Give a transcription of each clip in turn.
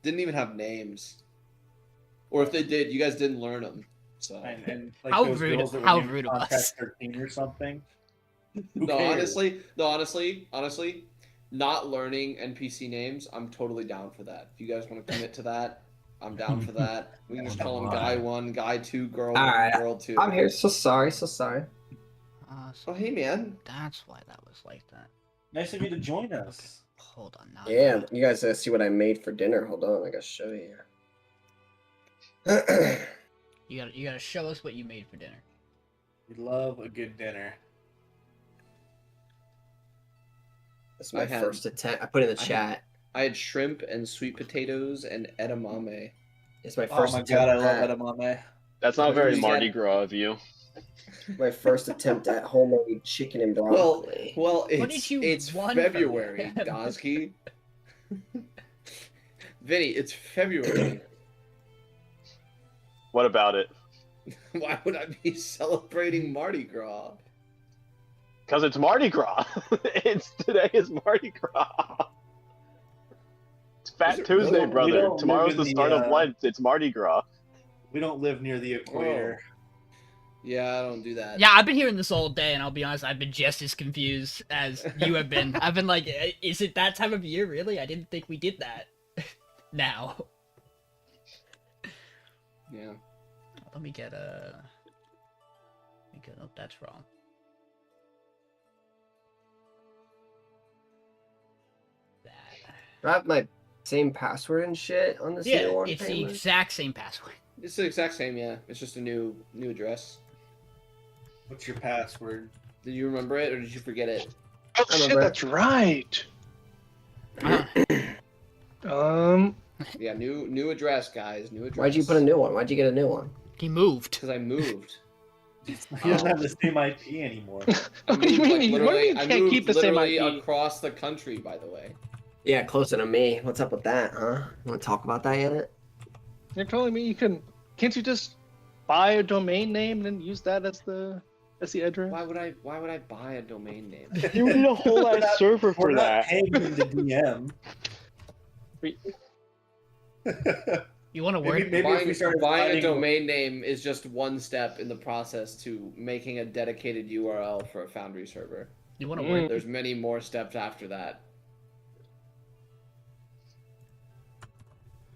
didn't even have names. Or if they did, you guys didn't learn them. So And like How those rude- girls that how were named rude of Contact us. 13 or something. no, honestly, not learning NPC names, I'm totally down for that. If you guys want to commit to that, I'm down for that. We can just call them Guy 1, Guy 2, Girl 1, Alright, Girl 2. I'm here. So sorry. Oh, hey, man. That's why that was like that. Nice of you to join us. Hold on now. Yeah, you guys see what I made for dinner. Hold on, I gotta show you. You gotta show us what you made for dinner. We love a good dinner. That's my first attempt. I put in the chat. I had shrimp and sweet potatoes and edamame. It's my Oh first my attempt. god, I love at, edamame. That's not very Yeah. Mardi Gras of you. My first attempt at homemade chicken and broccoli. Well, What it's did you it's want from February, them? Dozki. Vinny, it's February. What about it? Why would I be celebrating Mardi Gras? Because it's Mardi Gras. Today is Mardi Gras. It's Fat Is it Tuesday, really? We brother. don't Tomorrow's live the in start the, of Lent. It's Mardi Gras. We don't live near the equator. Yeah, I don't do that. Yeah, I've been hearing this all day, and I'll be honest, I've been just as confused as you have been. I've been like, is it that time of year, really? I didn't think we did that. Now. Yeah. Let me get a... Oh, that's wrong. That. Do I have my same password and shit on this new Yeah, one? it's the Payneless? exact same password. It's the exact same, yeah. It's just a new address. What's your password? Did you remember it or did you forget it? Oh I shit, remember. that's right. Yeah, new address, guys. New address. Why'd you put a new one? Why'd you get a new one? He moved. Because I moved. He doesn't have the same IP anymore. I What do you moved, mean? What do you literally- mean you I can't moved keep the same literally IP? across the country, by the way. Yeah, closer to me. What's up with that, huh? You want to talk about that yet? You're telling me you can? Can't you just buy a domain name and then use that as the address? Why would I buy a domain name? You need a whole We're ass not- server We're for not that. paying him to DM. You want to work? Maybe if we started buying a finding- domain name is just one step in the process to making a dedicated URL for a Foundry server. You want to work? There's many more steps after that.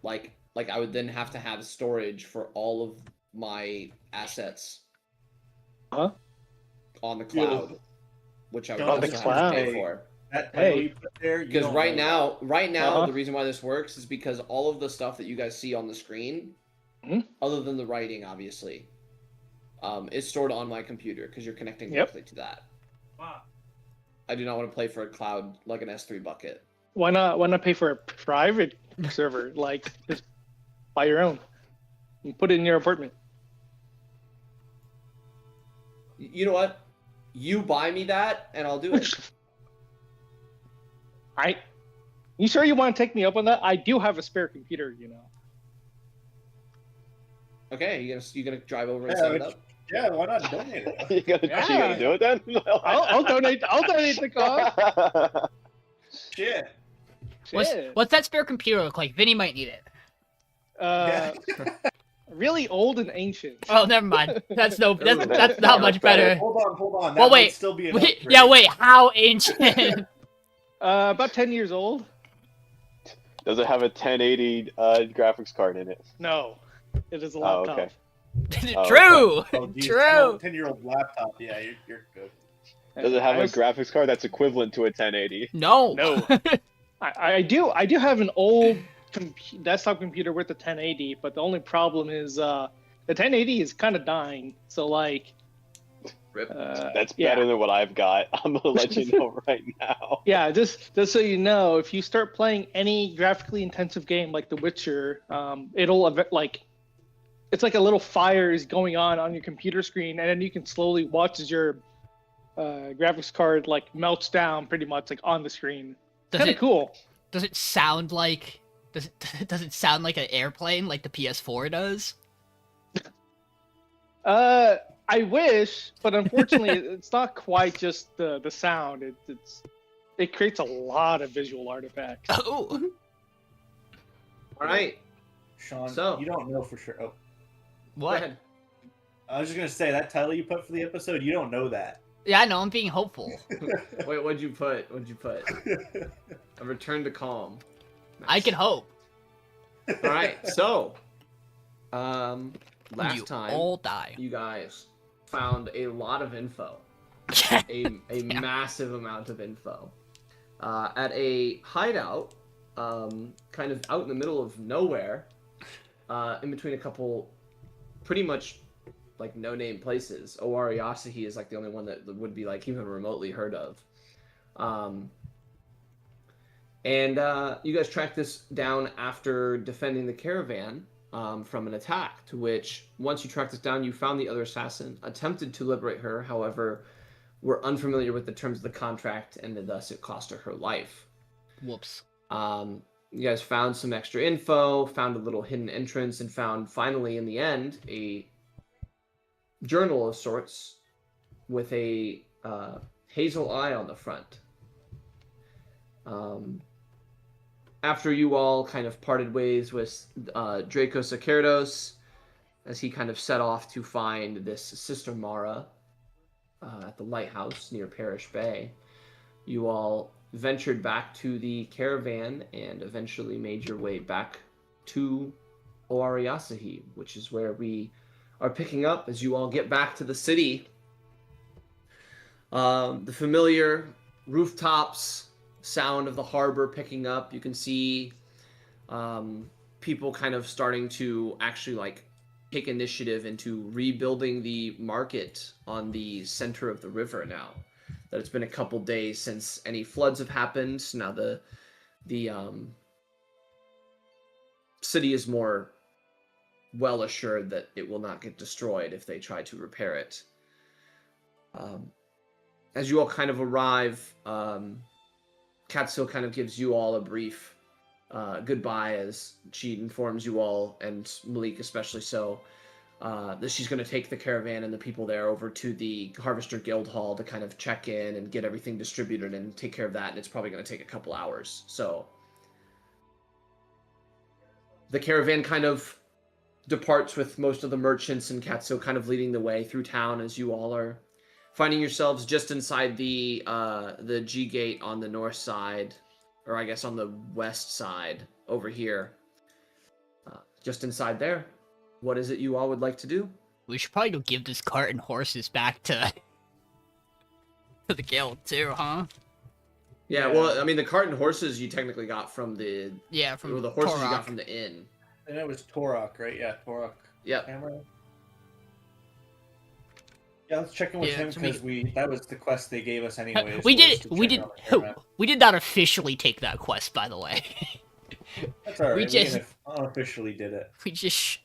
Like I would then have to have storage for all of my assets. Huh? On the cloud, which I would On also the have cloud. to pay for. That Hey. title you put there, you Because don't right know. now, the reason why this works is because all of the stuff that you guys see on the screen, Mhm. other than the writing, obviously, is stored on my computer because you're connecting Yep. directly to that. Wow. I do not want to play for a cloud like an S3 bucket. Why not? Why not pay for a private server? Like just buy your own and put it in your apartment. You know what? You buy me that, and I'll do it. You sure you want to take me up on that? I do have a spare computer, you know. Okay, you gonna drive over and Yeah, set it but- up? Yeah, why not donate it? You gonna do it then? I'll donate. I'll donate the cost. Shit. Shit. What's that spare computer look like? Vinny might need it. Really old and ancient. Oh, never mind. That's not That's not much better. Hold on. That Well, might wait. still be an Wait, upgrade. yeah, wait. How ancient? About 10 years old. Does it have a 1080 graphics card in it? No, it is a Oh, laptop. okay. True. Oh, geez, True. 10-year-old laptop. Yeah, you're good. Does it have I a was- graphics card that's equivalent to a 1080? No. No. I do have an old desktop computer with a 1080, but the only problem is the 1080 is kind of dying. So like, Rip. That's yeah. better than what I've got. I'm gonna let you know right now. Yeah, just so you know, if you start playing any graphically intensive game like The Witcher, it's like a little fire is going on your computer screen, and then you can slowly watch as your graphics card like melts down pretty much like on the screen. Does Kind of it cool. does it sound like does it sound like an airplane like the PS4 does? I wish, but unfortunately, it's not quite just the sound. It creates a lot of visual artifacts. Oh. All right. Sean, So- you don't know for sure. Oh, Go What? ahead. I was just gonna say that title you put for the episode. You don't know that. Yeah, I know. I'm being hopeful. Wait, what'd you put? A return to calm. I can hope. All right. So, last You time all die. you guys found a lot of info, a massive amount of info, at a hideout, kind of out in the middle of nowhere, in between a couple, pretty much like no-name places. Owariasahi is like the only one that would be like even remotely heard of. And you guys track this down after defending the caravan from an attack, to which, once you tracked this down, you found the other assassin, attempted to liberate her, however, were unfamiliar with the terms of the contract, and thus it cost her life. Whoops. You guys found some extra info, found a little hidden entrance, and found, finally, in the end, a journal of sorts with a hazel eye on the front. After you all kind of parted ways with Draco Sacerdos, as he kind of set off to find this Sister Mara at the lighthouse near Parish Bay, you all ventured back to the caravan and eventually made your way back to Owariasahi, which is where we are picking up as you all get back to the city. The familiar rooftops, sound of the harbor picking up. You can see people kind of starting to actually like take initiative into rebuilding the market on the center of the river now that it's been a couple days since any floods have happened. Now the city is more well assured that it will not get destroyed if they try to repair it. As you all kind of arrive, Katsuo kind of gives you all a brief goodbye as she informs you all, and Malik especially so, that she's going to take the caravan and the people there over to the Harvester Guild Hall to kind of check in and get everything distributed and take care of that, and it's probably going to take a couple hours. So the caravan kind of departs with most of the merchants and Katsuo kind of leading the way through town as you all are finding yourselves just inside the G gate on the north side, or I guess on the west side over here. Just inside there. What is it you all would like to do? We should probably go give this cart and horses back to the guild too, huh? Yeah, well, I mean, the cart and horses you technically got from the... Yeah, from Well, the horses you Torok. got from the inn. And it was Torok, right? Yeah, Torok. Yep. Camera. Yeah, let's check in with Yeah, him so we- because that was the quest they gave us anyway. We did we did not officially take that quest, by the way. That's alright. we just- unofficially did it. We just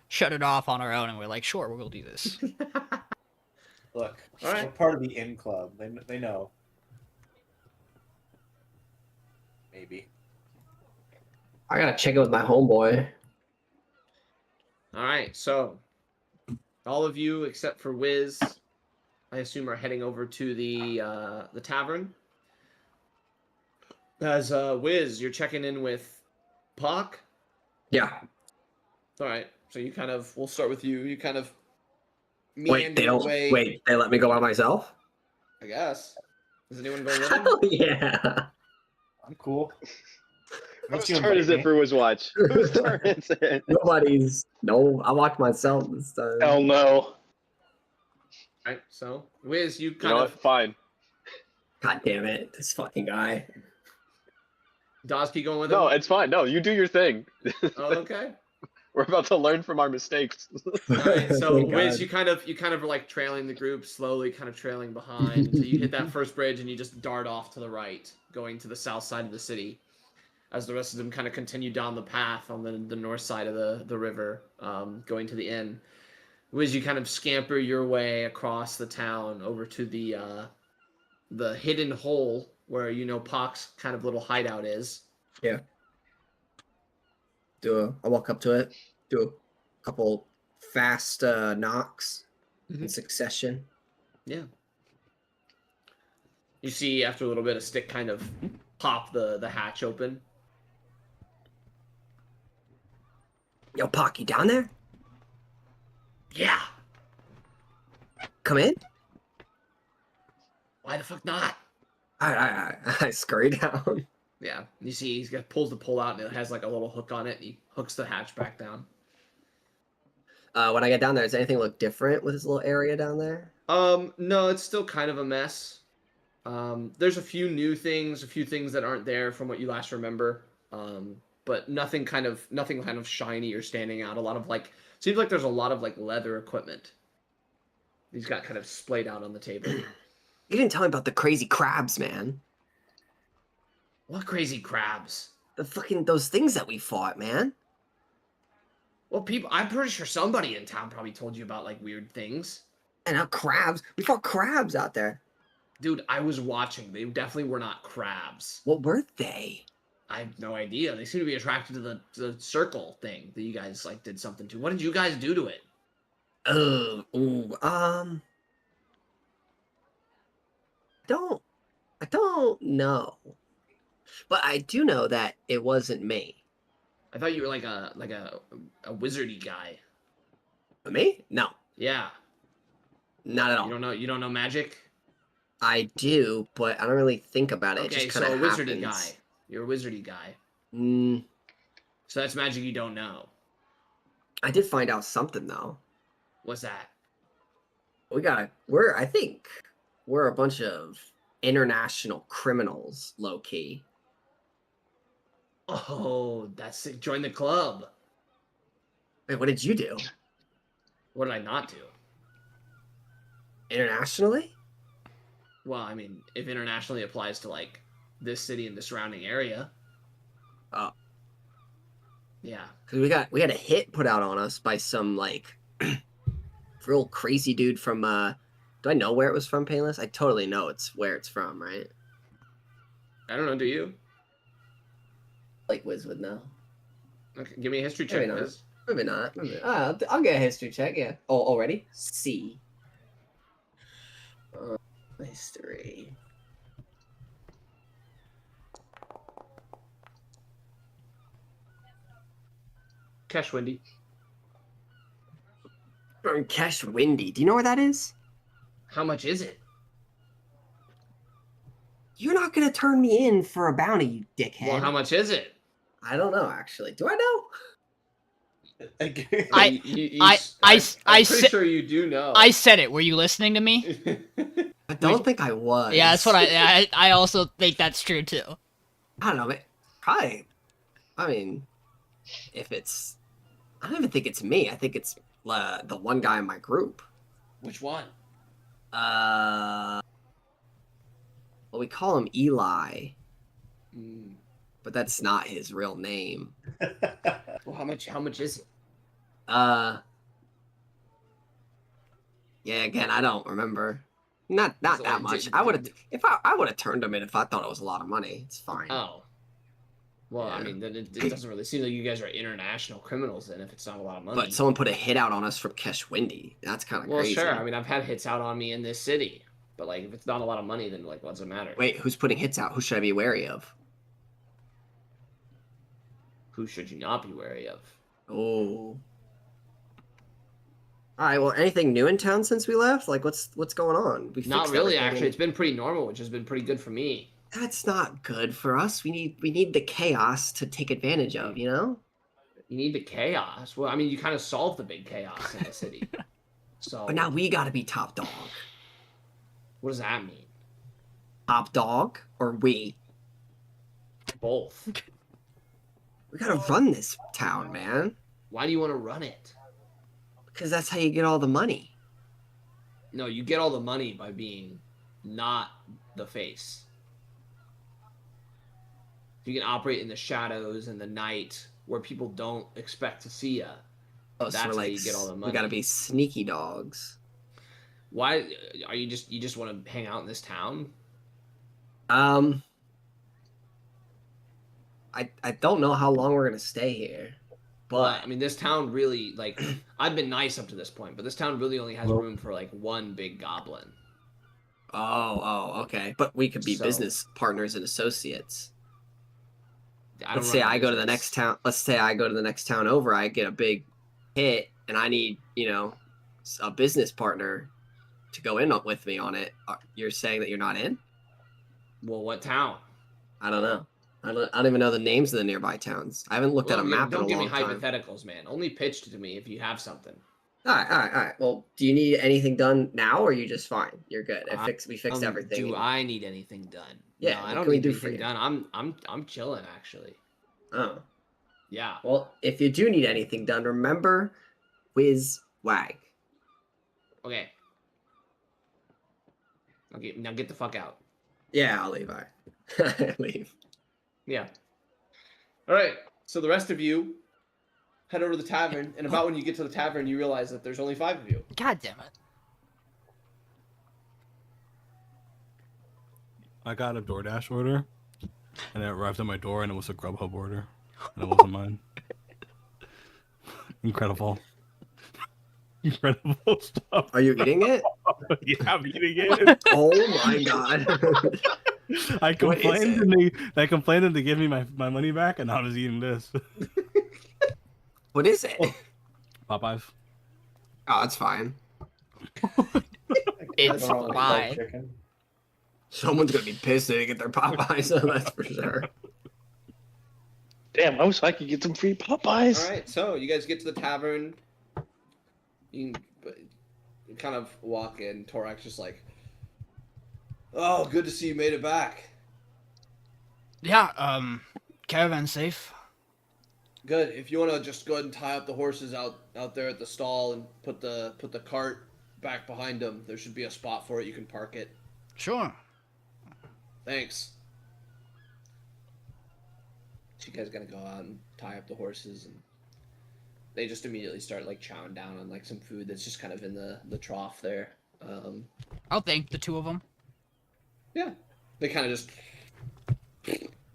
shut it off on our own, and we're like, sure, we'll do this. Look, All right. we're part of the inn club. They know. Maybe. I gotta check it with my homeboy. All right, so all of you except for Wizz, I assume, are heading over to the tavern. As Wizz, you're checking in with Pock. Yeah. All right, so you kind of, we'll start with you. You kind of Wait, meander your way. wait, they let me go by myself? I guess. Is anyone going with him? Hell yeah. I'm cool. Whose you turn is invite it for Wizz Watch? Whose turn is it? Nobody's. No, I watched myself this time. Hell no. All right, so Wizz, you You kind know of what? Fine. God damn it. This fucking guy. Dozki going with him. No, it's fine. No, you do your thing. Oh, okay. We're about to learn from our mistakes. All right, so Thank Wiz, God. you kind of are like trailing the group, slowly kind of trailing behind until you hit that first bridge and you just dart off to the right, going to the south side of the city, as the rest of them kind of continue down the path on the north side of the river, going to the inn. Wiz, you kind of scamper your way across the town over to the hidden hole where you know Pock's kind of little hideout is. I walk up to it, do a couple fast knocks in succession. Yeah. You see, after a little bit, a stick kind of pop the hatch open. Yo, Pock, you down there? Yeah. Come in. Why the fuck not? I scurry down. Yeah. You see, he's got pulls the pole out and it has like a little hook on it. And he hooks the hatch back down. When I get down there, does anything look different with this little area down there? No, it's still kind of a mess. There's a few new things, a few things that aren't there from what you last remember. But nothing kind of shiny or standing out. A lot of like seems like there's a lot of like leather equipment. He's got kind of splayed out on the table. You didn't tell me about the crazy crabs, man. What crazy crabs? The fucking those things that we fought, man. Well, I'm pretty sure somebody in town probably told you about like weird things. And now crabs. We fought crabs out there. Dude, I was watching. They definitely were not crabs. What were they? I have no idea. They seem to be attracted to the circle thing that you guys like did something to. What did you guys do to it? I don't know. But I do know that it wasn't me. I thought you were like a wizardy guy. Me? No. Yeah. Not at all. You don't know magic? I do, but I don't really think about it. Okay, it just so a kind wizardy happens. guy. You're a wizardy guy. Mm, So that's magic you don't know. I did find out something though. What's that? I think we're a bunch of international criminals, low key. Oh, that's sick. Join the club. Wait, what did you do? What did I not do? Internationally? Well, I mean, if internationally applies to like this city and the surrounding area. Oh. Yeah. Cause we got a hit put out on us by some like real crazy dude from do I know where it was from, Payneless? I totally know it's where it's from, right? I don't know, do you? Like Wizz would know. Okay, give me a history check, Maybe not. Wiz. Maybe not. I'll get a history check, yeah. Oh, already? C. History. Cash Windy. From Cash Windy. Do you know where that is? How much is it? You're not gonna turn me in for a bounty, you dickhead. Well, how much is it? I don't know, actually. Do I know? I'm I pretty sure you do know. I said it. Were you listening to me? I don't think I was. Yeah, that's what I also think that's true too. I don't know, but probably. I mean, if it's, I don't even think it's me. I think it's the one guy in my group. Which one? Well, we call him Eli, but that's not his real name. Well, how much is it? Yeah. Again, I don't remember. Not So, that much. I would have I would have turned him in if I thought it was a lot of money. It's fine. Oh. Well, Yeah. I mean, then it doesn't really seem like you guys are international criminals then if it's not a lot of money. But someone put a hit out on us from Cash Windy. That's kind of Well, crazy. sure. I mean, I've had hits out on me in this city. But, like, if it's not a lot of money, then, like, what's it matter? Wait, who's putting hits out? Who should I be wary of? Who should you not be wary of? Oh. All right. Well, anything new in town since we left? Like, what's going on? We Not fixed really, everything. actually. It's been pretty normal, which has been pretty good for me. That's not good for us. We need the chaos to take advantage of. You know. You need the chaos. Well, I mean, you kind of solved the big chaos in the city. So, But now we got to be top dog. what does that mean? Top dog or we? Both. We got to run this town, man. Why do you want to run it? Because that's how you get all the money. No, you get all the money by being not the face. You can operate in the shadows and the night where people don't expect to see you. Oh, so That's we're how like, you get all the we money. got to be sneaky dogs. Why are you just want to hang out in this town? I don't know how long we're gonna stay here, But but I mean, this town really like I've been nice up to this point, but this town really only has room for like one big goblin. oh, okay. But we could be So- business partners and associates. let's say I go to the next town. Let's say I go to the next town over. I get a big hit, and I need, a business partner to go in with me on it. You're saying that you're not in? Well, what town? I don't know. I don't even know the names of the nearby towns. I haven't looked at a map in a long time. Don't give me hypotheticals, man. Only pitch to me if you have something. All right. Well, do you need anything done now, or are you just fine? You're good. We fixed everything. Do I need anything done? Yeah, no, I don't need anything done. I'm chilling actually. Oh. Yeah. Well, if you do need anything done, remember Wizz Wahg. Okay. Okay, now get the fuck out. Yeah, I'll leave. All right. Leave. Yeah. All right. So the rest of you head over to the tavern, and about when you get to the tavern, you realize that there's only 5 of you. God damn it. I got a DoorDash order, and it arrived at my door, and it was a Grubhub order, and it wasn't mine. Incredible. Incredible stuff. Are you eating it? Yeah, I'm eating it. Oh my god. I complained and they gave me my money back, and I was eating this. What is it? Popeyes. Oh, it's fine. It's fine. Someone's gonna be pissed if they get their Popeyes, so that's for sure. Damn, I wish I could get some free Popeyes. All right, so you guys get to the tavern. You kind of walk in. Torak's just like, "Oh, good to see you made it back." Yeah, caravan safe. Good. If you want to just go ahead and tie up the horses out there at the stall and put the cart back behind them, there should be a spot for it. You can park it. Sure. Thanks. So you guys gonna go out and tie up the horses, and they just immediately start like chowing down on like some food that's just kind of in the trough there. I'll thank the two of them. Yeah. They kind of just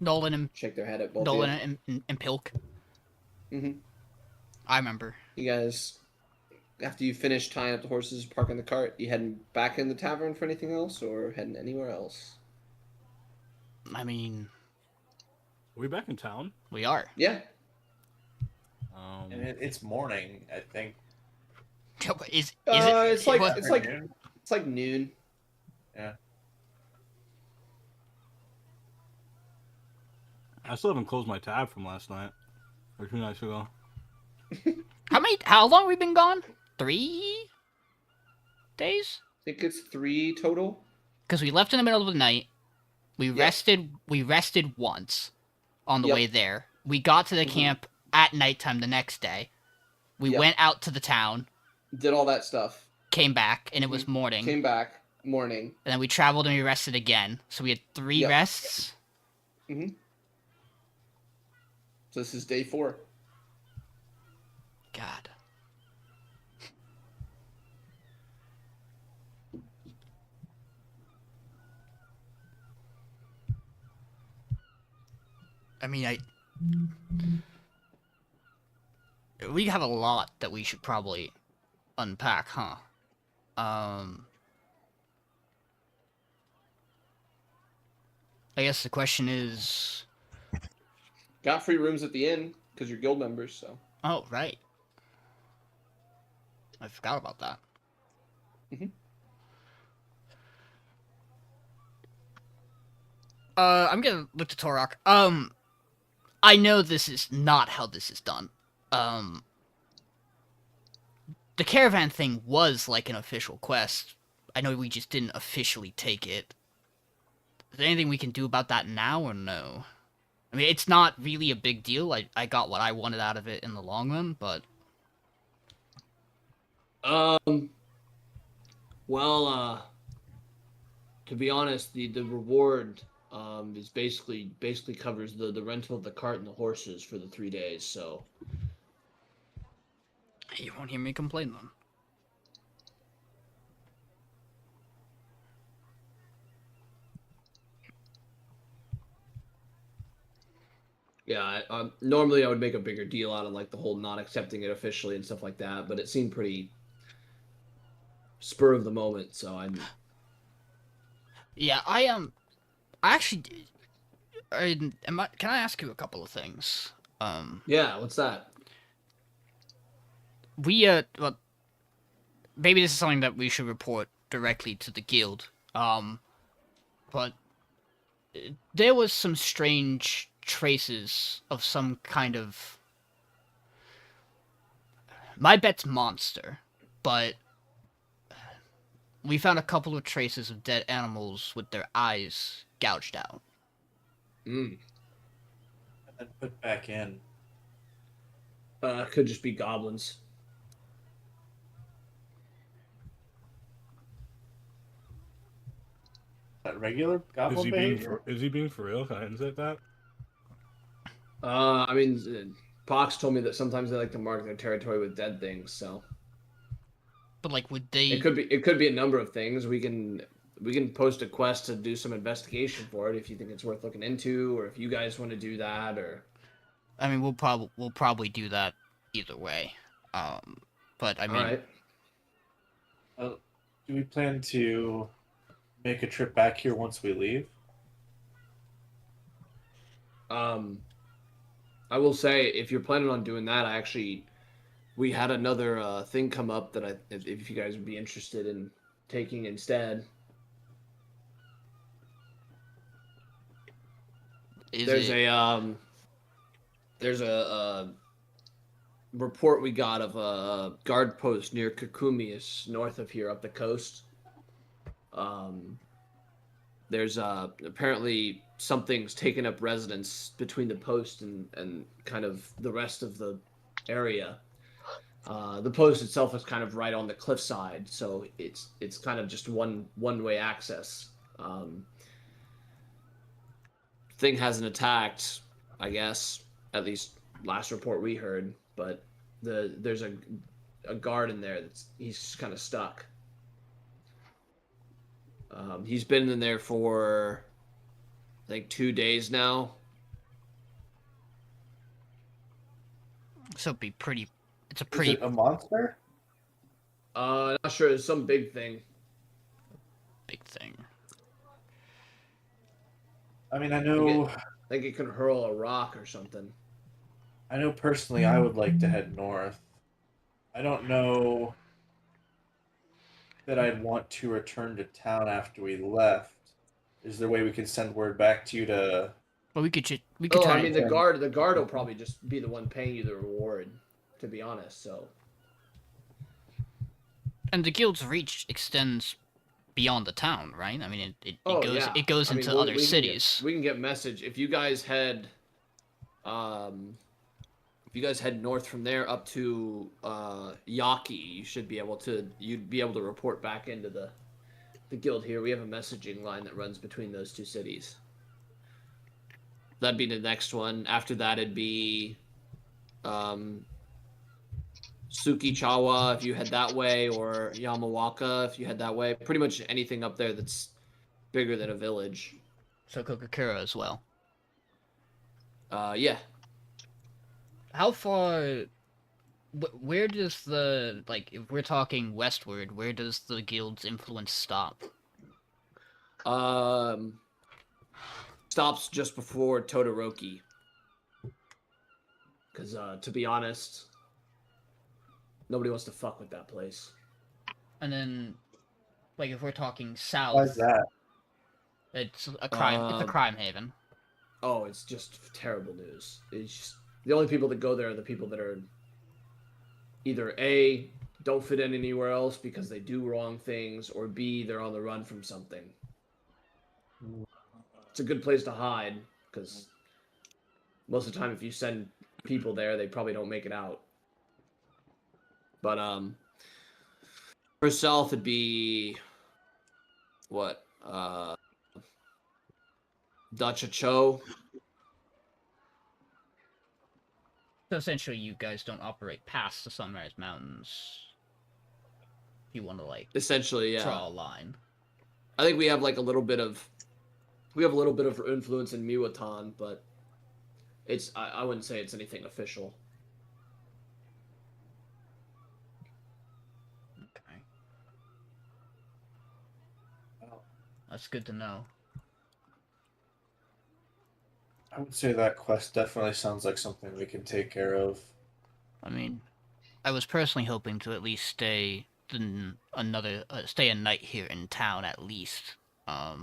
Nolan and shake their head at both. Nolan and Pilk. Mm-hmm. I remember. You guys, after you finish tying up the horses, parking the cart, you heading back in the tavern for anything else, or heading anywhere else? I mean, Are we back in town? we are. Yeah. And it's morning, I think. Is It's like what- it's like noon. Yeah. I still haven't closed my tab from last night. Or 2 nights ago. How long have we been gone? 3 days? I think it's 3 total. Because we left in the middle of the night. We Yep. rested once on the Yep. way there. We got to the Mhm. camp at nighttime the next day. We Yep. went out to the town, Did all that stuff. came back, and it was morning. Came back morning. And then we traveled and we rested again. So we had 3 Yep. rests. Mm-hmm. So this is day 4. God. I mean, we have a lot that we should probably unpack, huh? I guess the question is... Got free rooms at the inn because you're guild members. So. Oh, right. I forgot about that. Mhm. I'm gonna look to Torok. I know this is not how this is done. The caravan thing was like an official quest. I know we just didn't officially take it. Is there anything we can do about that now or no? I mean, it's not really a big deal. I got what I wanted out of it in the long run, but... Well, to be honest, the reward is basically covers the rental of the cart and the horses for the 3 days. So You won't hear me complain then. yeah, normally I would make a bigger deal out of like the whole not accepting it officially and stuff like that, but it seemed pretty spur of the moment. So I'm Yeah, I actually, Can I ask you a couple of things? Yeah, what's that? Well, maybe this is something that we should report directly to the guild. But there was some strange traces of some kind of... My bet's monster, but we found a couple of traces of dead animals with their eyes gouged out. Mm. And then put back in. Could just be goblins. That regular goblin behavior? Is he being for real? Can I insert that? I mean, Pox told me that sometimes they like to mark their territory with dead things, so But like, would they? it could be a number of things. We can post a quest to do some investigation for it if you think it's worth looking into, or if you guys want to do that, or I mean, we'll probably do that either way. But I mean, all right. Do we plan to make a trip back here once we leave? I will say, if you're planning on doing that, we had another thing come up that if you guys would be interested in taking instead. There's a report we got of a guard post near Kukumius, north of here, up the coast. There's apparently something's taken up residence between the post and kind of the rest of the area. The post itself is kind of right on the cliffside, so it's kind of just one-way access. Thing hasn't attacked, I guess, at least last report we heard, but there's a guard in there he's kind of stuck. He's been in there for, I think, 2 days now. So it'd be pretty. It's a Is pretty. it a monster? Not sure. It's some big thing. Big thing. I mean, I know. I think it can hurl a rock or something. I know personally, I would like to head north. I don't know that I'd want to return to town after we left. Is there a way we can send word back to you to? But we could Oh, try. I mean, the guard will probably just be the one paying you the reward, to be honest. So. And the guild's reach extends beyond the town, right? I mean, it Yeah. goes I mean, into other cities. We can get message if you guys head, north from there up to Yaki. You'd be able to report back into the guild here. We have a messaging line that runs between those two cities. That'd be the next one. After that, it'd be Sukichawa if you head that way, or Yamawaka if you head that way. Pretty much anything up there that's bigger than a village. So Kokakura as well. Yeah. How far? Where does the if we're talking westward, where does the guild's influence stop? Stops just before Todoroki. Because, to be honest, nobody wants to fuck with that place. And then, if we're talking south, Why's that? it's a crime. It's a crime haven. Oh, it's just terrible news. It's just, the only people that go there are the people that are either A, don't fit in anywhere else because they do wrong things, or B, they're on the run from something. It's a good place to hide, because most of the time if you send people there, they probably don't make it out. But, for south, it'd be, what, Dachacho. So essentially, you guys don't operate past the Sunrise Mountains. If you want to Essentially, yeah. draw a line. I think we have a little bit of influence in Miwatan, but I wouldn't say it's anything official. Okay. That's good to know. I would say that quest definitely sounds like something we can take care of. I mean, I was personally hoping to at least stay stay a night here in town at least. But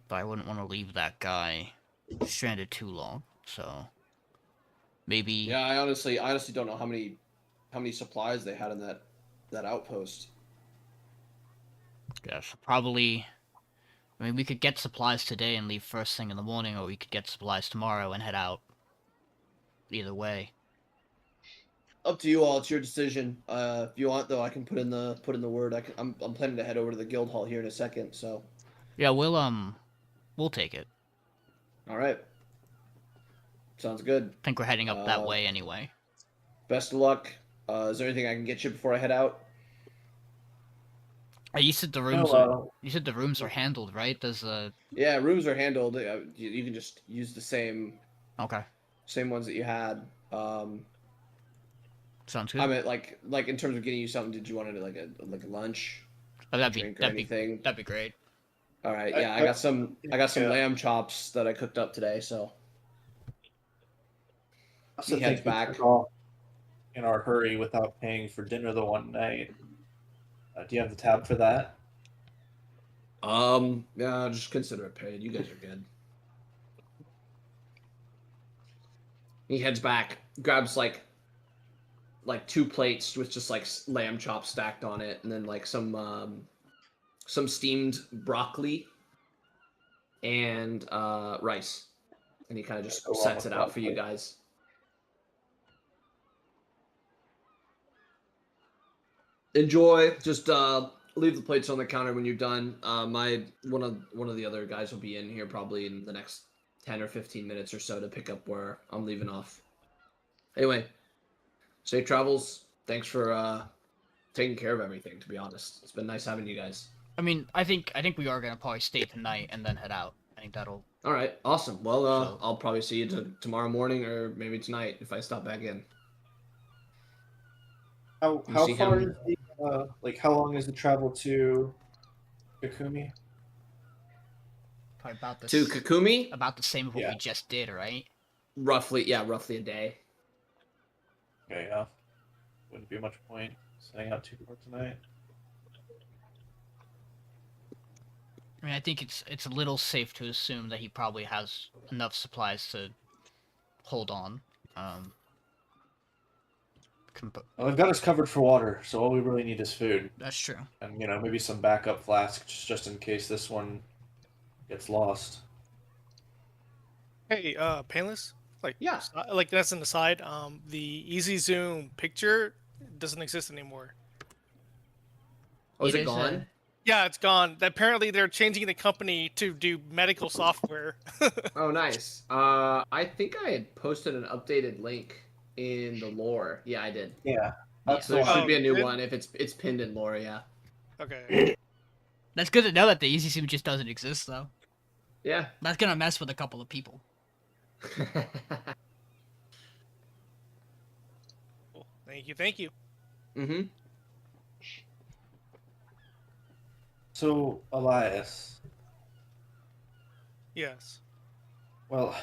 I wouldn't want to leave that guy stranded too long. So maybe. Yeah, I honestly don't know how many supplies they had in that outpost. Yes, probably. I mean, we could get supplies today and leave first thing in the morning, or we could get supplies tomorrow and head out. Either way. Up to you all. It's your decision. If you want, though, I can put in the word. I'm planning to head over to the guild hall here in a second. So. Yeah, we'll take it. All right. Sounds good. I think we're heading up that way anyway. Best of luck. Is there anything I can get you before I head out? You said the rooms. You said the rooms are handled, right? Yeah, rooms are handled. You can just use the same. Okay. Same ones that you had. Sounds good. I mean, like in terms of getting you something, did you want it like a lunch? That'd be great. All right. Yeah, I got some lamb chops that I cooked up today. So. He heads back in our hurry without paying for dinner the one night. Do you have the tab for that? Yeah, just consider it paid. You guys are good. He heads back, grabs like 2 plates with just like lamb chops stacked on it, and then like some steamed broccoli and rice, and he kind of just sets it out for you guys. Enjoy. Just leave the plates on the counter when you're done. One of the other guys will be in here probably in the next 10 or 15 minutes or so to pick up where I'm leaving off. Anyway, safe travels. Thanks for taking care of everything. To be honest, it's been nice having you guys. I mean, I think we are gonna probably stay tonight and then head out. I think that'll. All right. Awesome. Well, I'll probably see you tomorrow morning or maybe tonight if I stop back in. How far is the how long is the travel to Kakumi? Probably about to Kakumi? About the same as what we just did, right? Roughly a day. Okay, yeah. Wouldn't be much point setting out too far tonight. I mean, I think it's a little safe to assume that he probably has enough supplies to hold on. Well, they've got us covered for water, so all we really need is food. That's true. And, maybe some backup flasks just in case this one gets lost. Hey, Payneless? Yeah. Like, that's an aside. The easy zoom picture doesn't exist anymore. Oh, is it gone? Yeah, it's gone. Apparently, they're changing the company to do medical software. Oh, nice. I think I had posted an updated link in the lore. Yeah, I did. Yeah. So there should be a new one if it's pinned in lore, yeah. Okay. That's good to know that the easy zoom just doesn't exist, though. Yeah. That's gonna mess with a couple of people. Cool. Thank you. Mm-hmm. So, Elias. Yes. Well,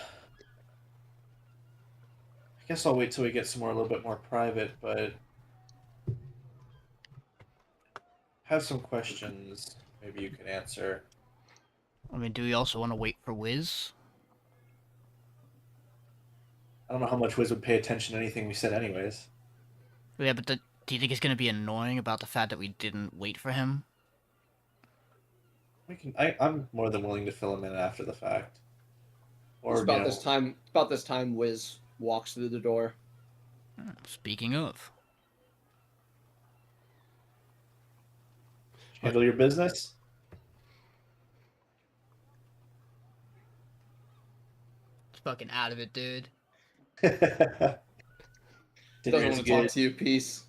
I guess I'll wait till we get somewhere a little bit more private, but have some questions maybe you can answer. I mean, do we also want to wait for Wizz? I don't know how much Wizz would pay attention to anything we said anyways. Yeah, but do you think it's gonna be annoying about the fact that we didn't wait for him? I'm more than willing to fill him in after the fact. Or It's about this time Wizz walks through the door. Speaking of. Handle your business. It's fucking out of it, dude. Doesn't want to talk to you, peace.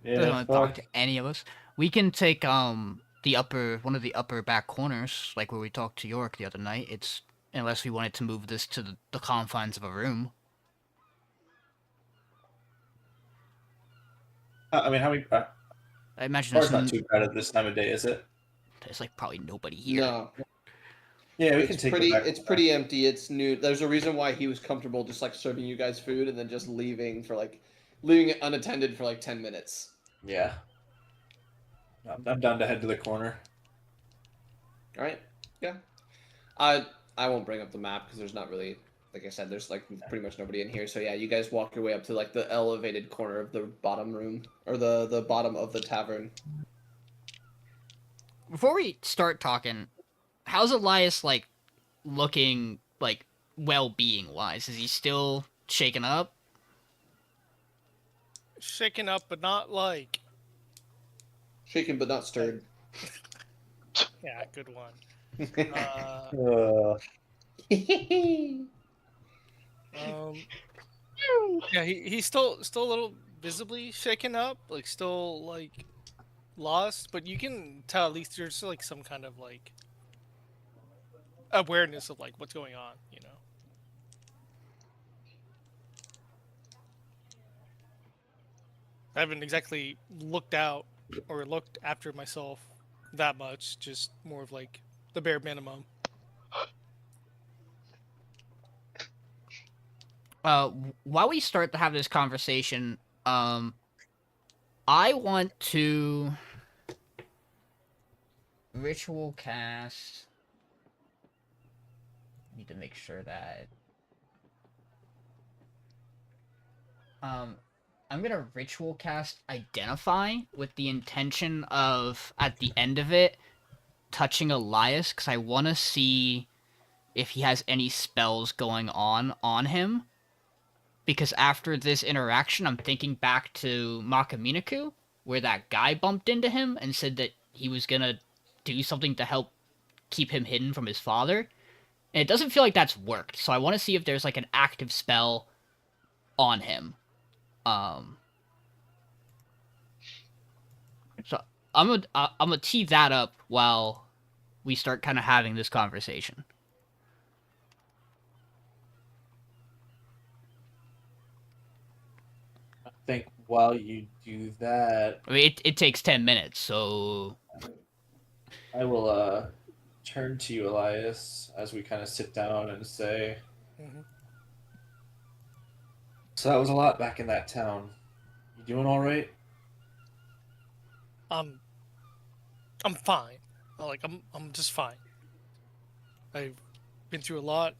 Yeah, Doesn't want to talk to any of us. We can take one of the upper back corners, like where we talked to York the other night. Unless we wanted to move this to the confines of a room. I mean, how many? I imagine It's not too crowded this time of day, is it? There's like probably nobody here. No. Yeah, we can It's take pretty. it back. It's pretty empty. It's new. There's a reason why he was comfortable just like serving you guys food and then just leaving it unattended for like 10 minutes. Yeah. I'm down to head to the corner. All right. Yeah. I won't bring up the map because there's not really, like I said, there's like pretty much nobody in here. So yeah, you guys walk your way up to like the elevated corner of the bottom room or the bottom of the tavern. Before we start talking, how's Elias like looking like well-being wise? Is he still shaken up? Shaken up, but not like. Shaken but not stirred. Yeah, good one. Yeah, he's still a little visibly shaken up, like still like lost, but you can tell at least there's like some kind of like awareness of like what's going on, you know. I haven't exactly looked out or looked after myself that much, just more of like the bare minimum. While we start to have this conversation, I want to ritual cast. Need to make sure that I'm gonna ritual cast Identify with the intention of at the end of it touching Elias, because I want to see if he has any spells going on him. Because after this interaction, I'm thinking back to Makaminaku, where that guy bumped into him and said that he was gonna do something to help keep him hidden from his father. And it doesn't feel like that's worked, so I want to see if there's like an active spell on him. So I'm gonna tee that up while we start kind of having this conversation. I think while you do that, I mean, it takes 10 minutes, so I will turn to you, Elias, as we kind of sit down and say, so that was a lot back in that town. You doing all right? I'm fine. Like I'm just fine. I've been through a lot.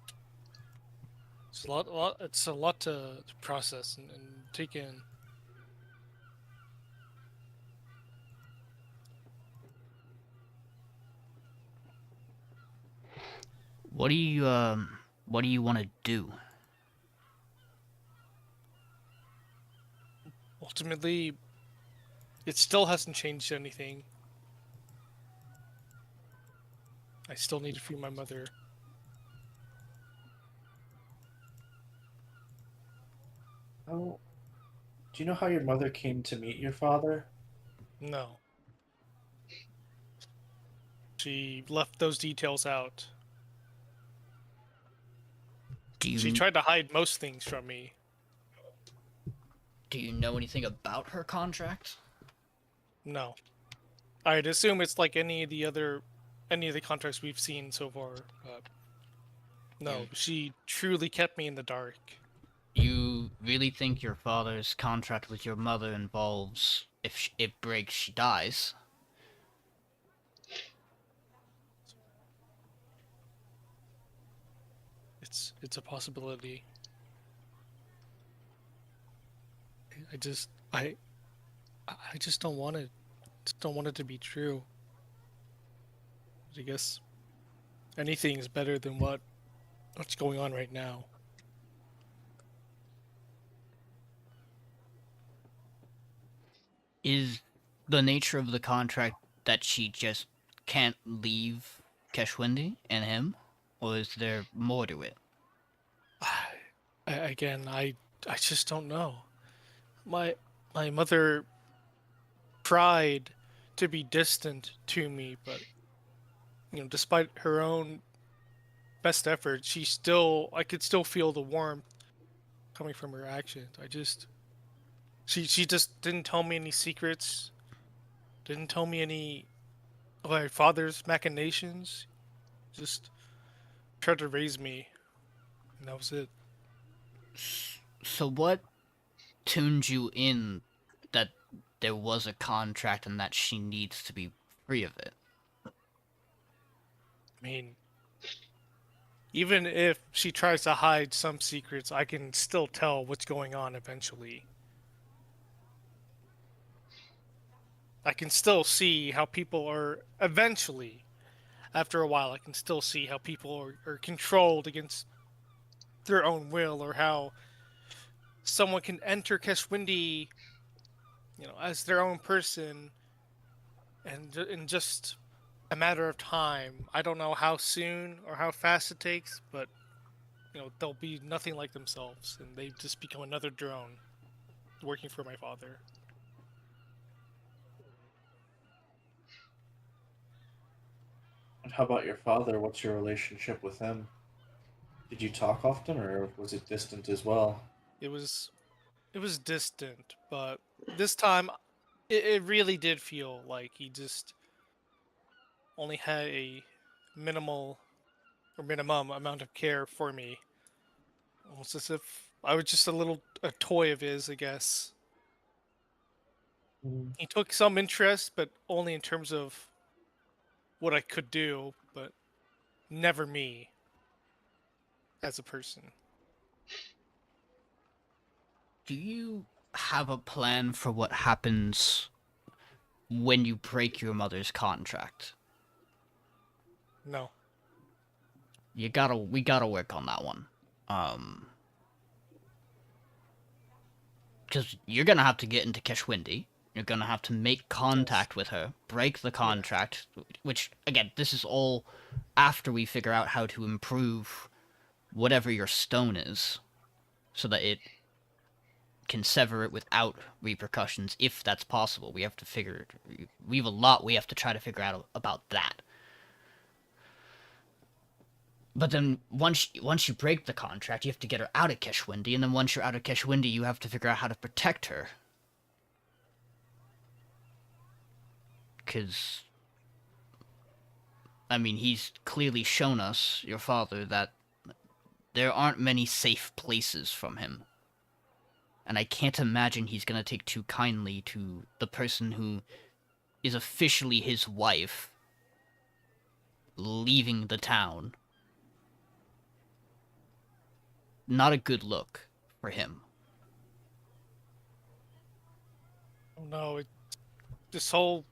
It's a lot. It's a lot to process and take in. what do you want to do? Ultimately, it still hasn't changed anything. I still need to free my mother. Oh, do you know how your mother came to meet your father? No. She left those details out. She tried to hide most things from me. Do you know anything about her contract? No. I'd assume it's like any of the contracts we've seen so far. No, she truly kept me in the dark. You really think your father's contract with your mother involves if it breaks, she dies? It's a possibility. I just don't want it. Don't want it to be true. I guess anything is better than what's going on right now. Is the nature of the contract that she just can't leave Keshwindi and him, or is there more to it? I just don't know. My mother tried to be distant to me, but despite her own best efforts, I could still feel the warmth coming from her actions. She just didn't tell me any secrets. Didn't tell me any of my father's machinations. Just tried to raise me, and that was it. So what tuned you in that there was a contract and that she needs to be free of it? I mean, even if she tries to hide some secrets, I can still tell what's going on eventually. I can still see how people are eventually, after a while, I can still see how people are controlled against their own will, or how someone can enter Keshwindi, as their own person, and in just a matter of time. I don't know how soon or how fast it takes, but they'll be nothing like themselves, and they just become another drone working for my father. And how about your father? What's your relationship with him? Did you talk often, or was it distant as well? It was distant, but this time it really did feel like he just only had a minimum amount of care for me. Almost as if I was just a toy of his, I guess. He took some interest, but only in terms of what I could do, but never me as a person. Do you have a plan for what happens when you break your mother's contract? No. We gotta work on that one. Because you're gonna have to get into Keshwindi. You're gonna have to make contact with her, break the contract, which, again, this is all after we figure out how to improve whatever your stone is, so that it can sever it without repercussions, if that's possible. We have to we have a lot we have to try to figure out about that. But then once you break the contract, you have to get her out of Keshwindi, and then once you're out of Keshwindi, you have to figure out how to protect her. Because, I mean, he's clearly shown us, your father, that there aren't many safe places from him. And I can't imagine he's gonna take too kindly to the person who is officially his wife leaving the town. Not a good look for him. Oh no, this whole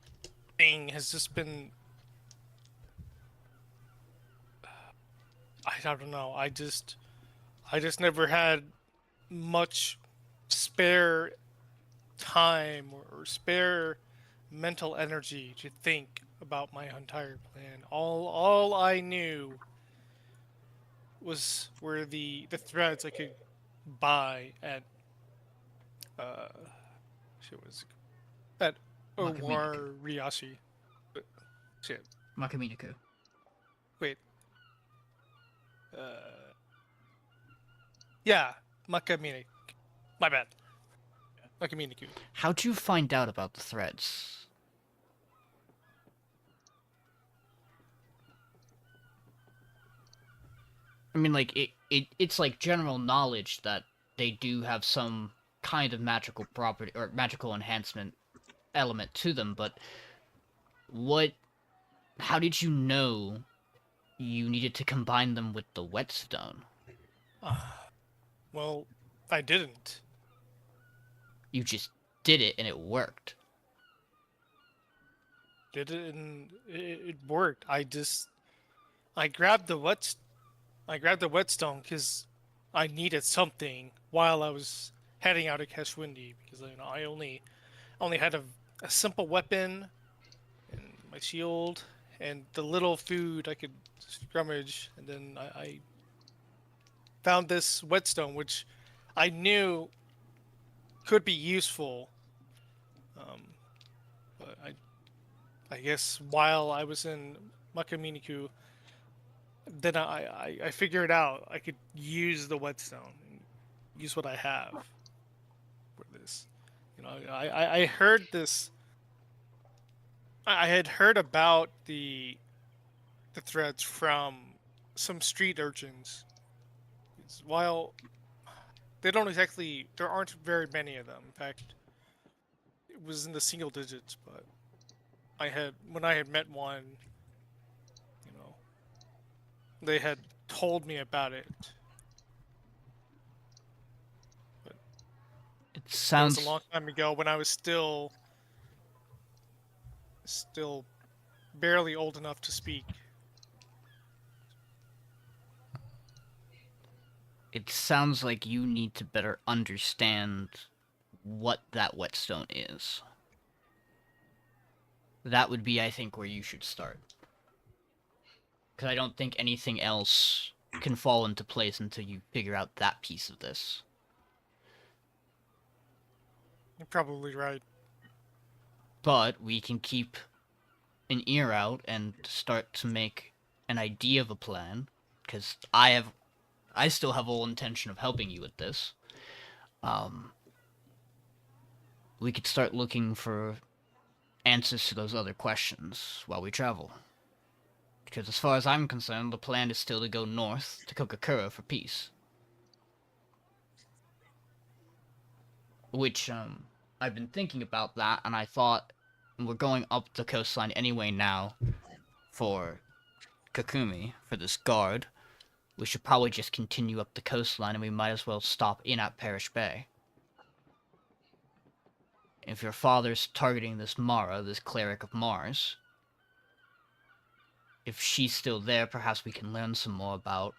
thing has just been... I don't know, I just never had much spare time or spare mental energy to think about my entire plan. All I knew were the threads I could buy at at Owariasahi. Shit. Makaminaku. Wait. Yeah, Makaminaku. My bad. Makaminaku. How'd you find out about the threads? I mean, like, it's like general knowledge that they do have some kind of magical property or magical enhancement element to them, but how did you know you needed to combine them with the whetstone? Well, I didn't. You just did it and it worked. Did it, and it worked. I grabbed the whetstone because I needed something while I was heading out of Keshwindi, because I only had a simple weapon and my shield and the little food I could scrummage, and then I found this whetstone, which I knew could be useful. But I guess while I was in Makaminaku, then I figured out I could use the whetstone, use what I have for this. I heard this. I had heard about the threads from some street urchins. While they don't exactly, there aren't very many of them. In fact, it was in the single digits. But when I had met one, you know, they had told me about it. But It it sounds was a long time ago when I was still barely old enough to speak. It sounds like you need to better understand what that whetstone is. That would be, I think, where you should start. Because I don't think anything else can fall into place until you figure out that piece of this. You're probably right. But we can keep an ear out and start to make an idea of a plan. Because I still have all intention of helping you with this. We could start looking for answers to those other questions while we travel. Because as far as I'm concerned, the plan is still to go north to Kokakura for peace. Which, I've been thinking about that, and I thought we're going up the coastline anyway now for Kakumi, for this guard. We should probably just continue up the coastline, and we might as well stop in at Parish Bay. If your father's targeting this Mara, this Cleric of Mars, if she's still there, perhaps we can learn some more about...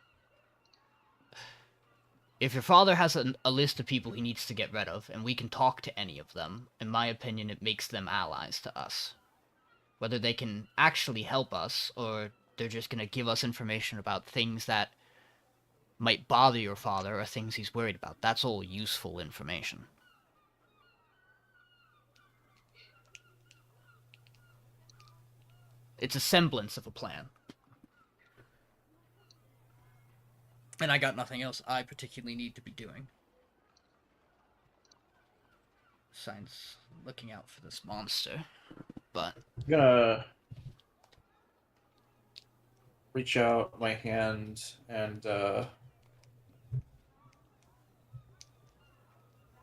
If your father has a list of people he needs to get rid of, and we can talk to any of them, in my opinion, it makes them allies to us. Whether they can actually help us, or they're just gonna give us information about things that might bother your father, or things he's worried about. That's all useful information. It's a semblance of a plan. And I got nothing else I particularly need to be doing. Besides looking out for this monster. But I'm gonna reach out my hand and kind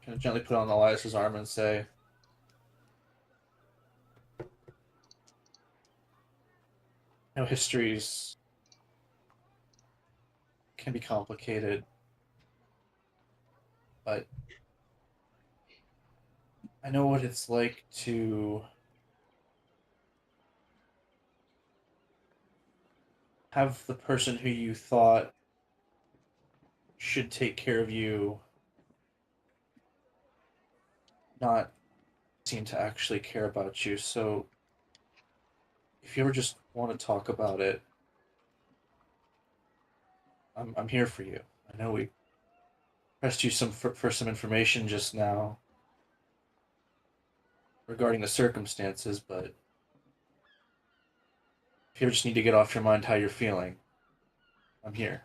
of gently put on Elias's arm and say, you know, histories can be complicated, but I know what it's like to have the person who you thought should take care of you not seem to actually care about you. So if you ever just want to talk about it, I'm here for you. I know we pressed you for some information just now regarding the circumstances, but if you ever just need to get off your mind how you're feeling, I'm here.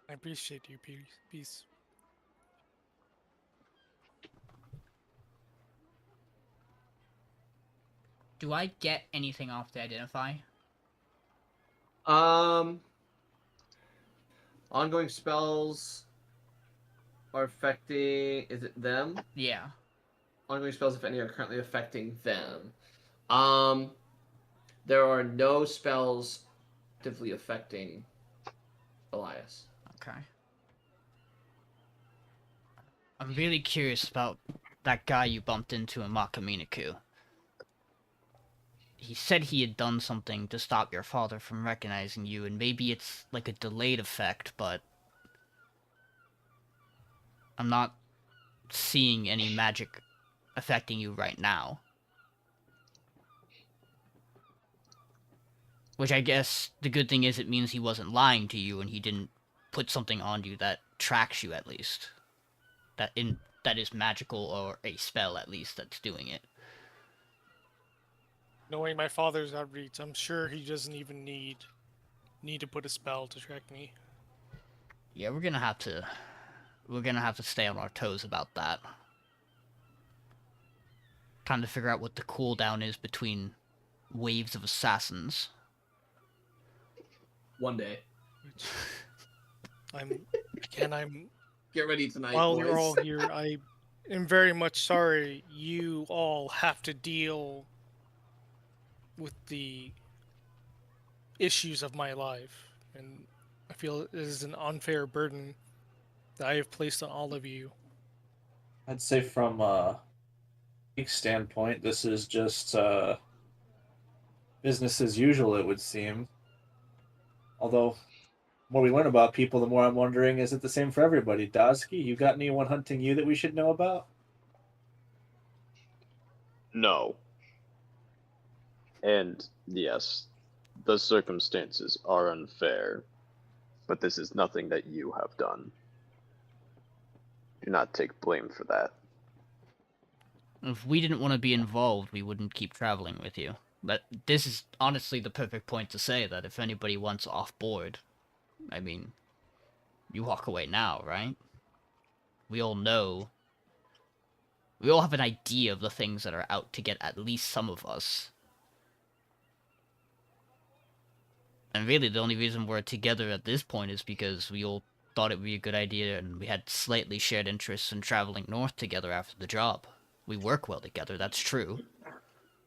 I appreciate you, peace. do I get anything off the identify? Ongoing spells are affecting... Is it them? Yeah. Ongoing spells, if any, are currently affecting them. There are no spells actively affecting Elias. Okay. I'm really curious about that guy you bumped into in Makaminaku. He said he had done something to stop your father from recognizing you, and maybe it's like a delayed effect, but I'm not seeing any magic affecting you right now. Which I guess the good thing is it means he wasn't lying to you and he didn't put something on you that tracks you at least. That is magical, or a spell at least that's doing it. Knowing my father's outreach, I'm sure he doesn't even need to put a spell to track me. Yeah, we're gonna have to stay on our toes about that. Trying to figure out what the cooldown is between waves of assassins. One day. I'm Get ready tonight, while boys. you're all here, I am very much sorry you all have to deal with the issues of my life, and I feel it is an unfair burden that I have placed on all of you. I'd say from a standpoint, this is just business as usual, it would seem. Although, the more we learn about people, the more I'm wondering, is it the same for everybody? Dozki, you got anyone hunting you that we should know about? No. And yes, the circumstances are unfair, but this is nothing that you have done. Do not take blame for that. If we didn't want to be involved, we wouldn't keep traveling with you. But this is honestly the perfect point to say that if anybody wants off board, I mean, you walk away now, right? We all know. We all have an idea of the things that are out to get at least some of us. And really, the only reason we're together at this point is because we all thought it would be a good idea and we had slightly shared interests in traveling north together after the job. We work well together, that's true.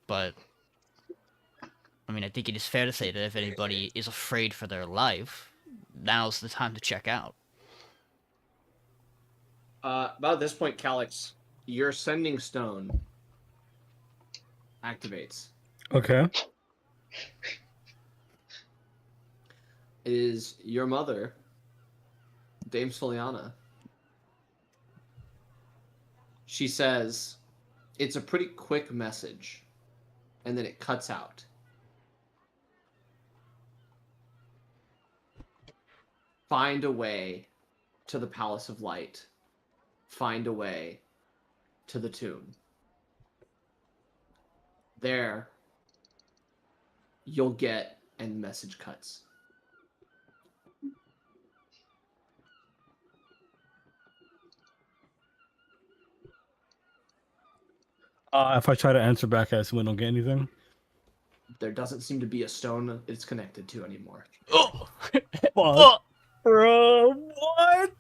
But, I mean, I think it is fair to say that if anybody is afraid for their life, now's the time to check out. About this point, Calyx, your sending stone activates. Okay. It is your mother, Dame Soliana. She says, it's a pretty quick message, and then it cuts out. Find a way to the Palace of Light. Find a way to the tomb. There, you'll get, and message cuts. If I try to answer back, I assume I don't get anything. There doesn't seem to be a stone it's connected to anymore. Oh! Fuck. Bro, what?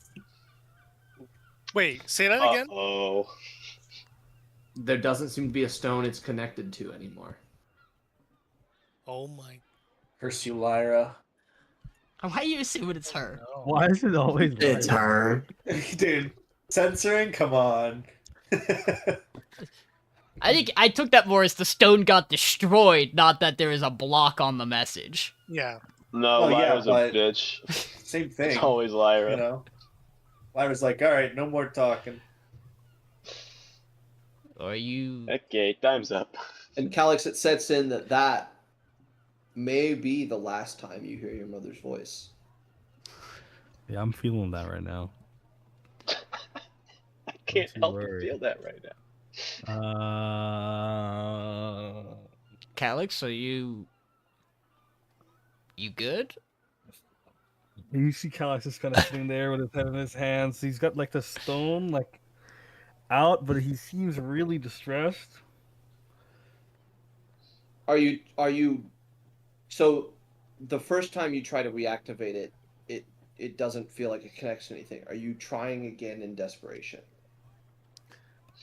Wait, say that again? Oh. There doesn't seem to be a stone it's connected to anymore. Oh my. Curse you, Lyra. Why are you assuming it's her? Why is it always It's right? her. Dude, censoring? Come on. I think I took that more as the stone got destroyed, not that there is a block on the message. Yeah. No, Well, yeah, Lyra's but- a bitch. Same thing. It's always Lyra. You know? Lyra's like, alright, no more talking. Or you... Okay, time's up. And Calyx, it sets in that may be the last time you hear your mother's voice. Yeah, I'm feeling that right now. I can't too help but worried. feel that right now. Calyx, are you... You good? You see Calyx just kind of sitting there with his head in his hands. He's got like the stone like out, but he seems really distressed. Are you so the first time you try to reactivate it, it doesn't feel like it connects to anything. Are you trying again in desperation?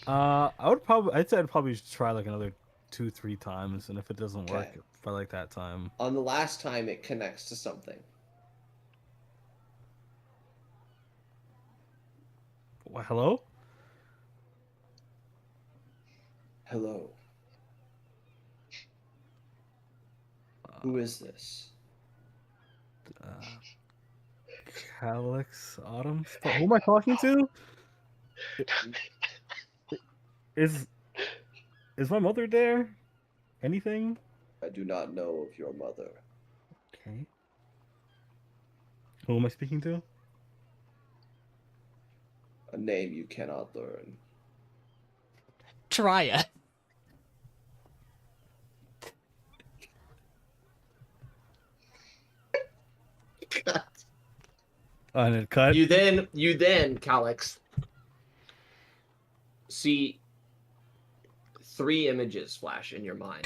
I'd say I'd probably try like another 2-3 times, and if it doesn't work Okay. by like that time. On the last time it connects to something. Hello? Hello. Who is this? Calyx Autumn? Who am I talking to? Is my mother there? Anything? I do not know of your mother. Okay. Who am I speaking to? A name you cannot learn. Try it. And it cut. You then, Calyx, see 3 images flash in your mind.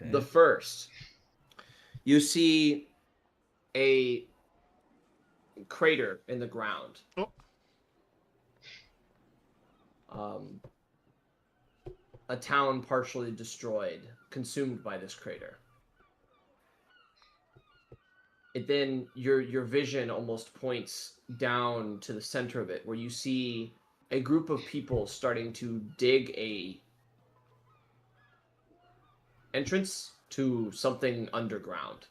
Okay. The first, you see a crater in the ground. Oh. A town partially destroyed, consumed by this crater. It then your vision almost points down to the center of it, where you see a group of people starting to dig a entrance to something underground.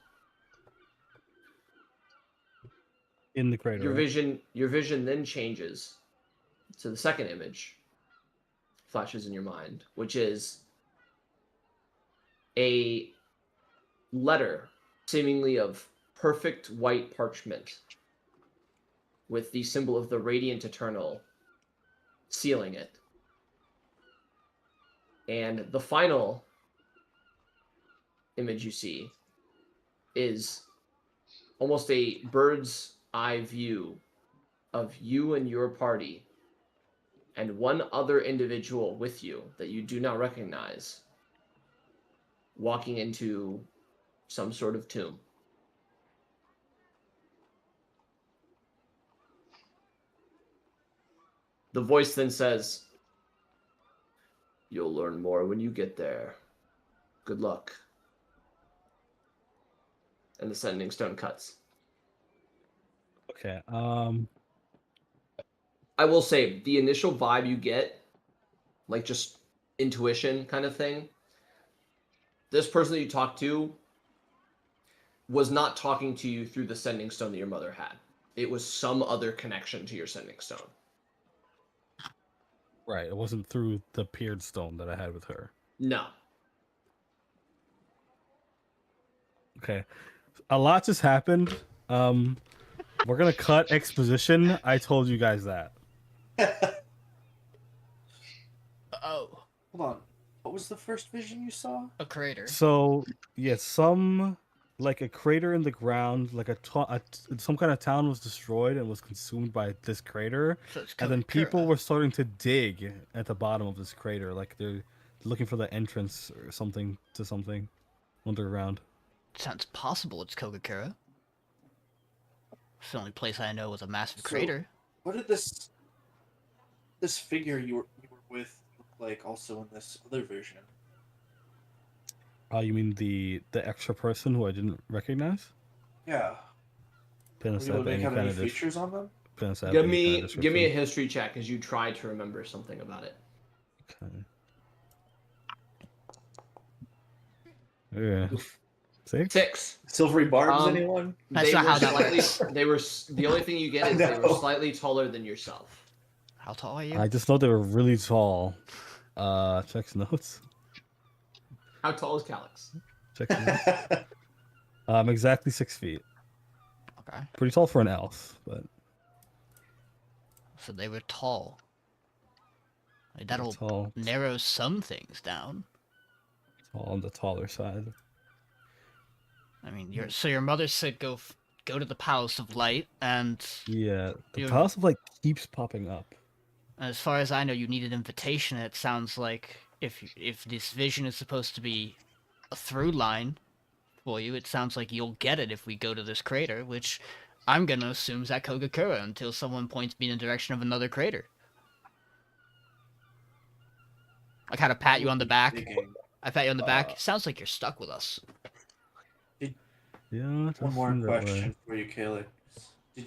In the crater. right? Your vision then changes to the second image, flashes in your mind, which is a letter, seemingly of perfect white parchment, with the symbol of the Radiant Eternal sealing it. And the final image you see is almost a bird's eye view of you and your party and one other individual with you that you do not recognize walking into some sort of tomb. The voice then says, "You'll learn more when you get there. Good luck." And the sending stone cuts. Okay. I will say, the initial vibe you get, like just intuition kind of thing, this person that you talked to was not talking to you through the sending stone that your mother had. It was some other connection to your sending stone. Right. It wasn't through the Peered Stone that I had with her. No. Okay. A lot just happened. We're gonna cut exposition. I told you guys that. Oh, Hold on. What was the first vision you saw? a crater. So yeah, some like a crater in the ground, like some kind of town was destroyed and was consumed by this crater, So it's and then Kogakura. people were starting to dig at the bottom of this crater, like they're looking for the entrance or something to something underground. Sounds possible it's Kogakura. It's the only place I know with a massive So- crater. What did this figure you were with look like also in this other vision? Oh, you mean the extra person who I didn't recognize? Yeah. Pinnace Were have they any have kind any of features on them? Pinnace have Give any me kind of give me a description? history check as you try to remember something about it. Okay. Yeah. 6? 6. Silvery barbs, Um, anyone? That's They not were how that slightly. works. They were. The only thing you get is I they were know. slightly taller than yourself. How tall are you? I just know they were really tall. Checks notes. How tall is Calyx? Checks notes. I'm exactly 6 feet. Okay. Pretty tall for an elf, but So they were tall. Like, that'll tall, narrow some things down. tall on the taller side. I mean, your mother said go to the Palace of Light, and Yeah, the You- Palace of Light keeps popping up. as far as I know, you need an invitation. It sounds like if this vision is supposed to be a through line for you, it sounds like you'll get it if we go to this crater, which I'm gonna assume is at Kogakura until someone points me in the direction of another crater. I kind of pat you on the back. Digging. I pat you on the back. Sounds like you're stuck with us. Yeah, it One does more seem that way. question for you, Calyx. The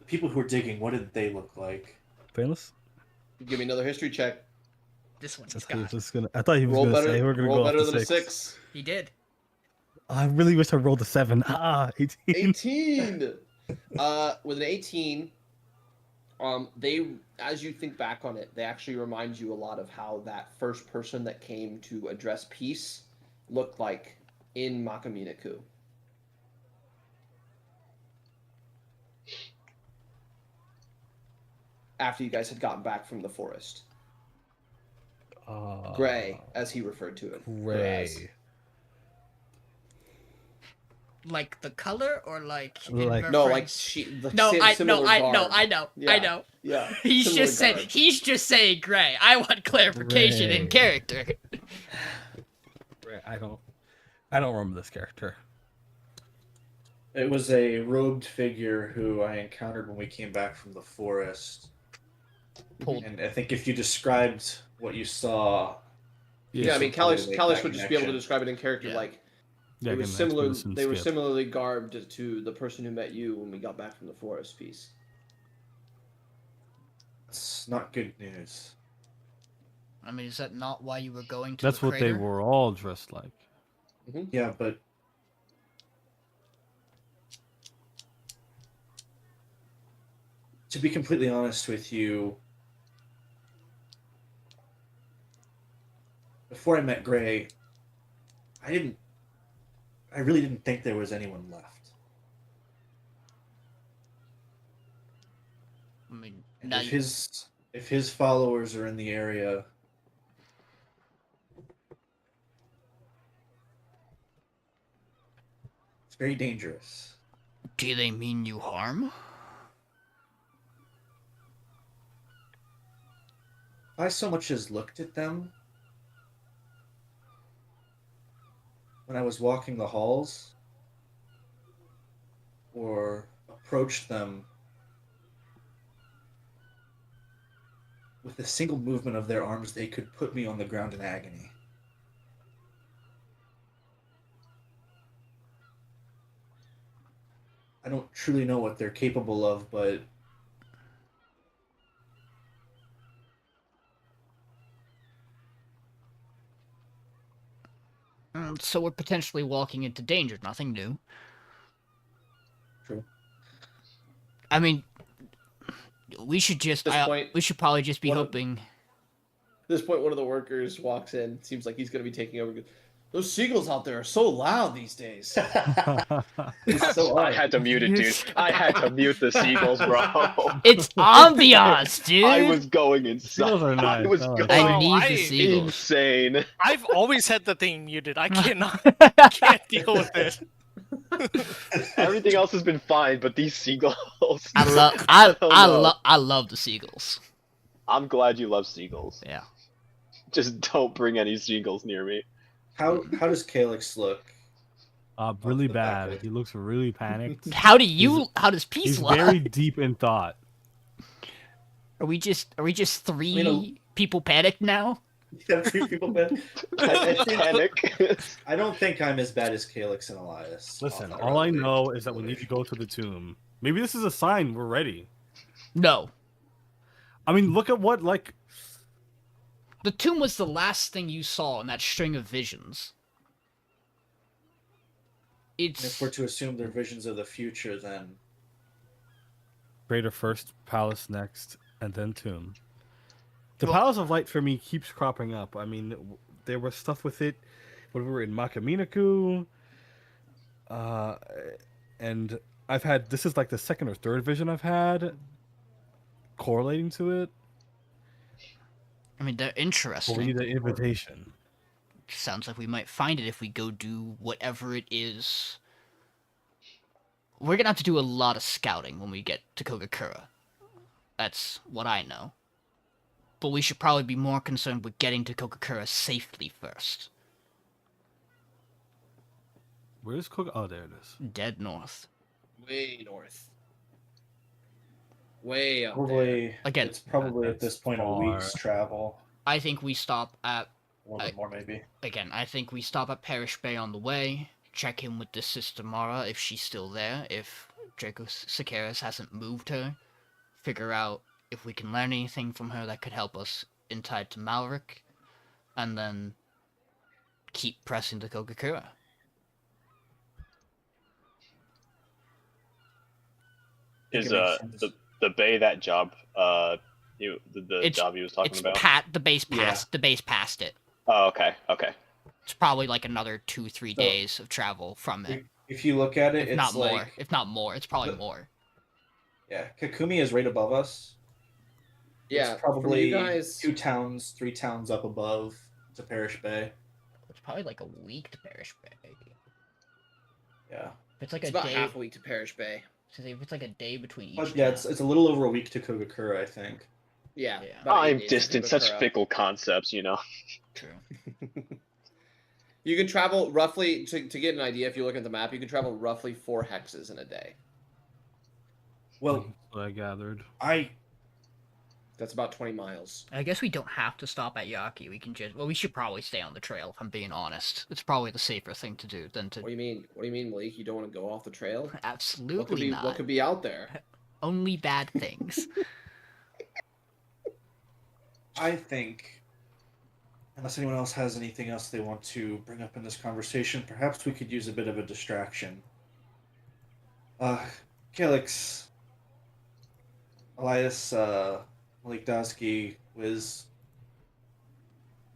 people who were digging, what did they look like? Painless? Give me another history check. This one I he's thought he got. was I thought he was Roll gonna better. say we're gonna Roll go better off than to a 6. He did. I really wish I rolled a 7. 18. 18. With an 18, they, as you think back on it, they actually remind you a lot of how that first person that came to address peace looked like in Makaminaku. After you guys had gotten back from the forest. Gray, as he referred to it. or as. Gray. Like the color or like in Like- No, like reference- she. The No, I similar know, garb. I know. Yeah. Yeah. He's similar just saying garb. he's just saying gray. I want clarification in Gray. character. I don't remember this character. It was a robed figure who I encountered when we came back from the forest. Pulled. And I think if you described what you saw, Yeah, I mean, Probably Calyx make would that just be able to connection. describe it in character. Yeah. Like Yeah, it was again, similar. expedition They were skip. similarly garbed to the person who met you when we got back from the forest piece. it's not good news. I mean, is that not why you were going to That's the what they crater? were all dressed like. Yeah, but to be completely honest with you, before I met Gray, I really didn't think there was anyone left. I mean, And now if his followers are in the area, it's very dangerous. do they mean you harm? If I so much as looked at them when I was walking the halls or approached them with a single movement of their arms, they could put me on the ground in agony. I don't truly know what they're capable of, but So we're potentially walking into danger. Nothing new. True. I mean, we should just. At this point, we should probably just be one of- hoping. At this point, one of the workers walks in. Seems like he's going to be taking over. Those seagulls out there are so loud these days. It's so I odd. had to mute it, dude. I had to mute the seagulls, bro. It's ambiance, dude. I was going inside. Seagulls are nice. I was I like going I need I- the seagulls. insane. I've always had the thing muted. I can't deal with it. Everything else has been fine, but these seagulls. I love. I love the seagulls. I'm glad you love seagulls. Yeah. Just don't bring any seagulls near me. How does Calyx look? Really the back of bad. it. He looks really panicked. How does peace He's look? very deep in thought. Are we just three You know- people panicked now? Yeah, three people bad. I think- Panic. I don't think I'm as bad as Calyx and Elias. Listen, off all I our know is that we need to go to the tomb. Maybe this is a sign we're ready. No. I mean, look at what, like... The tomb was the last thing you saw in that string of visions. And It's if we're to assume they're visions of the future, then Crater first, Palace next, and then Tomb. The Palace of Light for me keeps cropping up. I mean, there was stuff with it when we were in Makaminaku. And I've had... This is like the second or third vision I've had correlating to it. I mean, they're But we interesting. need an invitation. Sounds like we might find it if we go do whatever it is. We're gonna have to do a lot of scouting when we get to Kogakura. That's what I know. But we should probably be more concerned with getting to Kogakura safely first. Where's Cook? Oh, there it is. Dead north. Way north. Way up there. probably Again, it's probably at that's this point far. a week's travel. I think we stop at A little bit more, maybe. Again, I think we stop at Parish Bay on the way, check in with the Sister Mara if she's still there, if Draco Sakaris hasn't moved her, figure out if we can learn anything from her that could help us in tide to Malric, and then keep pressing to Kogakura. Is it makes sense. the bay that job the It's- job he was talking It's about? the base past the base past it. Oh, okay. It's probably like another 2-3 So- days of travel from it. If you look at it, If it's not like more. If not more, it's probably the- more. yeah, Kakumi is right above us. Yeah, it's probably for you guys. 2 towns, 3 towns up above to Parish Bay. It's probably like a week to Parish Bay. Yeah, If it's like It's a about day, half a week to Parish Bay. so if it's like a day between each. But yeah, town. it's a little over a week to Kogakura, I think. Yeah. Yeah. about 8 I'm days to distant, such Kogakura. fickle concepts, you know. True. You can travel roughly, to get an idea, if you look at the map, you can travel roughly 4 hexes in a day. Well, That's what I gathered. That's about 20 miles. I guess we don't have to stop at Yaki. We can just. Well, we should probably stay on the trail. If I'm being honest, it's probably the safer thing to do than to. What do you mean? What do you mean, Malik? You don't want to go off the trail? Absolutely not. What could be out there? Only bad things. I think, unless anyone else has anything else they want to bring up in this conversation, perhaps we could use a bit of a distraction. Calyx, Elias, Malik, Dozki, Wizz,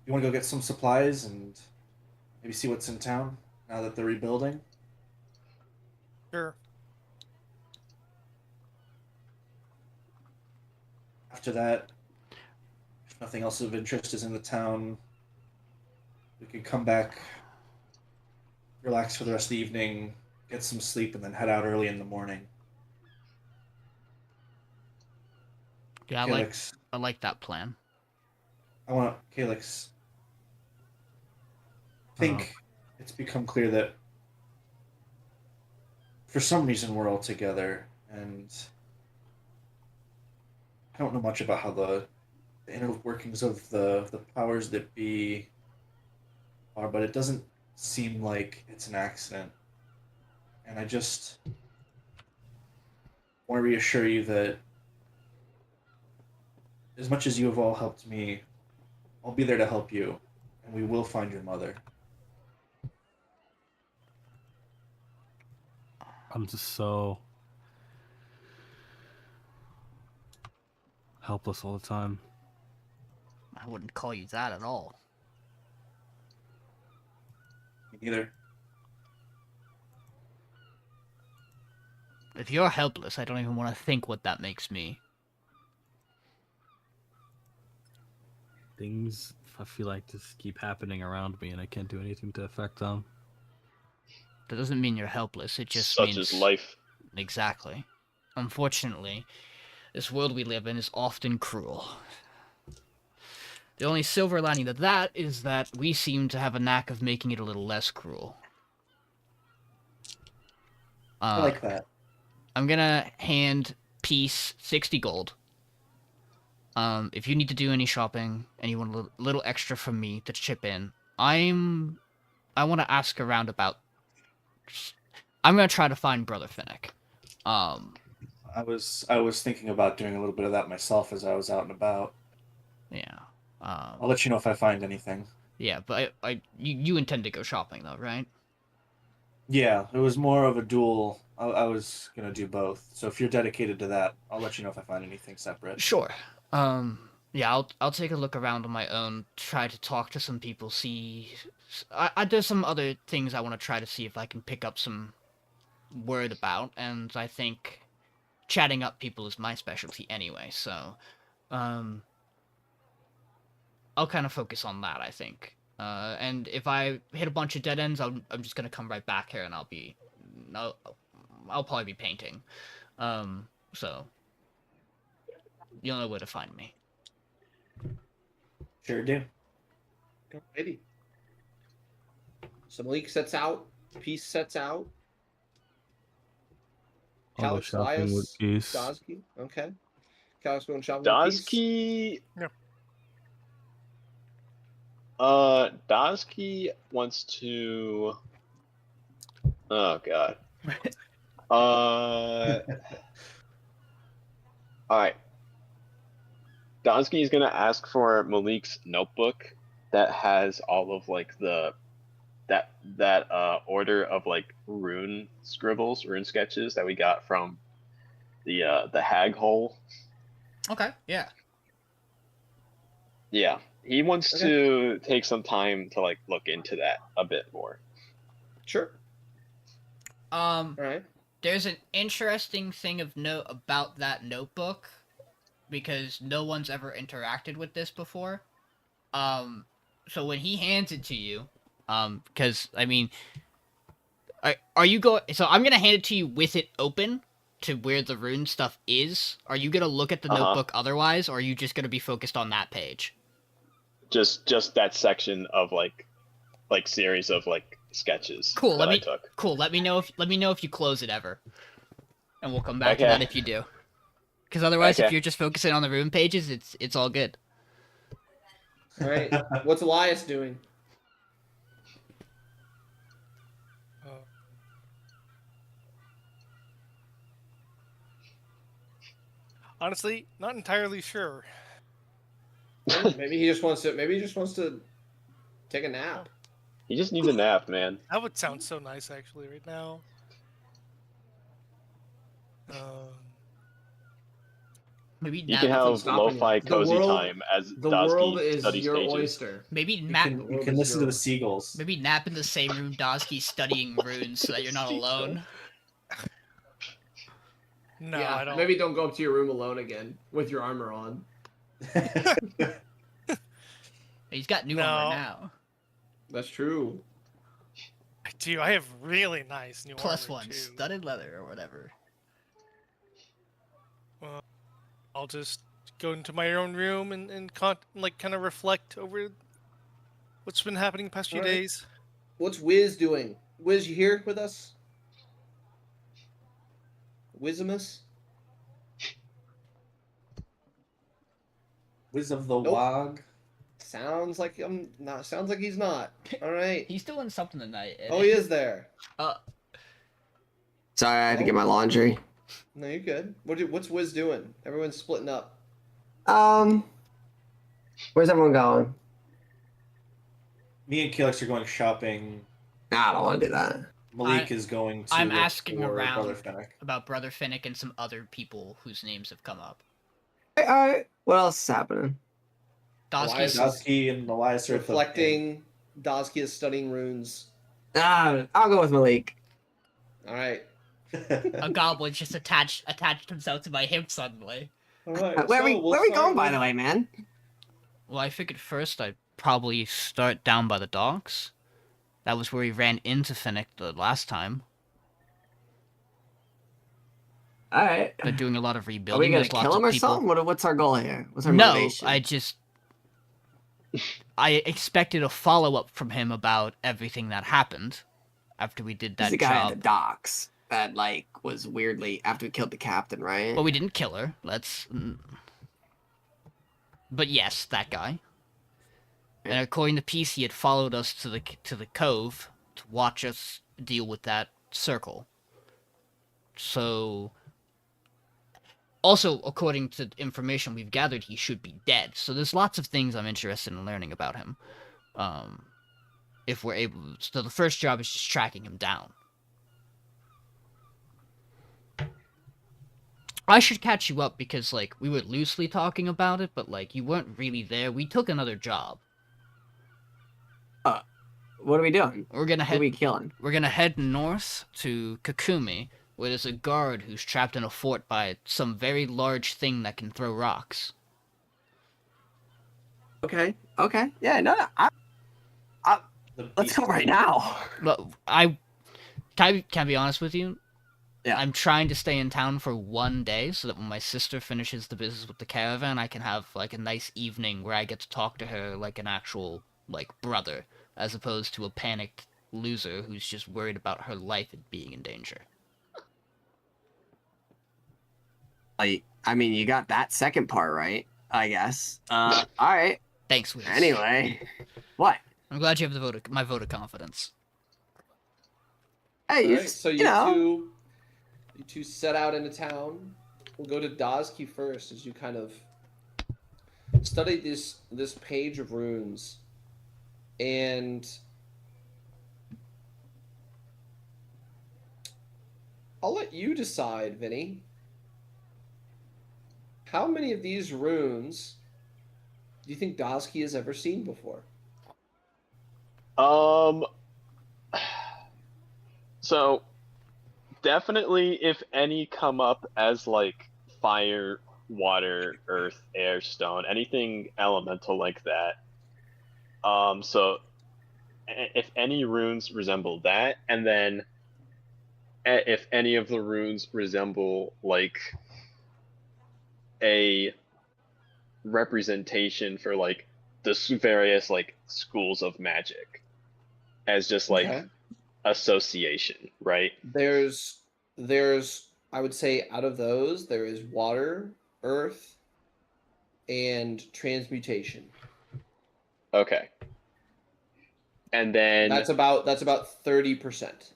you want to go get some supplies and maybe see what's in town now that they're rebuilding? Sure. After that, if nothing else of interest is in the town, we could come back, relax for the rest of the evening, get some sleep, and then head out early in the morning. Yeah, Calyx, I like that plan. Calyx. I think it's become clear that for some reason we're all together, and I don't know much about how the inner workings of the powers that be are, but it doesn't seem like it's an accident. And I just want to reassure you that as much as you have all helped me, I'll be there to help you, and we will find your mother. I'm just so helpless all the time. I wouldn't call you that at all. Me neither. If you're helpless, I don't even want to think what that makes me. Things I feel like just keep happening around me and I can't do anything to affect them. That doesn't mean you're helpless. It just Such means is life. Exactly. Unfortunately, this world we live in is often cruel. The only silver lining to that is that we seem to have a knack of making it a little less cruel. I like that. I'm gonna hand Peace 60 gold. If you need to do any shopping and you want a little extra from me to chip in, I want to ask around about. I'm gonna try to find Brother Finnick. I was thinking about doing a little bit of that myself as I was out and about. Yeah. I'll let you know if I find anything. Yeah, but you intend to go shopping though, right? Yeah, it was more of a duel. I was gonna do both. So if you're dedicated to that, I'll let you know if I find anything separate. Sure. Yeah, I'll take a look around on my own, try to talk to some people, see. There's some other things I want to try to see if I can pick up some word about, and I think chatting up people is my specialty anyway, so I'll kind of focus on that, I think. And if I hit a bunch of dead ends, I'm just gonna come right back here and I'll probably be painting. So you'll know where to find me. Sure do. Alrighty. So Malik sets out. Peace sets out. I'll go Calyx, shopping with Elias, Peace. Dozki. Okay. Calyx going shopping with Peace. Dozki. Yeah. Dozki wants to. Oh god. Alright. Dozki is gonna ask for Malik's notebook that has all of like that order of like rune sketches that we got from the hag hole. Okay, yeah. Yeah. He wants to take some time to like look into that a bit more. Sure. Alright. There's an interesting thing of note about that notebook, because no one's ever interacted with this before. So when he hands it to you, because, I mean, Are you going? So I'm gonna hand it to you with it open to where the rune stuff is. Are you gonna look at the notebook otherwise, or are you just gonna be focused on that page? Just that section of like series of like sketches. Cool. I took. Cool. Let me know if you close it ever, and we'll come back to that if you do. Because otherwise, if you're just focusing on the rune pages, it's all good. All right. What's Elias doing? Honestly, not entirely sure. Maybe he just wants to take a nap. He just needs a nap, man. That would sound so nice, actually, right now. Maybe you can have lo-fi cozy time as the Dozki world is studies your pages. oyster. Maybe nap. You can listen to the seagulls. Maybe nap in the same room Dozki studying runes so that you're not alone. No, yeah, I don't. Maybe don't go up to your room alone again with your armor on. He's got new armor now. That's true. I do. I have really nice new Plus armor, one, too. studded leather or whatever. Well, I'll just go into my own room and kind of reflect over what's been happening the past few days. What's Wizz doing? Wizz, you here with us? Wizzimus? Wizz of the Wahg. Sounds like Sounds like he's not. All right. He's doing something tonight. Oh, he is there. Sorry, I had to get my laundry. No, you're good. What's Wizz doing? Everyone's splitting up. Where's everyone going? Me and Calyx are going shopping. Nah, I don't want to do that. Malik is going to. I'm look asking for around Brother Fennec. about Brother Finnick and some other people whose names have come up. All right. What else is happening? Dozki and Elias are reflecting. Dozki is studying runes. I'll go with Malik. All right. A goblin just attached himself to my hip suddenly. All right. Where are we going, by the way, man? Well, I figured first I'd probably start down by the docks. That was where we ran into Finnick the last time. All right. They're doing a lot of Are we rebuilding. gonna There's lots kill him of or people. something? What's our goal here? What's our No, motivation? I expected a follow-up from him about everything that happened after we did that He's the guy job. at the docks that was weirdly after we killed the captain, right? Well, we didn't kill her. But yes, that guy. And according to Peace, he had followed us to the cove to watch us deal with that circle. So, also according to information we've gathered, he should be dead. So there's lots of things I'm interested in learning about him. If we're able, so the first job is just tracking him down. I should catch you up because we were loosely talking about it, but you weren't really there. We took another job. What are we doing? We're gonna Who are we killing? We're gonna head north to Kakumi, where there's a guard who's trapped in a fort by some very large thing that can throw rocks. Okay. Yeah, no. Let's go right now. But can I be honest with you? Yeah. I'm trying to stay in town for one day so that when my sister finishes the business with the caravan, I can have a nice evening where I get to talk to her like an actual brother, as opposed to a panicked loser who's just worried about her life and being in danger. I mean, you got that second part right, I guess. All right. Thanks, Wizz. Anyway, what? I'm glad you have my vote of confidence. Hey, All right, so you two set out into town. We'll go to Dozki first as you kind of study this page of runes. And I'll let you decide, Vinny. How many of these runes do you think Dozki has ever seen before? So definitely if any come up as fire, water, earth, air, stone, anything elemental like that. So if any runes resemble that, and then if any of the runes resemble like a representation for like the various like schools of magic as just like Okay. association, right? There's I would say out of those there is water, earth, and transmutation. Okay. And then That's about 30%.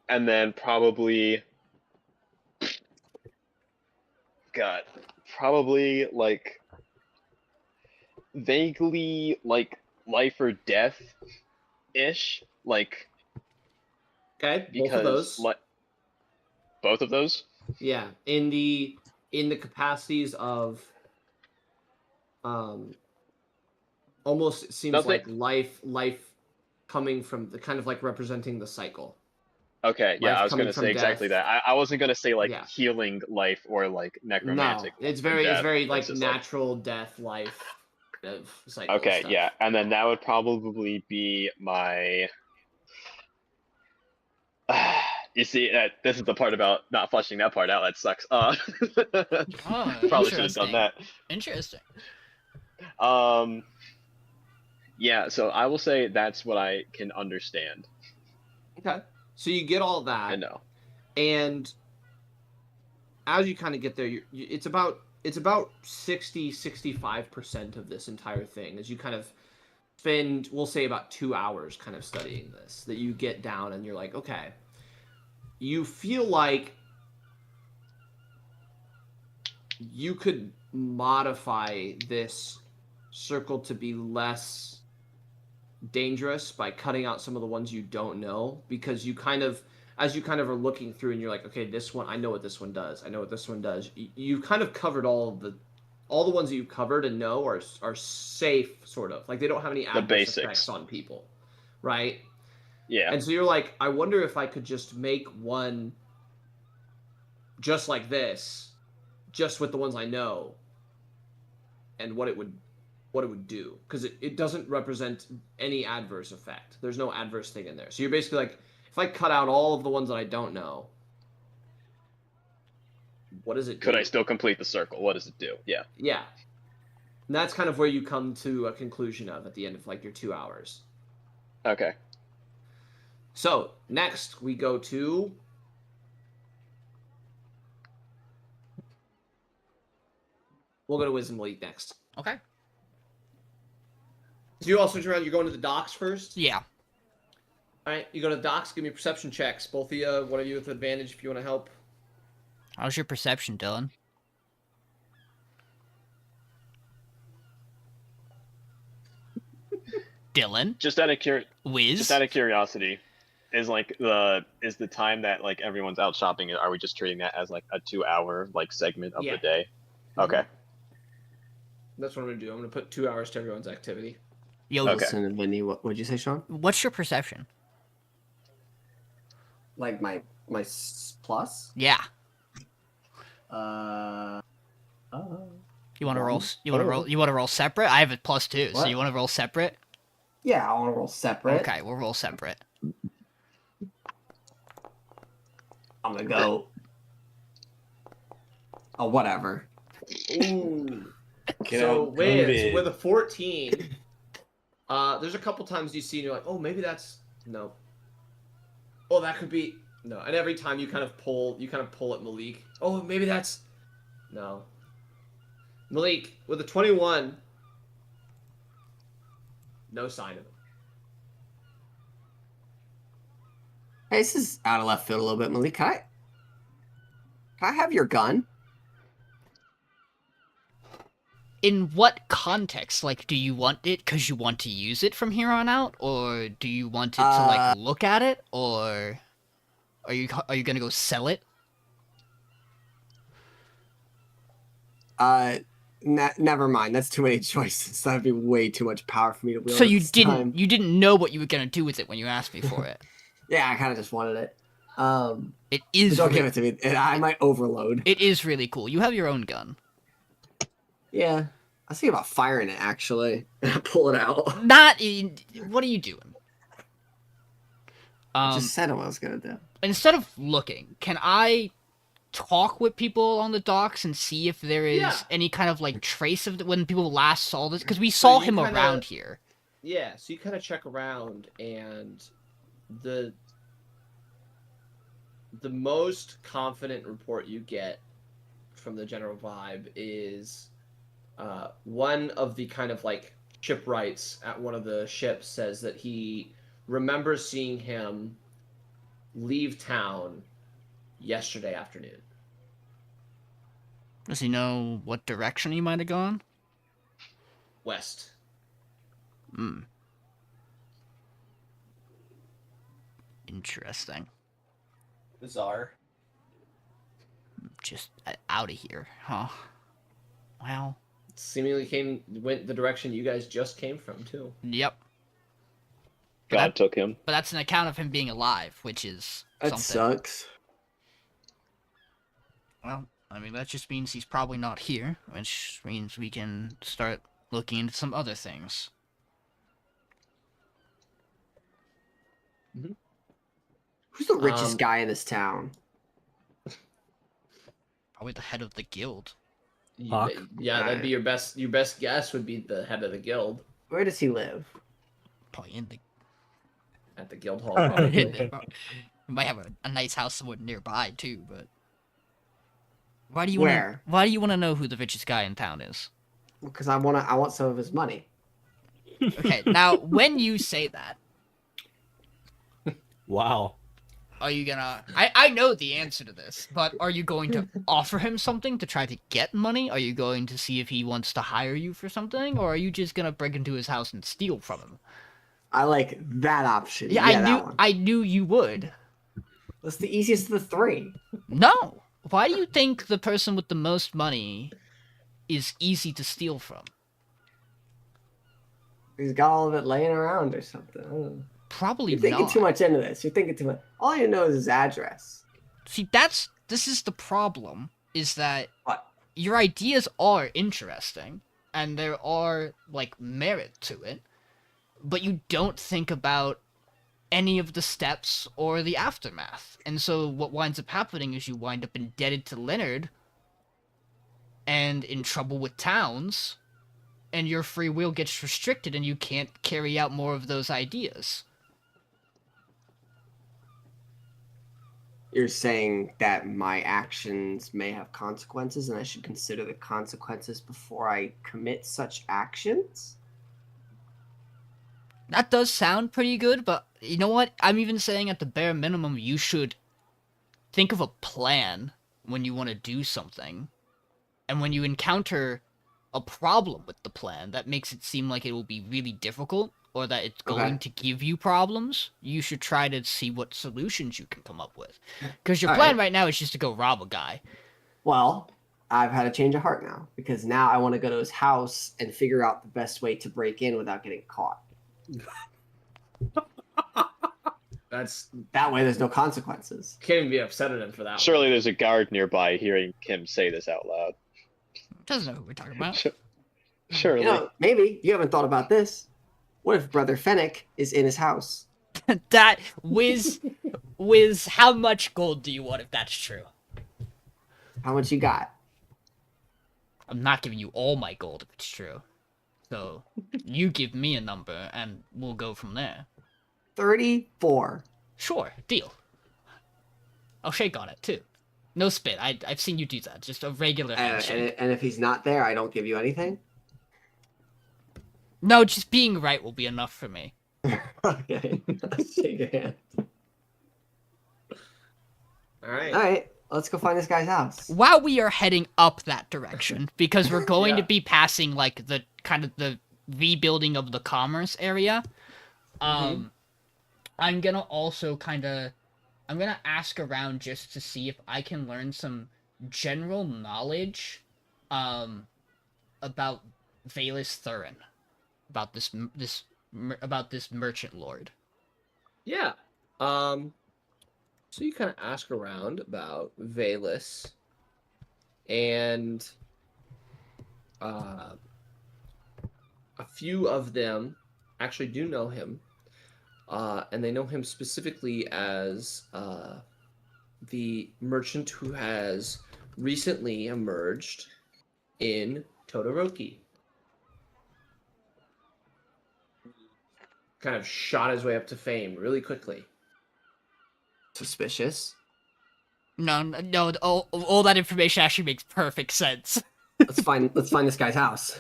and then probably probably like vaguely like life or death ish, like Okay, both because of those. both of those. Yeah, in the capacities of almost it seems Nothing- like life coming from the kind of like representing the cycle. Okay, yeah, Life I was coming gonna from say exactly death. that. I wasn't gonna say like Yeah. healing life or like necromantic. No, it's life or very death. like It's just, natural death life kind of cycle. Okay, stuff. yeah, and then that would probably be my. You see, this is the part about not fleshing that part out. That sucks. Oh, Probably should have done interesting. that. Interesting. Yeah, so I will say that's what I can understand. Okay, so you get all that. I know. And as you kind of get there, it's about 65% of this entire thing as you kind of spend, we'll say, about 2 hours kind of studying this, that you get down and you're like, okay, you feel like you could modify this circle to be less dangerous by cutting out some of the ones you don't know, because you kind of, as you kind of are looking through and you're like, okay, this one, I know what this one does. I know what this one does. You've kind of covered all the ones that you've covered and know are safe, sort of. Like, they don't have any adverse basics. effects on people, right? Yeah. And so you're like, I wonder if I could just make one just like this, just with the ones I know, and what it would do. Because it doesn't represent any adverse effect. There's no adverse thing in there. So you're basically like, if I cut out all of the ones that I don't know, what does it do? Could I still complete the circle? What does it do? Yeah. Yeah. And that's kind of where you come to a conclusion of at the end of like your 2 hours. Okay. So next we go to we'll go to Wizz and Malek next. Okay. So you all switch around. You're going to the docks first. Yeah. All right. You go to the docks. Give me perception checks. Both of you. One of you with advantage if you want to help. How's your perception, Dylan? Dylan? Just out of Wizz? curiosity, is the time that like everyone's out shopping? Are we just treating that as like a 2 hour like segment of Yeah. the day? Okay. That's what I'm gonna do. I'm gonna put 2 hours to everyone's activity. Yo, Okay. Listen, and Vinny, what'd you say, Sean? what's your perception? Like my plus? Yeah. You want to roll? One. You want to roll? You want to roll separate? I have a +2, so What? you want to roll separate? Yeah, I want to roll separate. Okay, we'll roll separate. I'm gonna go. Oh, whatever. Ooh. Get So out, Wiz, Goblin. with a 14, there's a couple times you see and you're like, oh, maybe that's no. Oh, that could be no. And every time you kind of pull at Malek. Oh, maybe that's no. Malek with a 21, no sign of it. Hey, this is out of left field a little bit, Malik. Can I have your gun? In what context? Like, do you want it because you want to use it from here on out, or do you want it to like look at it, or are you gonna go sell it? Never mind. That's too many choices. That'd be way too much power for me to wield. So at you this didn't time. you didn't know what you were gonna do with it when you asked me for it. Yeah, I kind of just wanted it. It is. Don't give it to me. I might overload. It is really cool. You have your own gun. Yeah, I was thinking about firing it actually. Pull it out. What are you doing? I just said what I was gonna do. instead of looking, can I talk with people on the docks and see if there is Yeah. any kind of like trace of when people last saw this? Because we So saw you him kinda- around here. Yeah, so you kind of check around, and the most confident report you get from the general vibe is one of the kind of like shipwrights at one of the ships says that he remembers seeing him leave town yesterday afternoon. Does he know what direction he might have gone? West. Hmm. Interesting. Bizarre. Just out of here, huh? Well, Seemingly went the direction you guys just came from too. yep. God took him. But that's an account of him being alive, which is That something. sucks. Well, I mean, that just means he's probably not here, which means we can start looking into some other things. Who's the richest Um, guy in this town? Probably the head of the guild. Hawk? Yeah, that'd be your best guess would be the head of the guild Where does he live? Probably in the. at the guild hall. He might have a nice house somewhere nearby too, but. Why do you want? Where? Why do you want to know who the richest guy in town is? Because I want some of his money. Okay, now when you say that, Wow. are you gonna? I know the answer to this, but are you going to offer him something to try to get money? Are you going to see if he wants to hire you for something, or are you just gonna break into his house and steal from him? I like that option. Yeah, that one. I knew you would. That's the easiest of the three. No. Why do you think the person with the most money is easy to steal from? He's got all of it laying around or something. I don't know. Probably You're thinking not. too much into this. You're thinking too much. All you know is his address. See, this is the problem, is that What? your ideas are interesting, and there are, like, merit to it, but you don't think about any of the steps or the aftermath. And so what winds up happening is you wind up indebted to Leonard and in trouble with towns, and your free will gets restricted and you can't carry out more of those ideas. You're saying that my actions may have consequences and I should consider the consequences before I commit such actions? That does sound pretty good, but you know what? I'm even saying at the bare minimum, you should think of a plan when you want to do something. And when you encounter a problem with the plan that makes it seem like it will be really difficult, or that it's going to give you problems, you should try to see what solutions you can come up with. Because your plan right now is just to go rob a guy. Well, I've had a change of heart now because now I want to go to his house and figure out the best way to break in without getting caught. That's That way there's no consequences. can't even be upset at him for that. Surely there's a guard nearby hearing him say this out loud. Doesn't know who we're talking about. Surely. You know, maybe you haven't thought about this. What if Brother Fennec is in his house? That, Wiz, how much gold do you want if that's true? How much you got? I'm not giving you all my gold if it's true. So, you give me a number, and we'll go from there. 34. Sure, deal. I'll shake on it, too. No spit, I've seen you do that, just a regular handshake. And if he's not there, I don't give you anything? No, just being right will be enough for me. Okay. Shake your hand. All right. All right. Let's go find this guy's house. While we are heading up that direction, because we're going to be passing, like, the kind of the rebuilding of the commerce area, I'm gonna also I'm gonna ask around just to see if I can learn some general knowledge, about Valus Thurin, about this merchant lord. Yeah. So you kind of ask around about Valus, and a few of them actually do know him, and they know him specifically as the merchant who has recently emerged in Todoroki. Kind of shot his way up to fame really quickly. Suspicious. No. All that information actually makes perfect sense. Let's find this guy's house.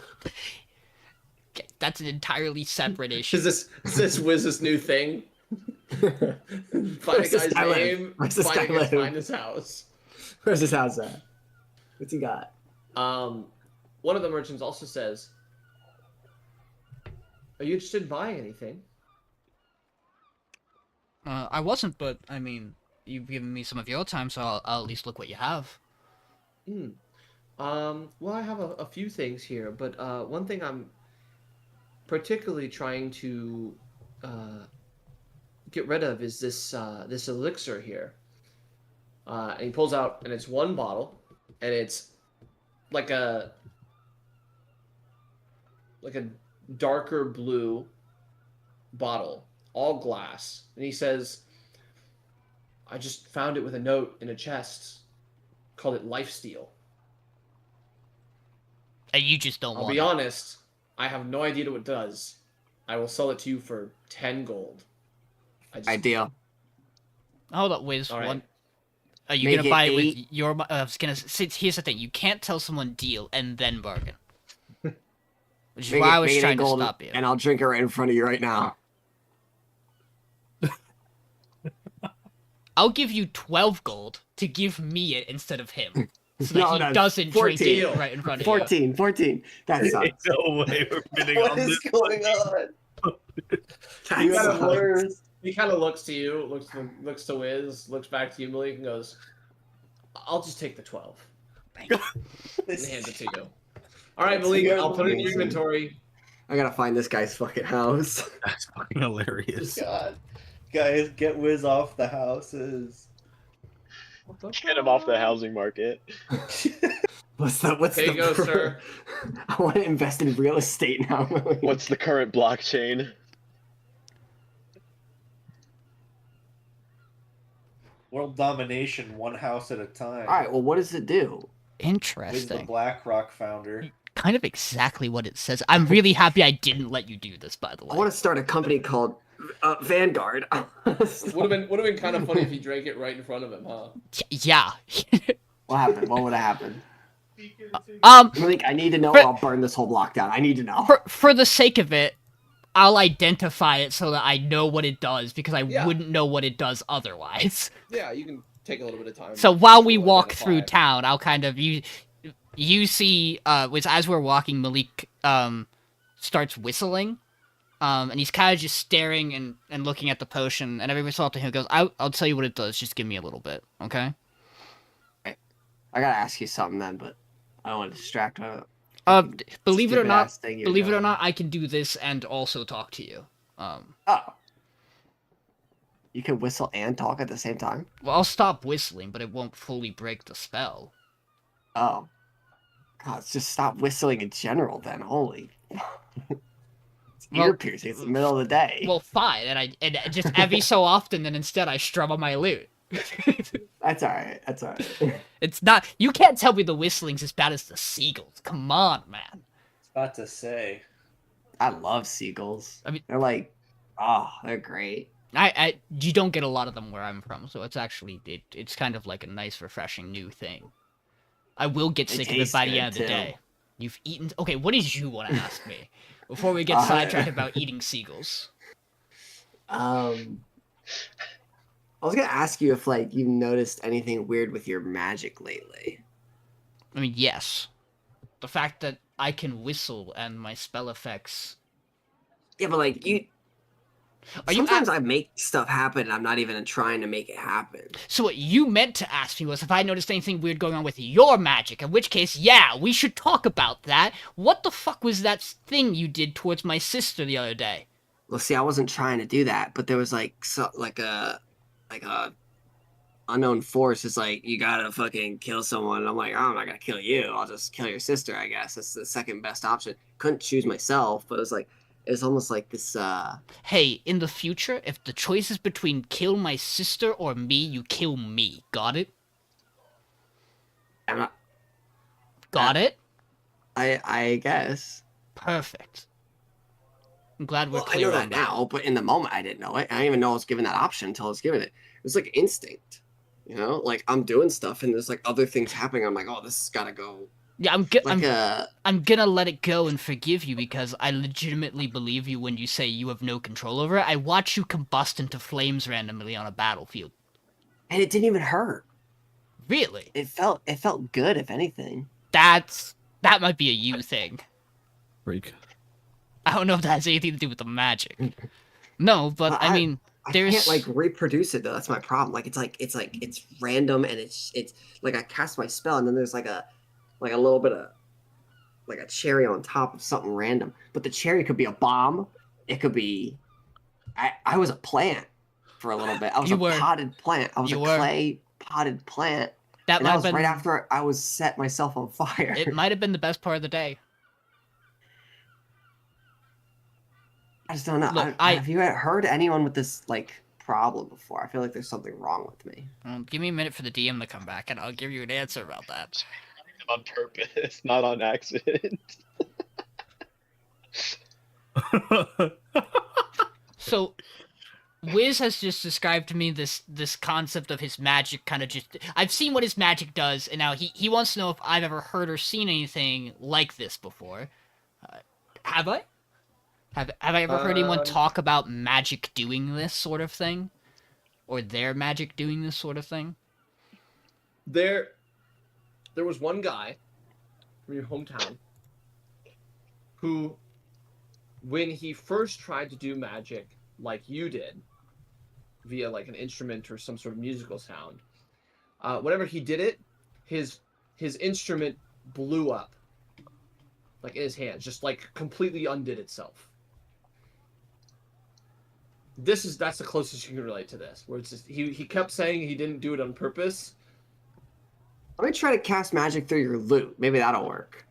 Okay, that's an entirely separate issue. Is this Wizz's new thing? Find a Where's this guy's guy live? name, Where's this guy live? find his house. Where's his house at? What's he got? One of the merchants also says, "Are you interested in buying anything?" I wasn't, but I mean, you've given me some of your time, so I'll at least look what you have. Well, I have a few things here, but one thing I'm particularly trying to get rid of is this this elixir here. And he pulls out, and it's one bottle, and it's like a darker blue bottle, all glass. And he says, "I just found it with a note in a chest. Called it Lifesteal. And you just don't I'll want be it. honest, I have no idea what it does. I will sell it to you for 10 gold. Ideal. Hold up, Wiz. All right. One. Are you Make gonna it buy it 8. with your? I was gonna. Here's the thing: you can't tell someone deal and then bargain. Which is Make why it- I was make it trying to gold, stop you. And I'll drink it right in front of you right now. I'll give you 12 gold to give me it instead of him, so that No, he no, doesn't drink 14. it right in front of 14. That sucks. No way we're bidding What on is this. going on? That He kind of sucks. looks. He kind of looks to you, looks to Wiz, looks back to you, Malek, and goes, "I'll just take the 12 and hand it to you." All right, Malek, I'll put it in your inventory. I gotta find this guy's fucking house. That's fucking hilarious. God. Guys, get Wizz off the houses. Get him off the housing market. What's Here the you go, sir. I want to invest in real estate now. What's the current blockchain? World domination, one house at a time. All right. Well, what does it do? Wizz the Interesting. BlackRock founder. Kind of exactly what it says. I'm really happy I didn't let you do this, by the I way. want to start a company called Vanguard. Would have been kind of funny if he drank it right in front of him, huh? Yeah. What happened? What would have happened? Um, Malik, I need to know. For- Or I'll burn this whole block down. I need to know. for the sake of it, I'll identify it so that I know what it does, because I Yeah. wouldn't know what it does otherwise. Yeah, you can take a little bit of time. So while we to walk identify through it. town, I'll kind of you see as we're walking, Malik starts whistling, and he's kind of just staring and looking at the potion, and every so often he goes, I'll tell you what it does, just give me a little bit, okay? I gotta ask you something then, but I don't want to distract her. Believe it or not, Stupid-ass thing you're believe it or doing. not, I can do this and also talk to you. Oh. You can whistle and talk at the same time? Well, I'll stop whistling, but it won't fully break the spell. Oh. God, just stop whistling in general then. Holy. It's Well- ear piercing. It's the middle of the day. Well, fine, and just every so often, then instead I strum on my lute. That's alright. That's alright. It's not. You can't tell me the whistling's as bad as the seagulls. Come on, man. I was about to say. I love seagulls. I mean- they're like, they're great. You don't get a lot of them where I'm from, so it's actually it's kind of like a nice, refreshing new thing. I will get They sick of it taste by the good, end of the too. day. You've eaten. Okay, what did you want to ask me before we get Uh, sidetracked about eating seagulls? I was gonna ask you if like you noticed anything weird with your magic lately. I mean, yes. The fact that I can whistle and my spell effects. Yeah, but like you. Are you Sometimes I make stuff happen and I'm not even trying to make it happen. So what you meant to ask me was if I noticed anything weird going on with your magic, in which case, yeah, we should talk about that. What the fuck was that thing you did towards my sister the other day? Well, see, I wasn't trying to do that, but there was like a unknown force is like, you gotta fucking kill someone. And I'm like, oh, I'm not gonna kill you. I'll just kill your sister, I guess. That's the second best option. Couldn't choose myself, but it was like, It's almost like this. Hey, in the future, if the choice is between kill my sister or me, you kill me. Got it? I'm not, Got it? I guess. Perfect. I'm glad we're Well, I clear know on that now, but in the moment I didn't know it. I didn't even know I was given that option until I was given it. It was like instinct, you know. Like I'm doing stuff and there's like other things happening. I'm like, oh, this has got to go. Yeah, Like I'm gonna let it go and forgive you because I legitimately believe you when you say you have no control over it. I watch you combust into flames randomly on a battlefield. and it didn't even hurt. Really? It felt good, if anything. That might be a you thing. Freak. I don't know if that has anything to do with the magic. No, but I mean, I there's can't like reproduce it though. That's my problem. Like it's random and it's like I cast my spell and then there's like a little bit of like a cherry on top of something random. But the cherry could be a bomb. It could be. I was a plant for a little bit. I was You a were. potted plant. I was You a were. clay potted plant. that And might that have was been right after I was set myself on fire. it might have been the best part of the day. I just don't know. Look, Have you heard anyone with this like problem before? I feel like there's something wrong with me. Give me a minute for the DM to come back, and I'll give you an answer about that. On purpose, not on accident. So, Wizz has just described to me this concept of his magic kind of just... I've seen what his magic does, and now he wants to know if I've ever heard or seen anything like this before. Have I? Have I ever heard anyone talk about magic doing this sort of thing? Or their magic doing this sort of thing? There was one guy from your hometown who, when he first tried to do magic like you did, via like an instrument or some sort of musical sound, whenever he did it, his instrument blew up, like in his hands, just like completely undid itself. That's the closest you can relate to this, where it's just he kept saying he didn't do it on purpose. Let me try to cast magic through your loot. Maybe that'll work.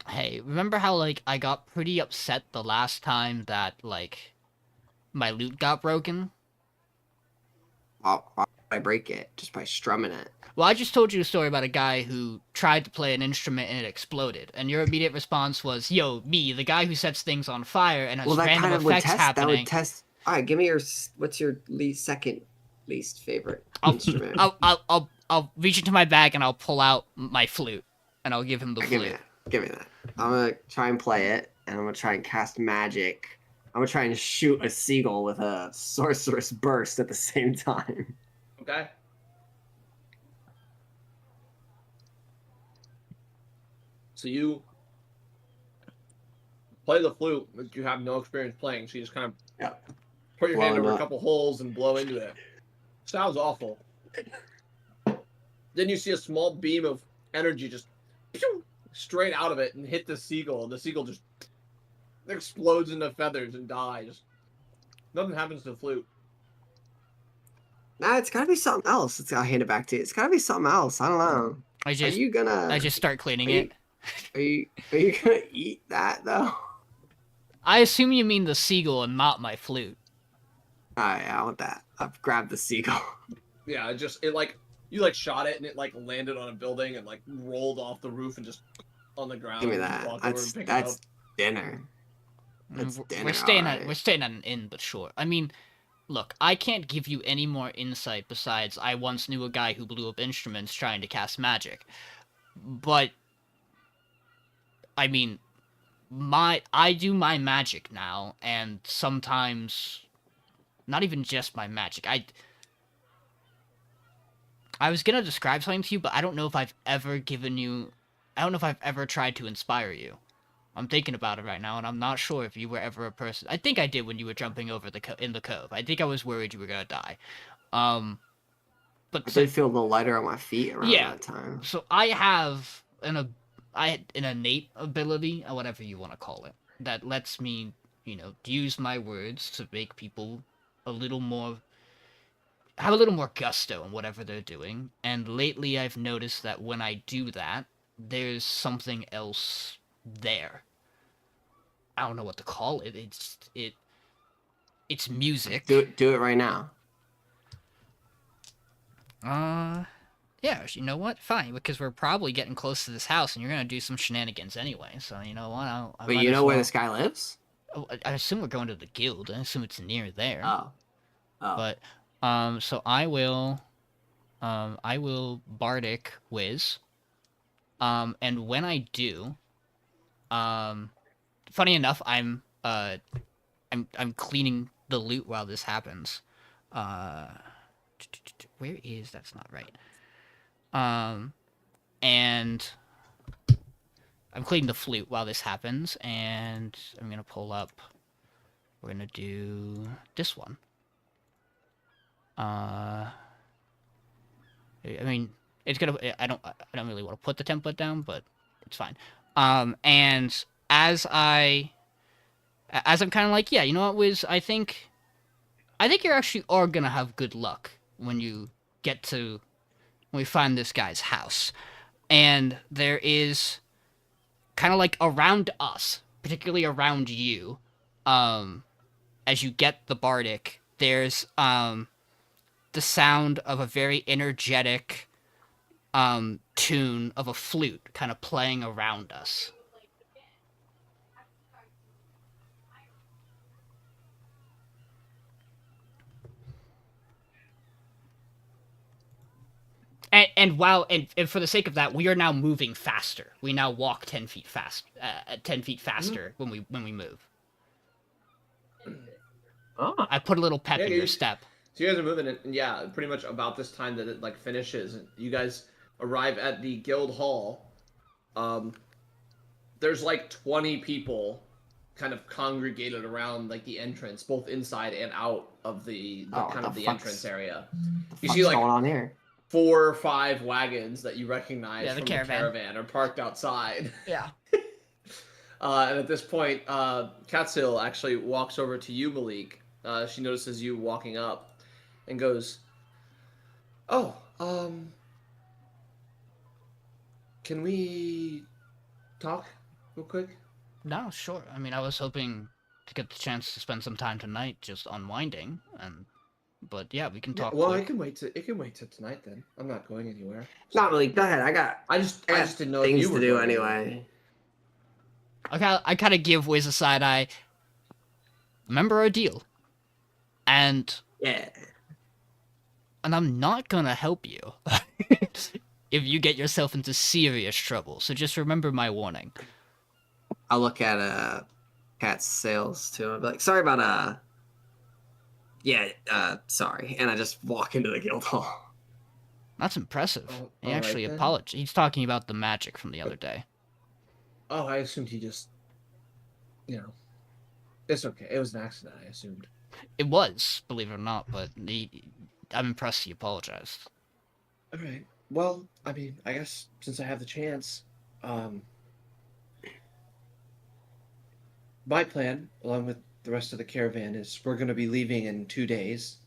Hey, remember how, like, I got pretty upset the last time that, like, my loot got broken? Why would I break it? Just by strumming it. Well, I just told you a story about a guy who tried to play an instrument and it exploded. And your immediate response was, yo, me, the guy who sets things on fire and has Well, that random kind of would effects test. happening. That would test. All right, give me what's your second least favorite instrument? I'll reach into my bag and I'll pull out my flute. And I'll give him the flute. Give me that. I'm gonna try and play it, and I'm gonna try and cast magic. I'm gonna try and shoot a seagull with a sorceress burst at the same time. Okay. So you play the flute, but you have no experience playing, so you just kind of put your hand over a couple holes and blow into it. Sounds awful. Then you see a small beam of energy just pew, straight out of it and hit the seagull, and the seagull just explodes into feathers and dies. Nothing happens to the flute. Nah, it's gotta be something else. I'll hand it back to you. It's gotta be something else. I don't know. I just start cleaning it. Are you gonna eat that though? I assume you mean the seagull and not my flute. Alright, I want that. I've grabbed the seagull. Yeah, you shot it and it like landed on a building and like rolled off the roof and just on the ground. Give me that. That's dinner. That's dinner. We're staying at an inn, but sure. I mean, look, I can't give you any more insight besides I once knew a guy who blew up instruments trying to cast magic. But I mean, I do my magic now, and sometimes not even just my magic. I was gonna describe something to you, but I don't know if I've ever tried to inspire you. I'm thinking about it right now, and I'm not sure if you were ever a person. I think I did when you were jumping over in the cove. I think I was worried you were gonna die. But I did feel a little lighter on my feet around that time. So I have an innate ability, or whatever you want to call it, that lets me, use my words to make people have a little more gusto in whatever they're doing. And lately I've noticed that when I do that, there's something else there. I don't know what to call it. It's music. Do it right now. Yeah, you know what? Fine, because we're probably getting close to this house, and you're gonna do some shenanigans anyway. So you know what? I But might you as know where well- this guy lives? Oh, I assume we're going to the guild. I assume it's near there. Oh. But so I will bardic Wizz. And when I do, funny enough, I'm cleaning the loot while this happens. Where is that's not right. And I'm cleaning the flute while this happens, and I'm gonna pull up. We're gonna do this one. I mean, it's gonna. I don't really want to put the template down, but it's fine. And as I'm kind of like, yeah, you know what, Wiz? I think you actually are gonna have good luck when you get to when we find this guy's house, and there is kind of like around us, particularly around you, as you get the bardic, there's the sound of a very energetic tune of a flute kind of playing around us. And for the sake of that, we are now moving faster. We now walk 10 feet fast, 10 feet faster when we move. Oh. I put a little pep Yeah, in your step. So you guys are moving, and yeah, pretty much about this time that it like finishes, you guys arrive at the guild hall. There's like 20 people kind of congregated around like the entrance, both inside and out of the entrance area. You see like going on here? 4 or 5 wagons that you recognize Yeah, the from caravan. the caravan are parked outside. Yeah. And at this point, Katsil actually walks over to you, Malik. She notices you walking up and goes, "Oh, can we talk real quick?" No, sure. I mean, I was hoping to get the chance to spend some time tonight just unwinding, but yeah, we can talk. Well, quick. it can wait till tonight then. I'm not going anywhere. Not really. Go ahead. I just got didn't know if things you were to do going anyway. I kind of give Wiz a side eye. Remember our deal, and Yeah. I'm not gonna help you if you get yourself into serious trouble. So just remember my warning. I'll look at Cat's sales too. I'll be like, sorry about sorry. And I just walk into the guild hall. That's impressive. Oh, He all actually right then. apologized. He's talking about the magic from the other day. Oh, I assumed he just, it's okay. It was an accident, I assumed. It was, believe it or not, but I'm impressed he apologized. All right. Well, I mean, I guess since I have the chance, my plan, along with the rest of the caravan, is we're going to be leaving in 2 days.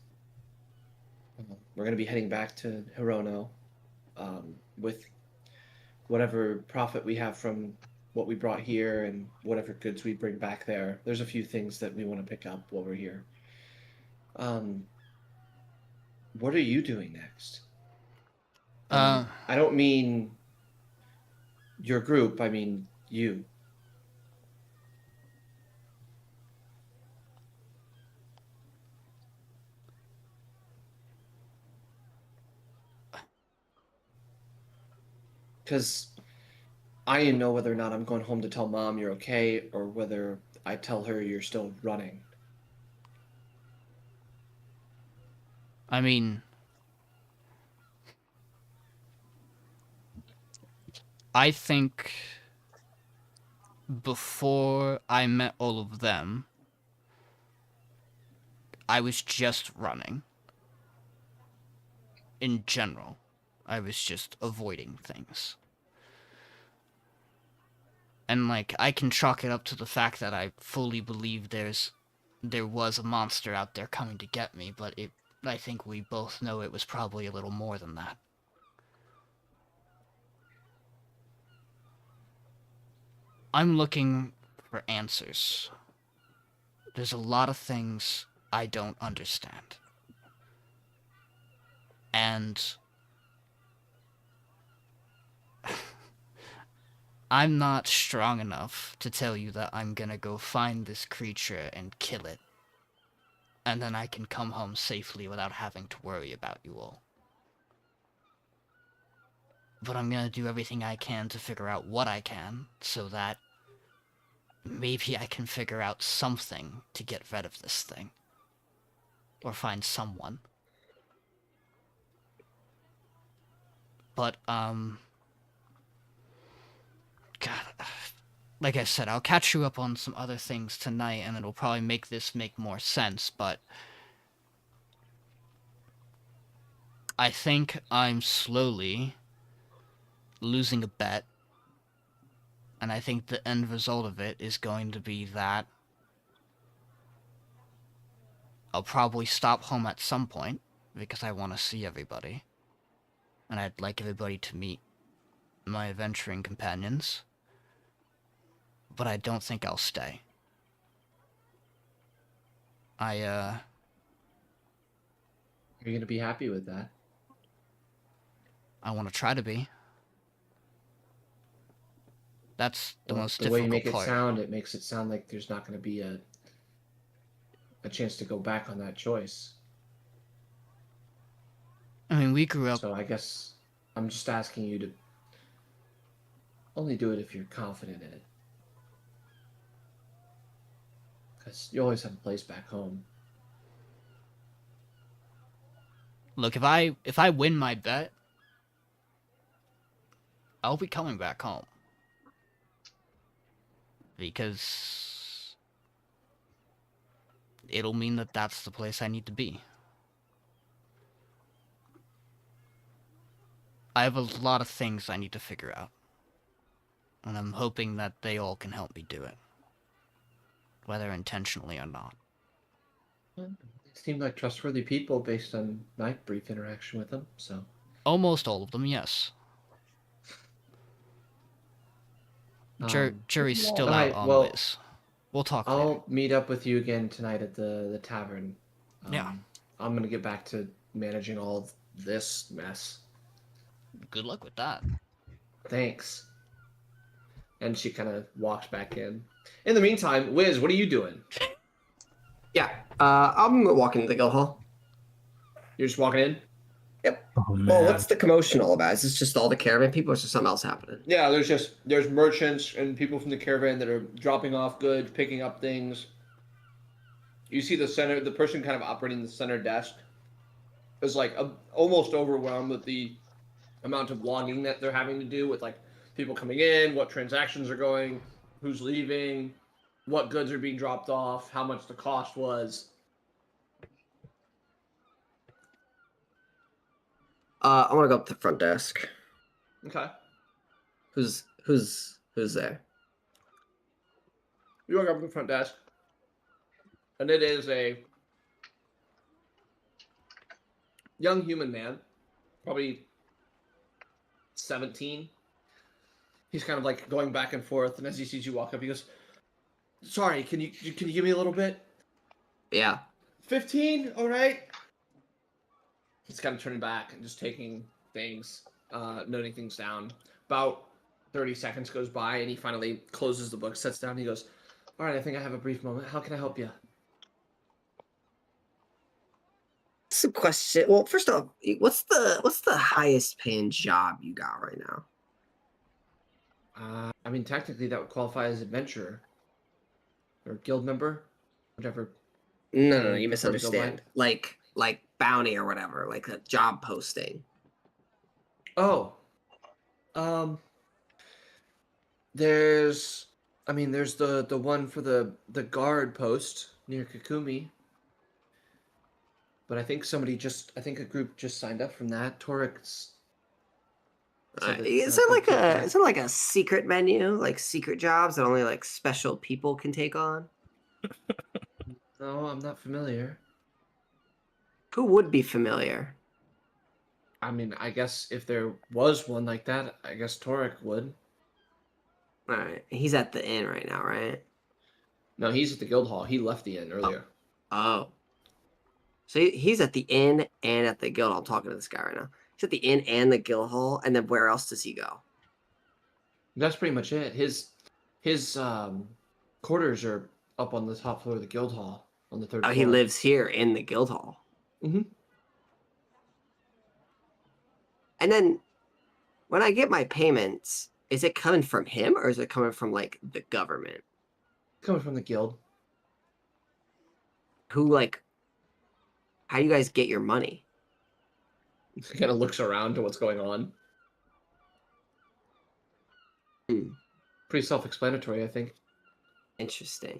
We're going to be heading back to Hirono with whatever profit we have from what we brought here and whatever goods we bring back there. There's a few things that we want to pick up while we're here. What are you doing next? I don't mean your group, I mean you. Because I didn't know whether or not I'm going home to tell Mom you're okay, or whether I tell her you're still running. I mean, I think before I met all of them, I was just running. In general, I was just avoiding things. And, I can chalk it up to the fact that I fully believe there was a monster out there coming to get me, but I think we both know it was probably a little more than that. I'm looking for answers. There's a lot of things I don't understand. And I'm not strong enough to tell you that I'm gonna go find this creature and kill it. And then I can come home safely without having to worry about you all. But I'm gonna do everything I can to figure out what I can, so that maybe I can figure out something to get rid of this thing. Or find someone. But, God, like I said, I'll catch you up on some other things tonight, and it'll probably make this make more sense, but I think I'm slowly losing a bet, and I think the end result of it is going to be that I'll probably stop home at some point, because I want to see everybody, and I'd like everybody to meet my adventuring companions, but I don't think I'll stay. Are you gonna be happy with that? I want to try to be. That's the most the way difficult you make part. it makes it sound like there's not going to be a chance to go back on that choice. I mean, we grew up. So I guess I'm just asking you to only do it if you're confident in it. Because you always have a place back home. Look, if I win my bet, I'll be coming back home. Because it'll mean that that's the place I need to be. I have a lot of things I need to figure out. And I'm hoping that they all can help me do it. Whether intentionally or not. They seem like trustworthy people based on my brief interaction with them, so... Almost all of them, yes. Jury's still out on Wizz. We'll talk later. I'll meet up with you again tonight at the tavern. Yeah. I'm gonna get back to managing all of this mess. Good luck with that. Thanks. And she kind of walks back in. In the meantime, Wizz, what are you doing? Yeah, I'm walking to the guild hall. You're just walking in? Yep. Oh, man. Well, what's the commotion all about? Is this just all the caravan people, or is there something else happening? Yeah, there's merchants and people from the caravan that are dropping off goods, picking up things. You see the person kind of operating the center desk is like almost overwhelmed with the amount of logging that they're having to do with like people coming in, what transactions are going, who's leaving, what goods are being dropped off, how much the cost was. I want to go up to the front desk. Okay. Who's there? You walk up to the front desk, and it is a young human man, probably 17. He's kind of like going back and forth, and as he sees you walk up, he goes, "Sorry, can you give me a little bit?" Yeah. 15, all right. He's kind of turning back and just taking things, noting things down. About 30 seconds goes by, and he finally closes the book, sits down, and he goes, "All right, I think I have a brief moment. How can I help you?" Some question. Well, first off, what's the highest paying job you got right now? I mean, technically, that would qualify as adventurer or guild member, whatever. No, you misunderstand. Like bounty or whatever, like a job posting. Oh, there's the one for the guard post near Kakumi. But I think a group just signed up from that. Torik's. Is there like a secret menu, like secret jobs that only like special people can take on? No, I'm not familiar. Who would be familiar? I mean, I guess if there was one like that, I guess Torik would. All right, he's at the inn right now, right? No, he's at the guild hall. He left the inn earlier. Oh. So he's at the inn and at the guild hall. I'm talking to this guy right now. He's at the inn and the guild hall, and then where else does he go? That's pretty much it. His quarters are up on the top floor of the guild hall on the 3rd Oh, floor. he lives here in the guild hall. Mm-hmm. And then when I get my payments, is it coming from him or is it coming from like the government? Coming from the guild. Who like? How do you guys get your money? He kind of looks around to what's going on. Pretty self-explanatory, I think. Interesting.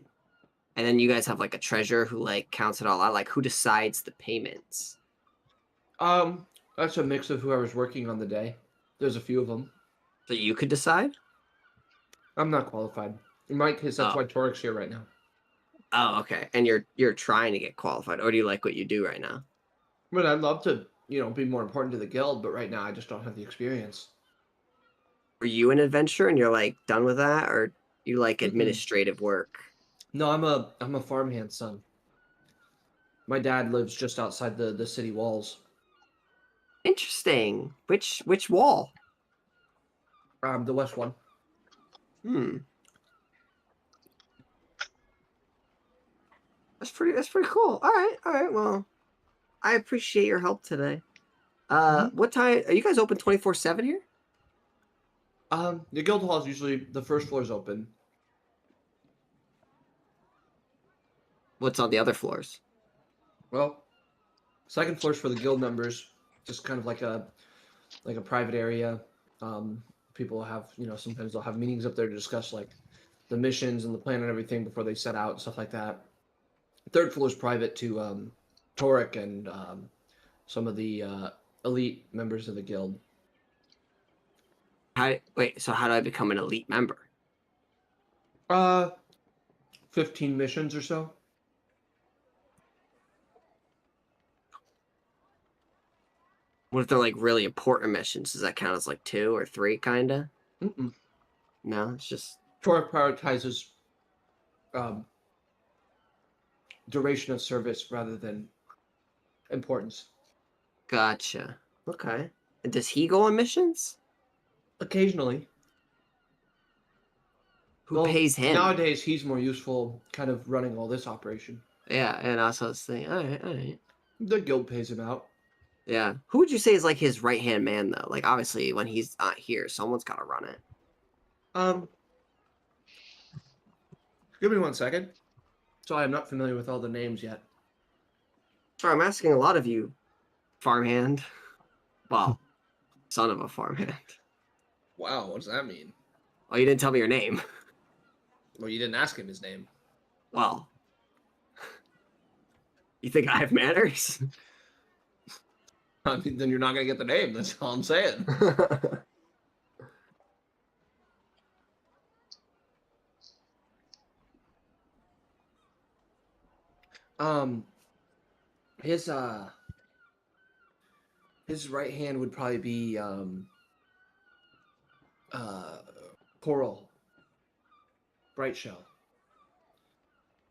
And then you guys have like a treasurer who like counts it all out. Like who decides the payments? That's a mix of whoever's working on the day. There's a few of them. So you could decide? I'm not qualified. In my case, that's Oh. why Toric's here right now. Oh, okay. And you're trying to get qualified, or do you like what you do right now? But I'd love to, be more important to the guild, but right now I just don't have the experience. Are you an adventurer and you're like done with that, or you like Mm-mm. administrative work? No, I'm a farmhand son. My dad lives just outside the city walls. Interesting. Which wall? The west one. That's pretty cool. All right. Well, I appreciate your help today. What time are you guys open 24/7 here? The guild hall is usually the first floor is open. What's on the other floors? Well, second floor's for the guild members, just kind of like a private area. People have, sometimes they'll have meetings up there to discuss like the missions and the plan and everything before they set out and stuff like that. Third floor is private to Toric and some of the elite members of the guild. So how do I become an elite member? 15 missions or so. What if they're like really important missions? Does that count as like 2 or 3 kinda? Mm-mm. No, it's just Toric prioritizes duration of service rather than importance. gotcha. Okay. And does he go on missions? Occasionally. Who Well, pays him? Nowadays, he's more useful kind of running all this operation. Yeah, and also this thing. All right. The guild pays him out. Yeah. Who would you say is like his right hand man though? Like obviously when he's not here, someone's got to run it. Give me 1 second. So I'm not familiar with all the names yet. Sorry, I'm asking a lot of you, farmhand. Well, son of a farmhand. Wow, what does that mean? Oh, you didn't tell me your name. Well, you didn't ask him his name. Well, you think I have manners? I mean, then you're not gonna get the name. That's all I'm saying. His right hand would probably be Coral. Bright Shell.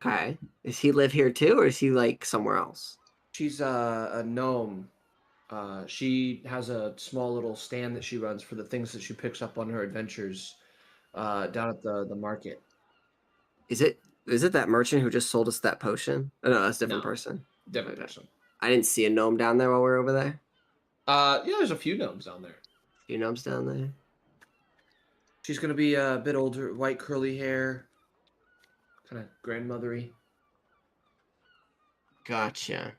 Okay. Does he live here too, or is he like somewhere else? She's a gnome. She has a small little stand that she runs for the things that she picks up on her adventures down at the market. Is it that merchant who just sold us that potion? Oh, no, that's a different No. person. Different Okay. person. I didn't see a gnome down there while we were over there. Yeah, there's a few gnomes down there. A few gnomes down there. She's gonna be a bit older, white curly hair, kind of grandmothery. Gotcha.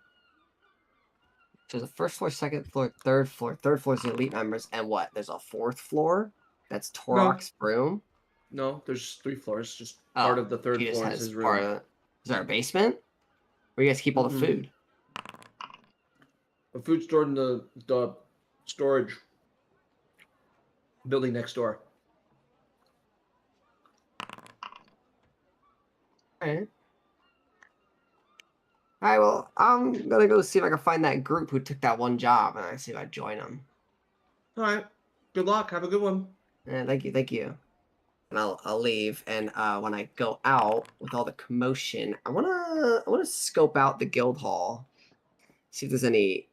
So the first floor, second floor, third floor. Third floor is the elite members, and what? There's a 4th floor. That's Torok's room. No, there's 3 floors. Just Oh, part of the third He just floor is has his part room. of it. Is there a basement? Where you guys keep all the Mhm. food? The food's stored in the storage building next door. Alright. Alright, well, I'm gonna go see if I can find that group who took that one job, and I see if I join them. All right. Good luck. Have a good one. Thank you. and I'll leave. And when I go out with all the commotion, I wanna scope out the guild hall, see if there's any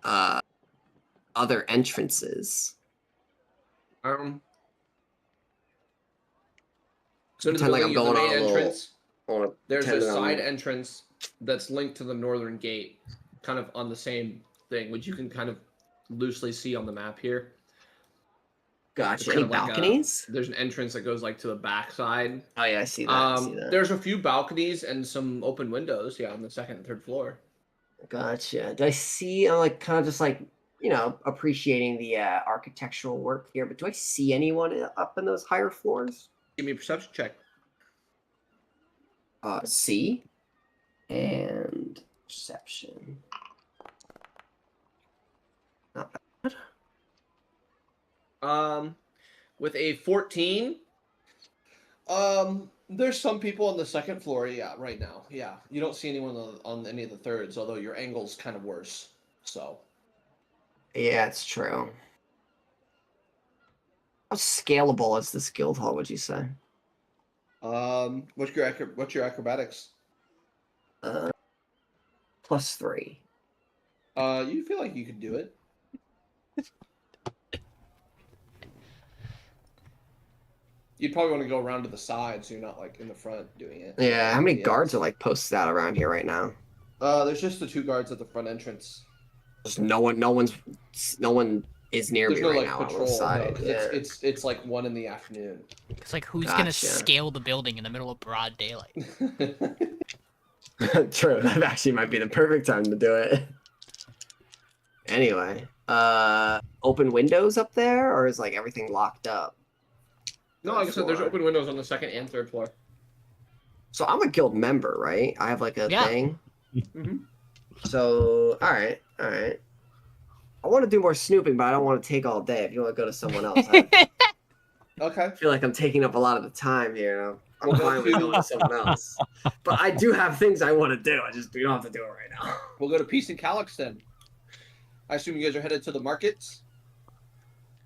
other entrances. So to the Pretend like building, I'm you have the going on main a little. entrance. There's a pretend that side I'm- entrance that's linked to the northern gate, kind of on the same thing, which you can kind of loosely see on the map here. It's Gotcha. kind Any of like balconies? there's an entrance that goes like to the back side. Oh yeah, I see that. I see that. There's a few balconies and some open windows, yeah, on the second and third floor. Gotcha. Do I see? I'm like kind of just like appreciating the architectural work here, but do I see anyone up in those higher floors? Give me a perception check. See and perception. Not bad. With a 14, there's some people on the second floor, yeah, right now. Yeah, you don't see anyone on any of the thirds, although your angle's kind of worse. So. Yeah, it's true. How scalable is this guild hall? Would you say? What's your acrobatics? +3. You feel like you could do it. You'd probably want to go around to the side, so you're not like in the front doing it. Yeah. How many Yeah. guards are like posted out around here right now? There's just the 2 guards at the front entrance. Just no one is near There's me no right like now on patrol. the side. No, 'cause Yeah. it's like 1 in the afternoon. It's like, who's gonna Gotcha. scale the building in the middle of broad daylight? True. That actually might be the perfect time to do it. Anyway, open windows up there, or is like everything locked up? No, like I said, there's Floor. open windows on the second and third floor. So I'm a guild member, right? I have like a Yeah. thing. Mhm. So all right. I want to do more snooping, but I don't want to take all day. If you want to go to someone else, I Okay. feel like I'm taking up a lot of the time here. I'm We'll go fine with to- going to someone else. But I do have things I want to do. We don't have to do it right now. We'll go to Peace and Calyx then. I assume you guys are headed to the markets.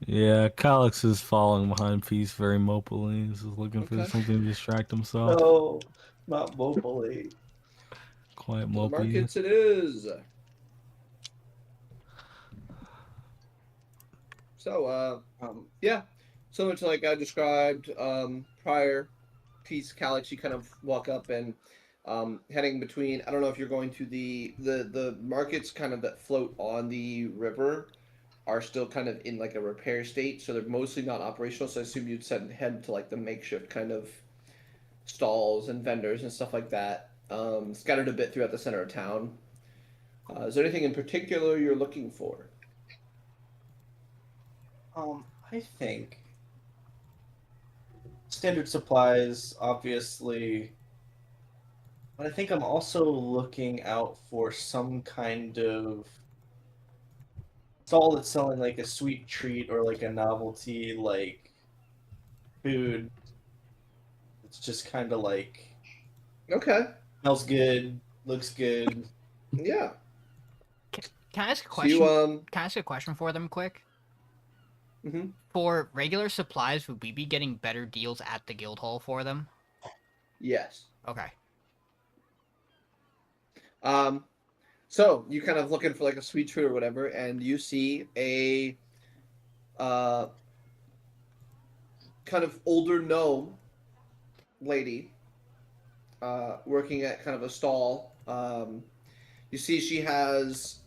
Yeah, Calyx is falling behind Peace very mopily. He's just looking for Okay. something to distract himself. No, not mopily. Quite The mopey. markets it is. So, yeah. Similar to like I described prior, Peace, Calyx, you kind of walk up and heading between. I don't know if you're going to the markets kind of that float on the river are still kind of in like a repair state, so they're mostly not operational. So I assume you'd head to like the makeshift kind of stalls and vendors and stuff like that, scattered a bit throughout the center of town. Is there anything in particular you're looking for? I think standard supplies, obviously, but I think I'm also looking out for some kind of stall that's selling like a sweet treat or like a novelty, like food. It's just kind of like Okay. smells good, looks good. Yeah. Can I ask a So question? you Can I ask a question for them quick? mhm. For regular supplies, would we be getting better deals at the guild hall for them? Yes. Okay. So you kind of looking for like a sweet treat or whatever, and you see a kind of older gnome lady working at kind of a stall. You see she has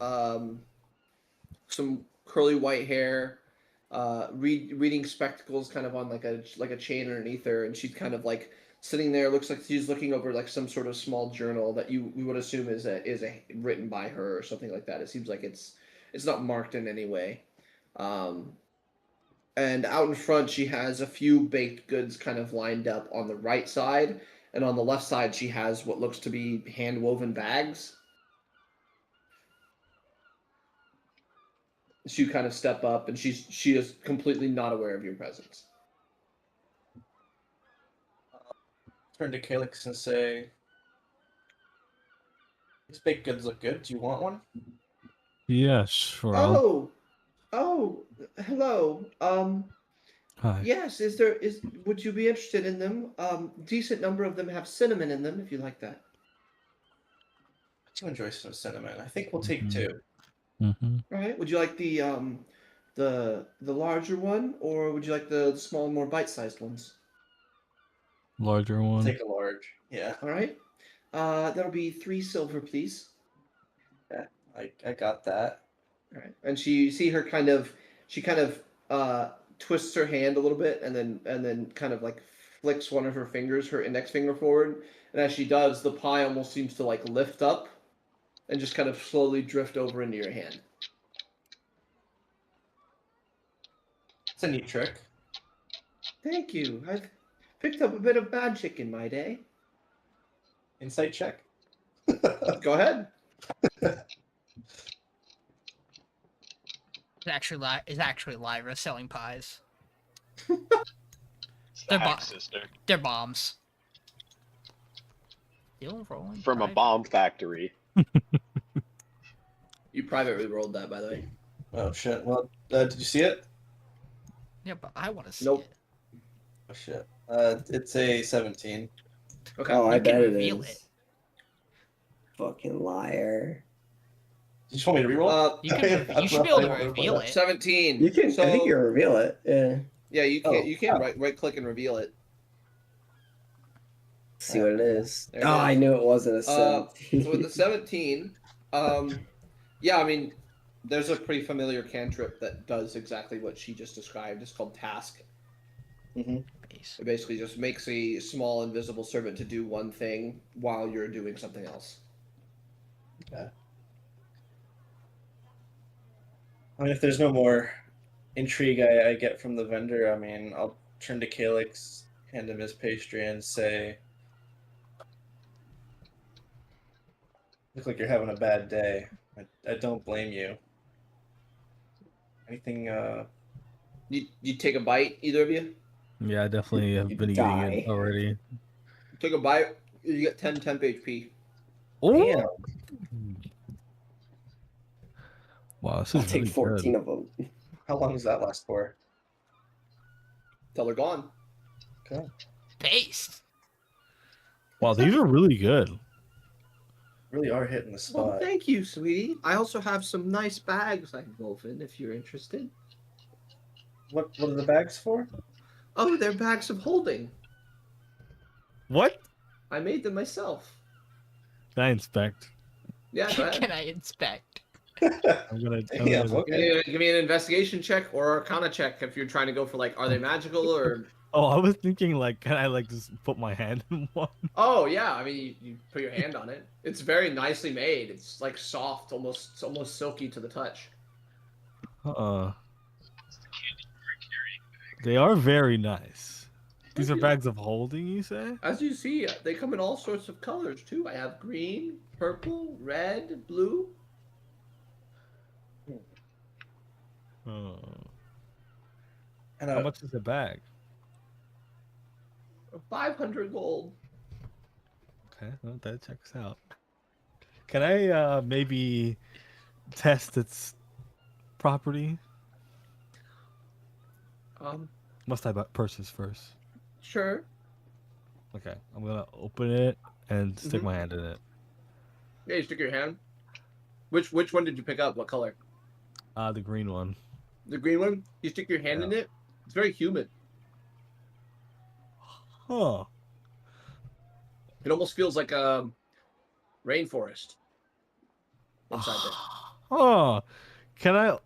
some curly white hair, reading spectacles kind of on like a chain underneath her, and she's kind of like sitting there. Looks like she's looking over like some sort of small journal that we would assume is a written by her or something like that. It seems like it's not marked in any way. And out in front, she has a few baked goods kind of lined up on the right side, and on the left side, she has what looks to be hand woven bags. So you kind of step up, and she is completely not aware of your presence. Turn to Calyx and say, "These baked goods look good. Do you want one?" Yeah, sure. I'll- Oh, hello. Hi. Yes, would you be interested in them? Decent number of them have cinnamon in them if you like that. I do enjoy some cinnamon. I think we'll take Mhm. 2. Mm-hmm. All right. Would you like the larger one, or would you like the small, more bite-sized ones? Larger We'll one. take a large. Yeah. All right. That'll be 3 silver, please. Yeah. I got that. All right. And you see her she kind of twists her hand a little bit, and then kind of like flicks one of her fingers, her index finger forward, and as she does, the pie almost seems to like lift up, and just kind of slowly drift over into your hand. It's a neat trick. Thank you. I've picked up a bit of magic in my day. Insight check. Go ahead. It's actually Lyra selling pies. It's the They're Hack bo- sister They're bombs. Still rolling. from a private. bomb factory. You privately rolled that, by the way. Oh shit. Well, did you see it? Yeah, but I want to see Nope. it. Oh shit. It's a 17. Okay. Oh, I You can bet it reveal is. it. Fucking liar. You just want me to reroll? You can. You should be able to reveal it. 17. You can. So, I think you can reveal it. Yeah. yeah, you can. Oh, You can wow. right click and reveal it. See what it is. There it Oh, I is. knew it wasn't a So 17. with the 17, yeah, I mean, there's a pretty familiar cantrip that does exactly what she just described. It's called Task. Mm-hmm. Base. It basically just makes a small invisible servant to do one thing while you're doing something else. Okay. I mean, if there's no more intrigue I get from the vendor, I mean, I'll turn to Calyx, hand him his pastry, and say, "Look like you're having a bad day. I don't blame you. Anything? You take a bite, either of you? Yeah, I definitely have You been eating die. it already. Take a bite, you get 10 temp HP. Damn. Wow, this I'll is take really 14 good. of them. How long does that last for?" Till they're gone. Okay. Base. Wow, these are really good. Really are hitting the Well, spot. thank you, sweetie. I also have some nice bags I can go in if you're interested. What are the bags for? Oh, they're bags of holding. What? I made them myself. Can I inspect? Yeah, go ahead. Can I inspect? I'm gonna. Damn, okay. Give me an investigation check or Arcana check if you're trying to go for like, are they magical or? Oh, I was thinking like, can I like just put my hand in one? Oh yeah, I mean you put your hand on it. It's very nicely made. It's like soft, almost silky to the touch. They are very nice. These are bags of holding, you say? As you see, they come in all sorts of colors too. I have green, purple, red, blue. Oh. And How much is a bag? 500 gold. Okay, well, that checks out. Can I maybe test its property? Must I purchase first? Sure. Okay, I'm gonna open it and stick my hand in it. Yeah, you stick your hand. Which one did you pick up? What color? The green one. The green one. You stick your hand in it. It's very humid. Huh. It almost feels like a rainforest inside there. Oh, can I?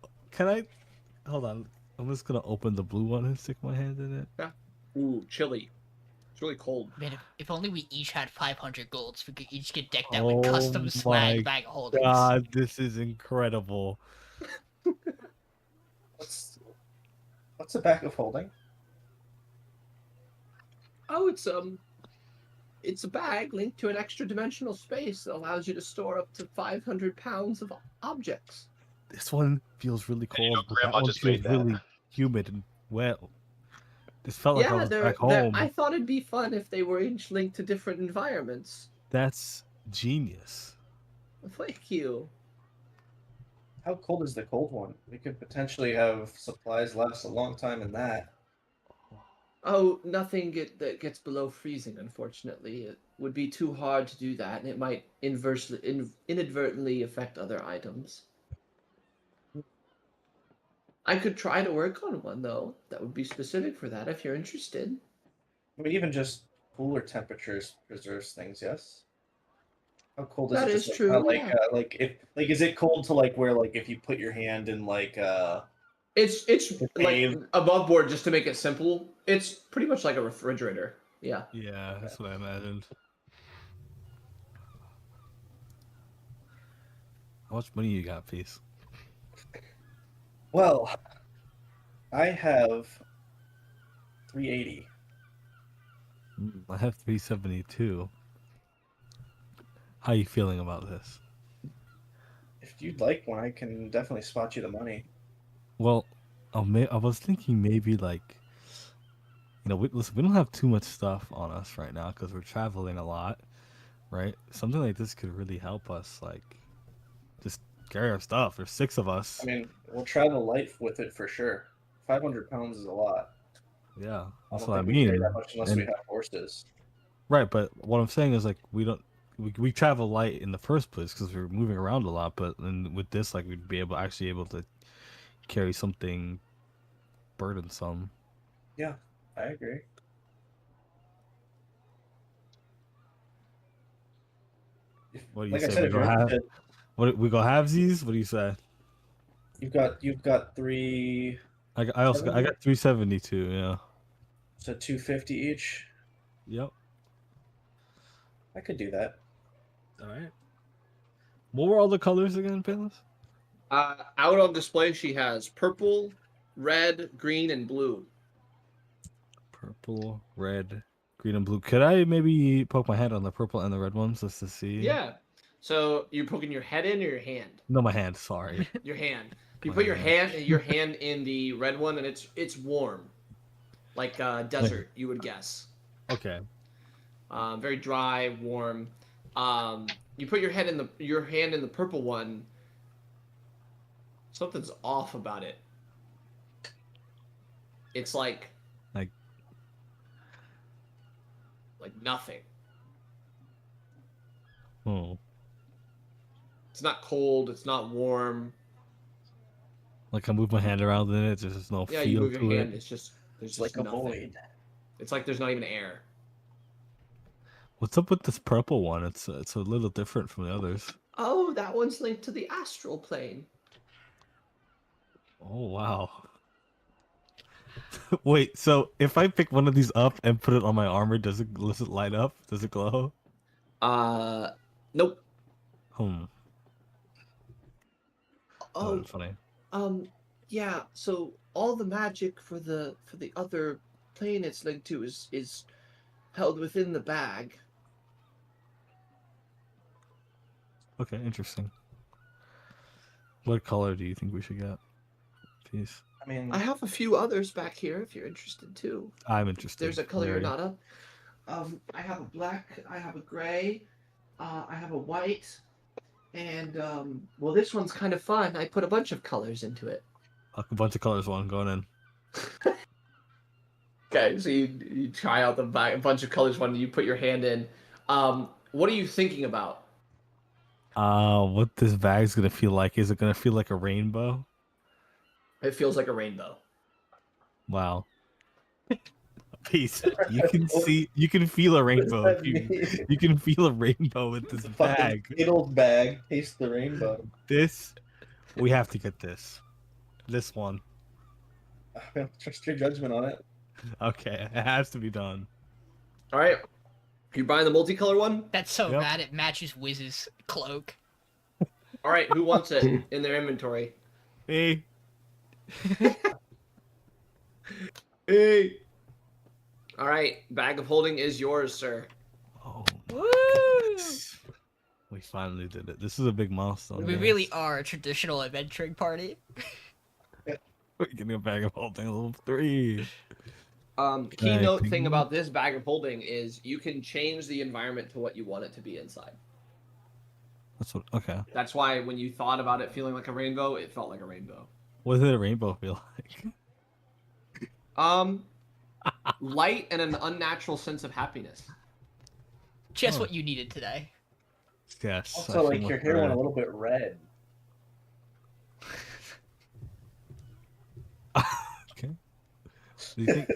Hold on. I'm just gonna open the blue one and stick my hand in it. Yeah. Ooh, chilly. It's really cold. Man, if only we each had 500 golds, we could each get decked out Oh with custom my swag bag holdings. God, this is incredible. What's a bag of holding? Oh, it's a bag linked to an extra dimensional space that allows you to store up to 500 pounds of objects. This one feels really And you cold, know, but that Grandma one just feels made that. really humid and wet. This felt like I was back home. I thought it'd be fun if they were each linked to different environments. That's genius. Thank you. How cold is the cold one? We could potentially have supplies last a long time in that. Oh, nothing that gets below freezing, unfortunately. It would be too hard to do that, and it might inadvertently affect other items. I could try to work on one, though, that would be specific for that, if you're interested. I mean, even just cooler temperatures preserves things. Yes. How cold is That it? is Just like, true, like, yeah. like if like is it cold to like where like if you put your hand in like It's the like cave? above board, just to make it simple. It's pretty much like a refrigerator. Yeah. Yeah, that's what I imagined. How much money you got, please? Well, I have 380. I have 372. How you feeling about this? If you'd like one, I can definitely spot you the money. Well, I was thinking maybe like, listen, we don't have too much stuff on us right now because we're traveling a lot, right? Something like this could really help us, like, just carry our stuff. There's 6 of us. I mean, we'll travel light with it for sure. 500 pounds is a lot. Yeah, that's don't what I think we carry mean. that much unless we have horses. Right, but what I'm saying is like we travel light in the first place because we're moving around a lot. But then with this, like we'd be able to carry something burdensome. Yeah, I agree. What do you Like I say? said, if you're interested, We go halvesies? What do you say? you've got 3. I got 372. Yeah. So 250 each. Yep. I could do that. All right. What were all the colors again, Payless? Out on display, she has purple, red, green, and blue. Purple, red, green, and blue. Could I maybe poke my head on the purple and the red ones just to see? Yeah. So you're poking your head in or your hand? No, my hand. Sorry. Your hand. You My put your hand. hand in the red one, and it's warm, like desert. You would guess. Okay. Very dry, warm. You put your hand in the purple one. Something's off about it. It's like nothing. Oh. It's not cold. It's not warm. Like I move my hand around in it, there's just no Yeah, feel you move to your it. hand. It's just there's It's just like a nothing. void. It's like there's not even air. What's up with this purple one? It's a little different from the others. Oh, that one's linked to the astral plane. Oh wow. Wait, so if I pick one of these up and put it on my armor, does it light up? Does it glow? Nope. Oh, Oh, that's funny. yeah. So all the magic for the other plane it's linked to is held within the bag. Okay, interesting. What color do you think we should get? Peace. I mean, I have a few others back here if you're interested too. I'm interested. There's a color you're Very. not up. I have a black, I have a gray, I have a white, and well, this one's kind of fun. I put a bunch of colors into it. A bunch of colors one going in. Okay, so you try out the a bunch of colors one. You put your hand in. What are you thinking about? What this bag's gonna feel like? Is it gonna feel like a rainbow? It feels like a rainbow. Wow. Peace. You can feel a rainbow. What does that mean? You can feel a rainbow with this bag. Fucking old bag. Taste the rainbow. This, we have to get this. This one. I don't trust your judgment on it. Okay, it has to be done. All right, you buying the multicolor one? That's so Yep. bad it matches Wizz's cloak. All right, who wants it in their inventory? Hey. Hey. All right, bag of holding is yours, sir. Oh, Woo! we finally did it. This is a big milestone. We guys. really are a traditional adventuring party. We're getting a bag of holding level 3. Keynote Right. thing about this bag of holding is you can change the environment to what you want it to be inside. That's what. Okay. That's why when you thought about it feeling like a rainbow, it felt like a rainbow. What did a rainbow feel like? light and an unnatural sense of happiness. Just Oh. what you needed today. Yes. I Also, feel like much your hair went better. a little bit red. Okay. Do you think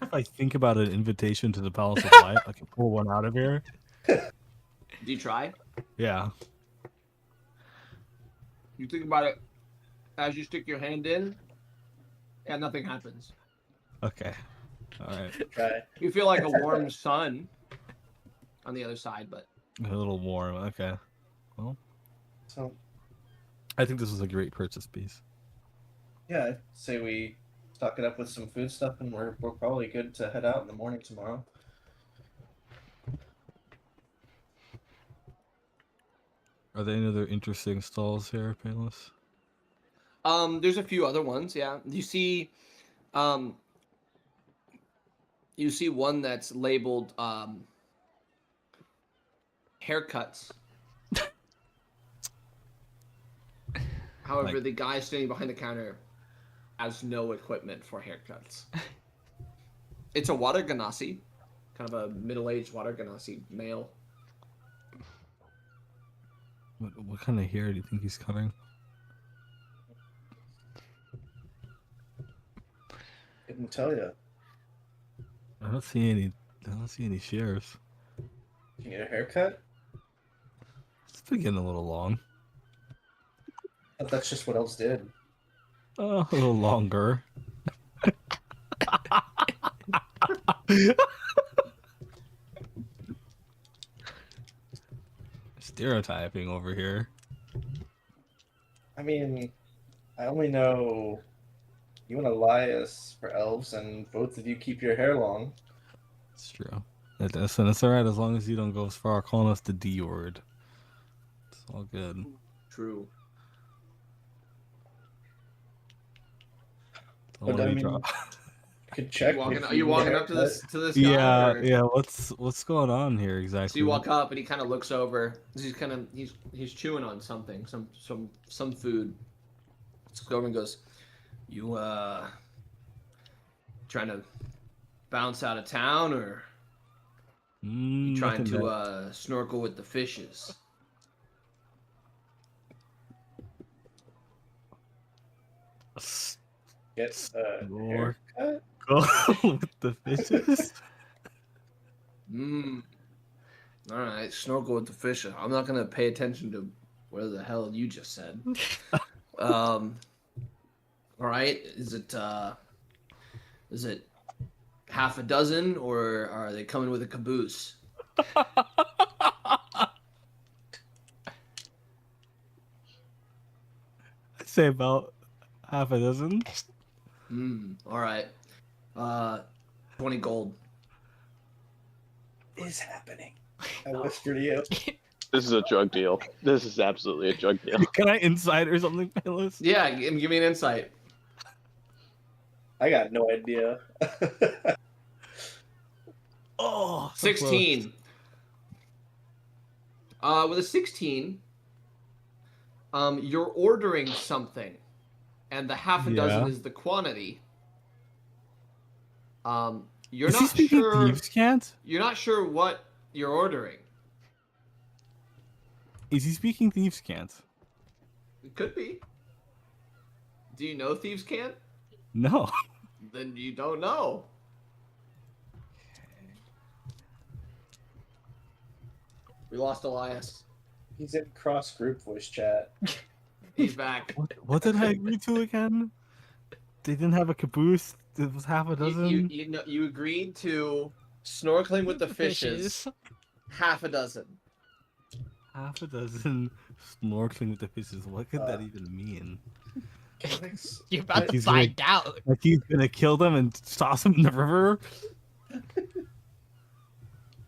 if I think about an invitation to the Palace of Light, I can pull one out of here? Do you try? Yeah. You think about it as you stick your hand in, and nothing happens. Okay. All right. Try. You feel like a warm sun on the other side, but A little warm. Okay. So I think this was a great purchase piece. yeah, I'd say we stock it up with some food stuff, and we're probably good to head out in the morning tomorrow. Are there any other interesting stalls here, Payless? there's a few other ones. Yeah, you see one that's labeled haircuts. However, Like- the guy standing behind the counter has no equipment for haircuts. It's a water ganassi, kind of a middle-aged water ganassi male. What kind of hair do you think he's cutting? Couldn't tell you. I don't see any. I don't see any shares. Can you get a haircut? It's been getting a little long. But that's just what else did. Oh, a little longer. Stereotyping over here. I mean, I only know you and Elias for elves, and both of you keep your hair long. It's true. That's alright as long as you don't go as far calling us the D word. It's all good. True. Don't But wanna I be mean, dro- could check. Are you walking up to this guy? Yeah, or- yeah. What's going on here exactly? So you walk up and he kind of looks over. He's chewing on something, some food. So go over and goes, "You trying to bounce out of town, or you trying Nothing to bad. snorkel with the fishes?" Get a Snore. haircut? Go with the fishes. All right, snorkel with the fish. I'm not gonna pay attention to where the hell you just said. All right, is it half a dozen, or are they coming with a caboose? I'd say about half a dozen. All right. 20 gold. Is happening. I whisper to you. This is a drug deal. This is absolutely a drug deal. Can I insight or something, Payless? Yeah, give me an insight. I got no idea. Oh, so 16. With a 16, you're ordering something, and the half a dozen Yeah. is the quantity. You're Is he not speaking sure. thieves' cant? You're not sure what you're ordering. Is he speaking thieves' cant? It could be. Do you know thieves can't? No. Then you don't know. We lost Elias. He's in cross group voice chat. He's back. What did I agree to again? They didn't have a caboose. It was half a dozen. You agreed to snorkeling with the fishes. Half a dozen. Half a dozen snorkeling with the fishes. What could that even mean? Calyx, You're about Like to he's gonna- find out. Like he's gonna kill them and toss them in the river?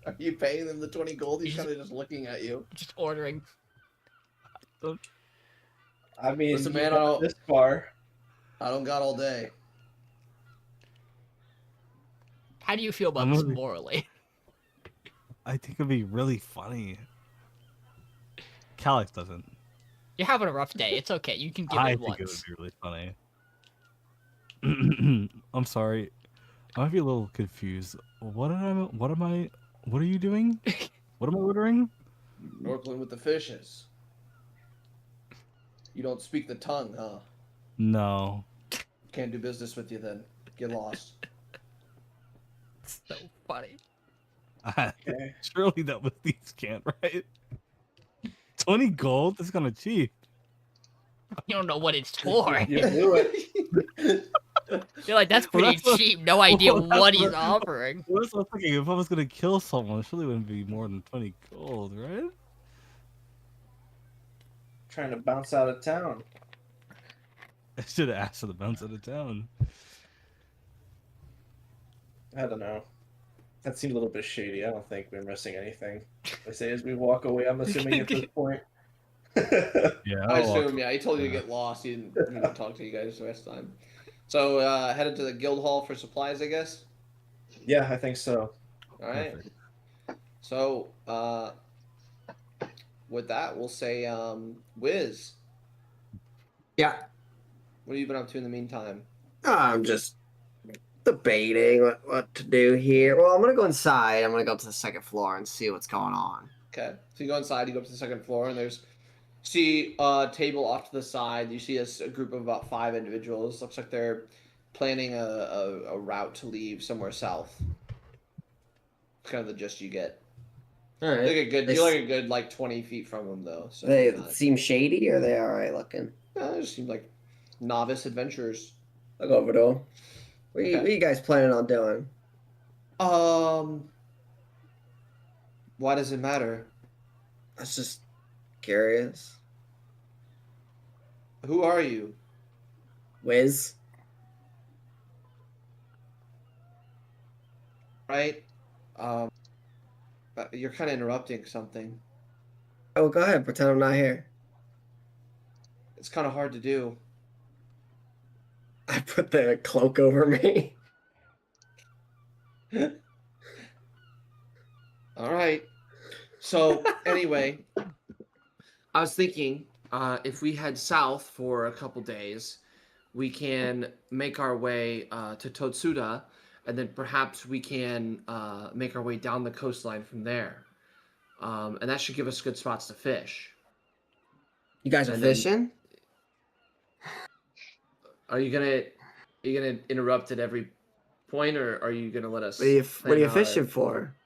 Are you paying them the 20 gold? He's He's- kind of just looking at you. Just ordering. I mean, Listen, you man, got I don't- this far. I don't got all day. How do you feel about I'm this only- morally? I think it'd be really funny. Calyx doesn't. You're having a rough day. It's okay. You can give I it think once. it would be really funny. I'm sorry. I might be a little confused. What are you doing? What am I ordering? Norkland with the fishes. You don't speak the tongue, huh? No. Can't do business with you then. Get lost. So funny. Okay. Surely that was these can't, right? 20 gold? That's kind of cheap. You don't know what it's for. You blew it. I feel like that's Well, pretty that's what- cheap. No idea well, that's what he's what- offering. Well, that's what I was thinking. If I was gonna kill someone, it surely wouldn't be more than 20 gold, right? Trying to bounce out of town. I should have asked for the bounce out of town. I don't know. That seemed a little bit shady. I don't think we're missing anything. I say as we walk away, I'm assuming at this point. Yeah, I I'll walk- assume, yeah, he told you to get lost. He didn't talk to you guys the rest of the time. So, headed to the guild hall for supplies, I guess? Yeah, I think so. All right. Perfect. So, with that, we'll say, Wizz, Yeah. what have you been up to in the meantime? I'm just debating what to do here. Well, I'm gonna go inside. I'm gonna go up to the second floor and see what's going on. Okay. So you go inside, you go up to the second floor, and see a table off to the side. You see a group of about 5 individuals. Looks like they're planning a route to leave somewhere south. It's kind of the gist you get. All right. You're like a good like 20 feet from them though. So They not- seem shady, or they all right looking? they just seem like novice adventurers. I'll go over to them. Okay. What are you guys planning on doing? Why does it matter? I was just curious. Who are you? Wizz? Right? You're kind of interrupting something. Oh, go ahead. Pretend I'm not here. It's kind of hard to do. I put the cloak over me. All right. So anyway, I was thinking if we head south for a couple days, we can make our way to Totsuda, and then perhaps we can make our way down the coastline from there. And that should give us good spots to fish. You guys are And then- fishing? Are you gonna interrupt at every point, or are you gonna let us? What are you plan out our- fishing for?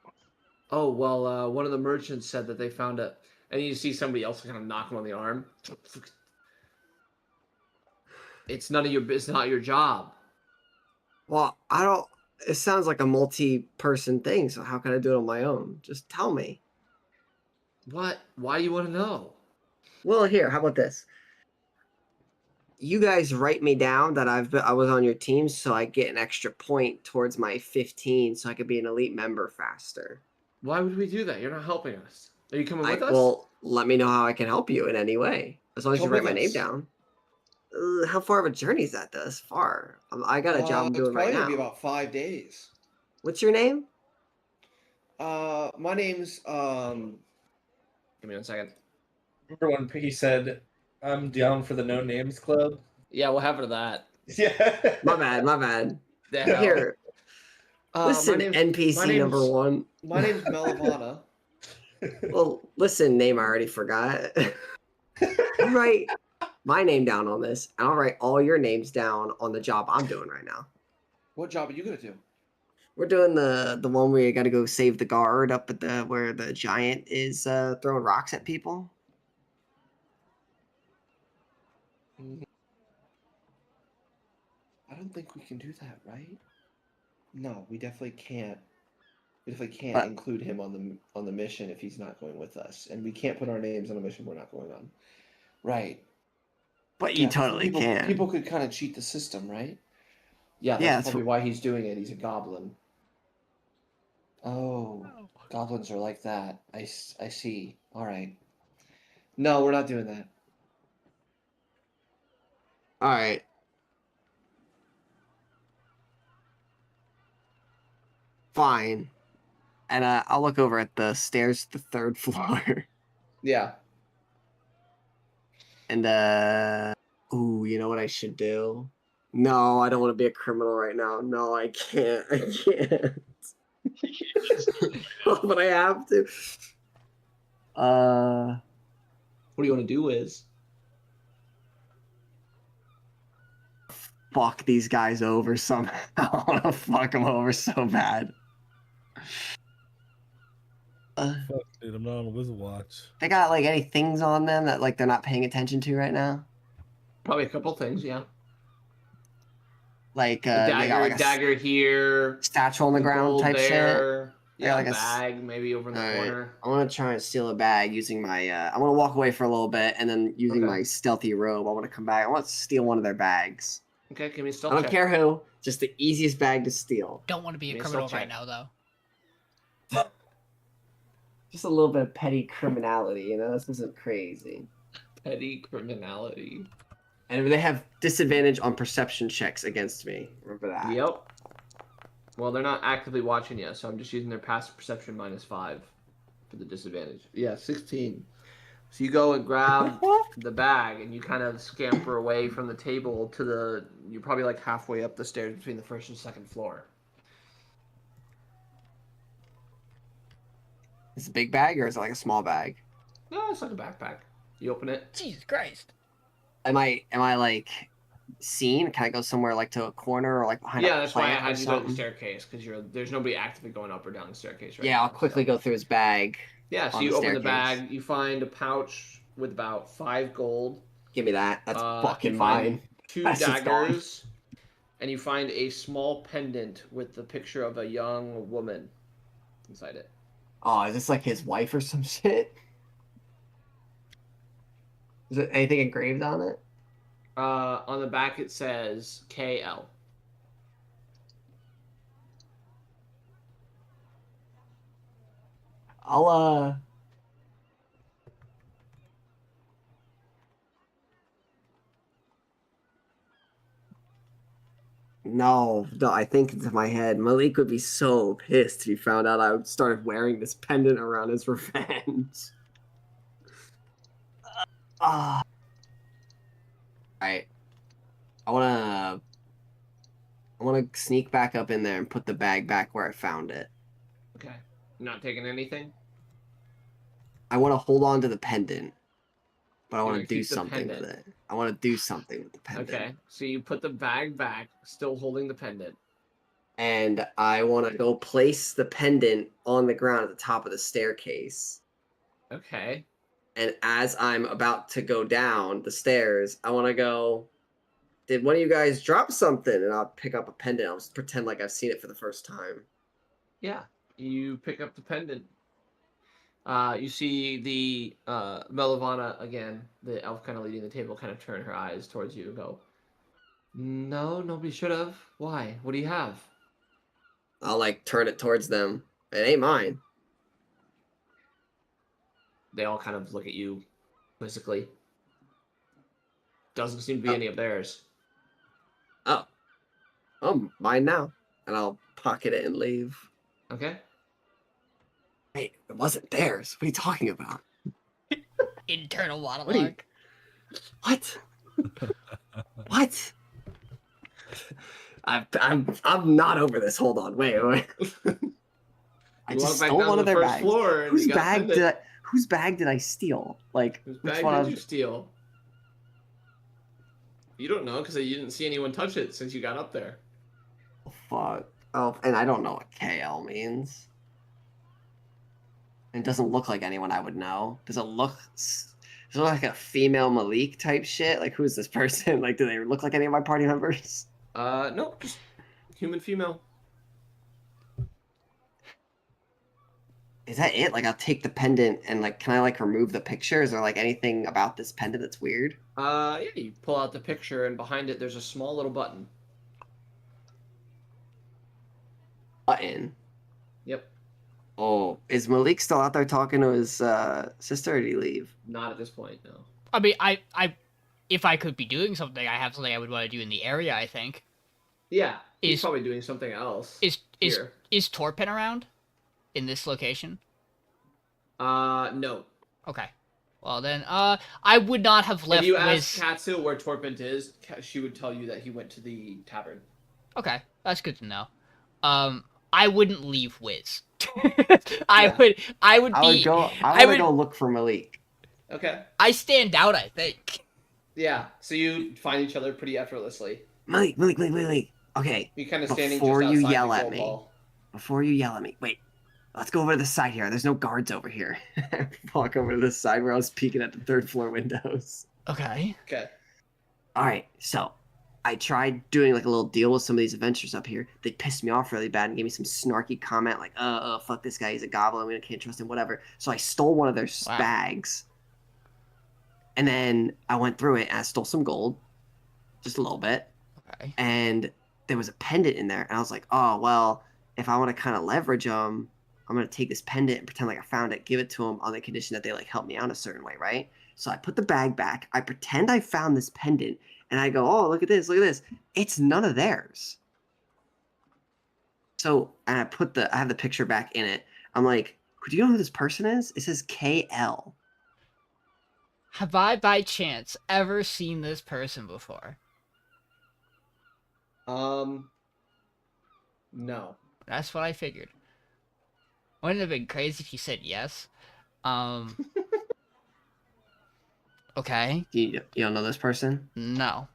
Oh well, one of the merchants said that they found a, and you see somebody else kind of knock him on the arm. It's none of your business, not your job. Well, I don't. It sounds like a multi-person thing, so how can I do it on my own? Just tell me. What? Why do you want to know? Well, here, how about this? You guys write me down that I was on your team, so I get an extra point towards my 15, so I could be an elite member faster. Why would we do that? You're not helping us. Are you coming with us? Well, let me know how I can help you in any way, as long as you Come write with my name us. down. How far of a journey is that? This far? I got a job I'm it's doing right probably now. gonna be about 5 days. What's your name? My name's Give me 1 second. Remember when he said, "I'm down for the No Names Club"? Yeah, what happened to that? Yeah. My bad. My bad. The hell? Here, listen, my NPC number one. name's Melavana. Well, listen, name I already forgot. You write my name down on this, and I'll write all your names down on the job I'm doing right now. What job are you gonna do? We're doing the one where you got to go save the guard up at the where the giant is throwing rocks at people. I don't think we can do that, right? No, we definitely can't. We definitely can't But- include him on the mission if he's not going with us, and we can't put our names on a mission we're not going on. Right? But you Yeah, totally people, can. People could kind of cheat the system, right? Yeah, that's Yeah, that's probably why he's doing it. He's a goblin. Oh, goblins are like that. I see. All right. No, we're not doing that. All right. Fine. And I'll look over at the stairs to the 3rd floor. Yeah. And ooh, you know what I should do? No, I don't want to be a criminal right now. No, I can't. I can't. But I have to. What do you want to do, Wiz? Fuck these guys over somehow. I want to fuck them over so bad. Fuck, dude, I'm not on Wizz watch. They got like any things on them that like they're not paying attention to right now? Probably a couple things, yeah. Like A they got like a dagger here, statue on the ground gold type shit. there. Yeah, like a a bag maybe over in the Alright. corner. I want to try and steal a bag using my. I want to walk away for a little bit and then using Okay. my stealthy robe. I want to come back. I want to steal one of their bags. Okay, give me a stealth I don't check. care who. Just the easiest bag to steal. Don't want to be a Give me a criminal stealth right check. now, though. Just a little bit of petty criminality, you know. This isn't crazy. Petty criminality. And they have disadvantage on perception checks against me. Remember that. Yep. Well, they're not actively watching you, so I'm just using their passive perception -5 for the disadvantage. Yeah, 16. So you go and grab the bag, and you kind of scamper away from the table to the... You're probably like halfway up the stairs between the first and second floor. Is it a big bag or is it like a small bag? No, it's like a backpack. You open it. Jesus Christ. Am I like seen? Can I go somewhere like to a corner or like behind Yeah, a that's why I plant or had you go to the something? staircase, because there's nobody actively going up or down the staircase right Yeah, now. I'll quickly so. go through his bag. Yeah, so on you the open the staircase. bag, you find a pouch with about 5 gold. Give me that. That's fucking you find mine. 2 That's just gone. daggers, and you find a small pendant with the picture of a young woman inside it. Oh, is this like his wife or some shit? Is there anything engraved on it? On the back it says KL. I'll No, I think into my head, Malik would be so pissed if he found out I started wearing this pendant around his revenge. Alright. I wanna sneak back up in there and put the bag back where I found it. Okay. Not taking anything? I wanna hold on to the pendant. But I You're wanna gonna do keep the something with pendant. it. I wanna do something with the pendant. Okay. So you put the bag back, still holding the pendant. And I wanna go place the pendant on the ground at the top of the staircase. Okay. And as I'm about to go down the stairs, I want to go, did one of you guys drop something? And I'll pick up a pendant. I'll just pretend like I've seen it for the first time. Yeah. You pick up the pendant. You see the Melavana again, the elf kind of leading the table, kind of turn her eyes towards you and go, "No, nobody should have. Why? What do you have?" I'll like turn it towards them. It ain't mine. They all kind of look at you quizzically. Doesn't seem to be any of theirs. Oh, mine now. And I'll pocket it and leave. Okay. Wait, it wasn't theirs. What are you talking about? Internal What are you- monologue. What? What? I'm not over this. Hold on. Wait. I You just walk back stole down one to of the their first bags. floor and Whose you got a bag pendant. whose bag did I steal? Like Whose which bag one? did you steal? You don't know because you didn't see anyone touch it since you got up there. Fuck. Oh, and I don't know what KL means. It doesn't look like anyone I would know. Does it look like a female Malik type shit? Like, who's this person? Like, do they look like any of my party members? No, just human female. Is that it? Like, I'll take the pendant and, like, can I, like, remove the picture? Is there, like, anything about this pendant that's weird? Yeah, you pull out the picture and behind it there's a small little button. Button. Yep. Oh, is Malik still out there talking to his sister, or did he leave? Not at this point, no. I mean, if I could be doing something, I have something I would want to do in the area. I think. Yeah, he's Is- probably doing something else. Is here. Torpin around in this location? No. Okay. Well then, I would not have left If you ask Wizz. Katsu where Torpent is, she would tell you that he went to the tavern. Okay, that's good to know. I wouldn't leave Wizz. Yeah. I would I would be. go. I I would- would go look for Malik. Okay. I stand out, I think. Yeah. So you find each other pretty effortlessly. Malik. Okay, You kind of standing Before just you outside yell the at gold me. ball. before you yell at me, wait. Let's go over to the side here. There's no guards over here. Walk over to the side where I was peeking at the 3rd floor windows. Okay. Okay. All right, so I tried doing like a little deal with some of these adventurers up here. They pissed me off really bad and gave me some snarky comment like, fuck this guy, he's a goblin, we can't trust him, whatever. So I stole one of their Wow. bags. And then I went through it and I stole some gold, just a little bit. Okay. And there was a pendant in there. And I was like, oh, well, if I want to kind of leverage them, I'm going to take this pendant and pretend like I found it, give it to them on the condition that they like help me out a certain way, right? So I put the bag back. I pretend I found this pendant and I go, oh, look at this, look at this. It's none of theirs. So, and I have the picture back in it. I'm like, do you know who this person is? It says KL. Have I, by chance, ever seen this person before? No. That's what I figured. Wouldn't it have been crazy if you said yes? Okay. You don't know this person? No.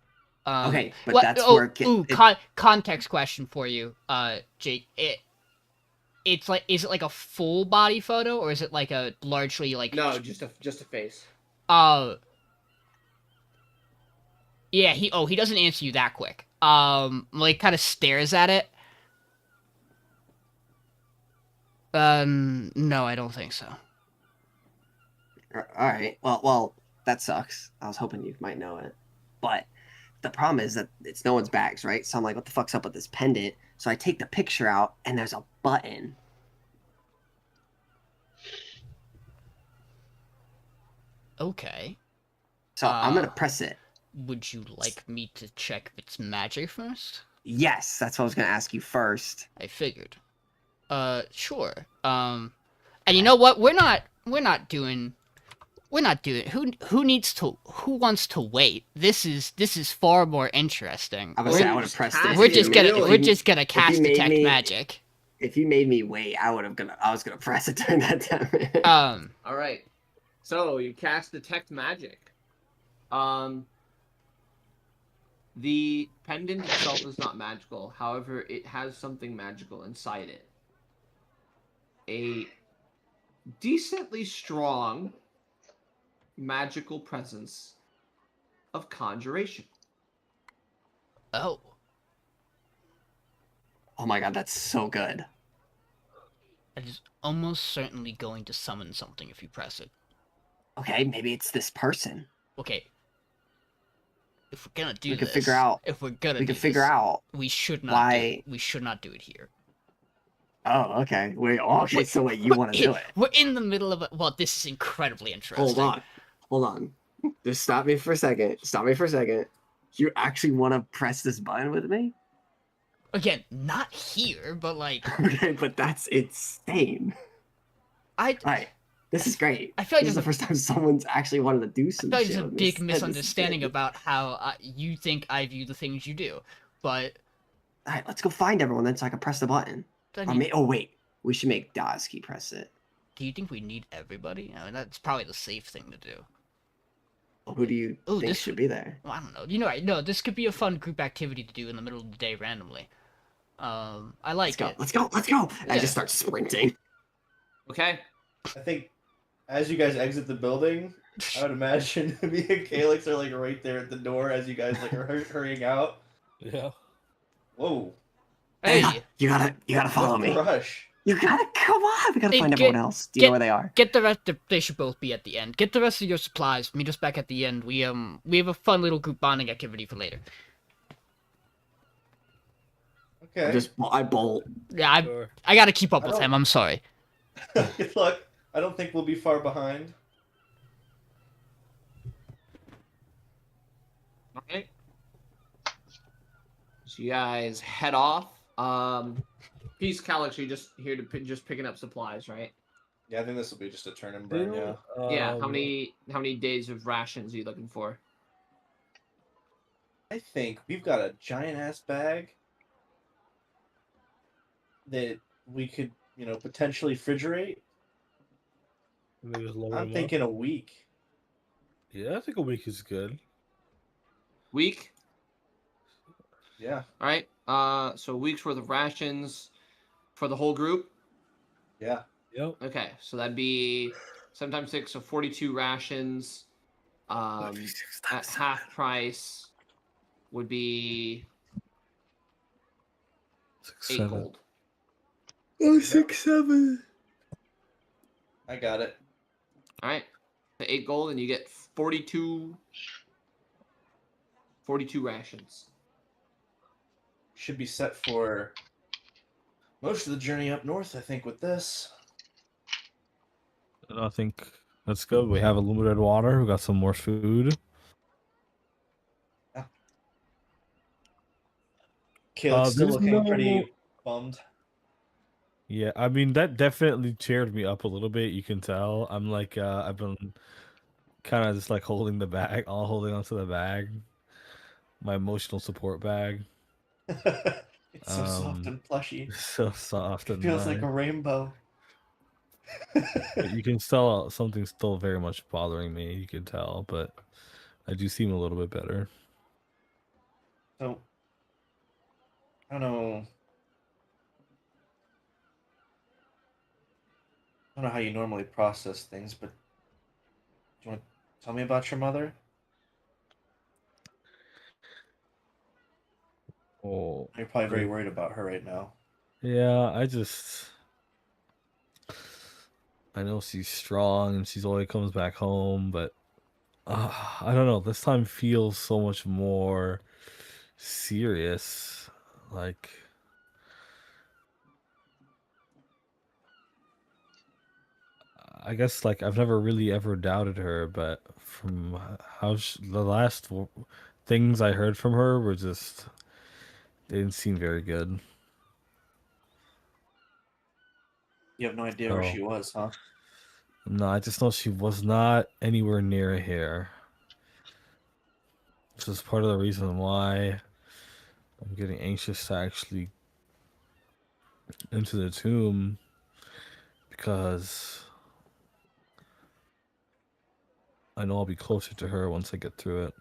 Okay, but that's where context question for you, Jake. It's like, is it like a full body photo or is it like a largely like? No, just a face. Yeah. He doesn't answer you that quick. Like kind of stares at it. No, I don't think so. All right. Well, that sucks. I was hoping you might know it, but the problem is that it's no one's bags, right? So I'm like, what the fuck's up with this pendant? So I take the picture out, and there's a button. Okay. So I'm gonna press it. Would you like me to check if it's magic first? Yes, that's what I was gonna ask you first. I figured. Sure. And you know what? We're not doing. Who wants to wait? This is far more interesting. I would have pressed it. We're just Really? gonna cast made detect me- magic. If you made me wait, I was gonna press it during that time. All right. So you cast detect magic. The pendant itself is not magical. However, it has something magical inside it. A decently strong magical presence of conjuration. Oh. Oh my god, that's so good. It is almost certainly going to summon something if you press it. Okay, maybe it's this person. Okay. If we're gonna do We this, can figure out. if we're gonna We do can figure this, out. we should not why- we should not do it here. Oh, okay. Wait. Okay. So wait, you want to do it? We're in the middle of it. Well, this is incredibly interesting. Hold on. Just stop me for a second. You actually want to press this button with me? Again, not here, but like Okay, but that's insane. Alright, this is great. I feel like this is the first time someone's actually wanted to do I some feel like shit. there's a with big me. misunderstanding about how you think I view the things you do, but Alright, let's go find everyone then so I can press the button. I mean, Oh wait, we should make Dozki press it. do you think we need everybody? I mean, that's probably the safe thing to do. Who do you think this should be there? Well, I don't know. You know, no, this could be a fun group activity to do in the middle of the day randomly. I like it. Let's go. And I Yeah. just start sprinting. Okay. I think as you guys exit the building, I would imagine me and Calyx are like right there at the door as you guys like are hurrying out. Yeah. Whoa. Hey, You gotta follow me. Rush. You gotta come on. We gotta Hey, find everyone else. Do you know where they are? get the rest. They should both be at the end. Get the rest of your supplies. Meet us back at the end. We have a fun little group bonding activity for later. Okay. I bolt. Yeah, Sure. I gotta keep up I with don't- him. I'm sorry. Good luck. I don't think we'll be far behind. Okay. So you guys head off. Peace, Calyx. You're just here to just picking up supplies, right? Yeah, I think this will be just a turn and burn. Yeah. Yeah. How many days of rations are you looking for? I think we've got a giant ass bag that we could, potentially refrigerate. Maybe just lower I'm them thinking a week. up. Yeah, I think a week is good. Week. Yeah. All right. So a week's worth of rations for the whole group. Yeah. Yep. Okay, so that'd be 7 times 6, so 42 rations. At half price would be 6, 8 7. gold. Oh, 6, 7. I got it. All right, the 8 gold, and you get 42 rations. Should be set for most of the journey up north, I think, with this. I think that's good. We have unlimited water. We got some more food. Calyx still there's looking no- pretty bummed. Yeah, I mean that definitely cheered me up a little bit. You can tell. I'm like, I've been kind of just like holding the bag, all holding onto the bag, my emotional support bag. It's so soft and plushy. So soft It and feels like nice. a rainbow. But you can tell something's still very much bothering me. You can tell, but I do seem a little bit better. So, I don't know. I don't know how you normally process things, but do you want to tell me about your mother? Oh, You're probably very worried about her right now. yeah. I know she's strong and she's always comes back home, but I don't know. This time feels so much more serious. Like, I guess like I've never really ever doubted her, but from how the last things I heard from her were just they didn't seem very good. You have no idea where she was, huh? No, I just know she was not anywhere near here. This is part of the reason why I'm getting anxious to actually into the tomb, because I know I'll be closer to her once I get through it.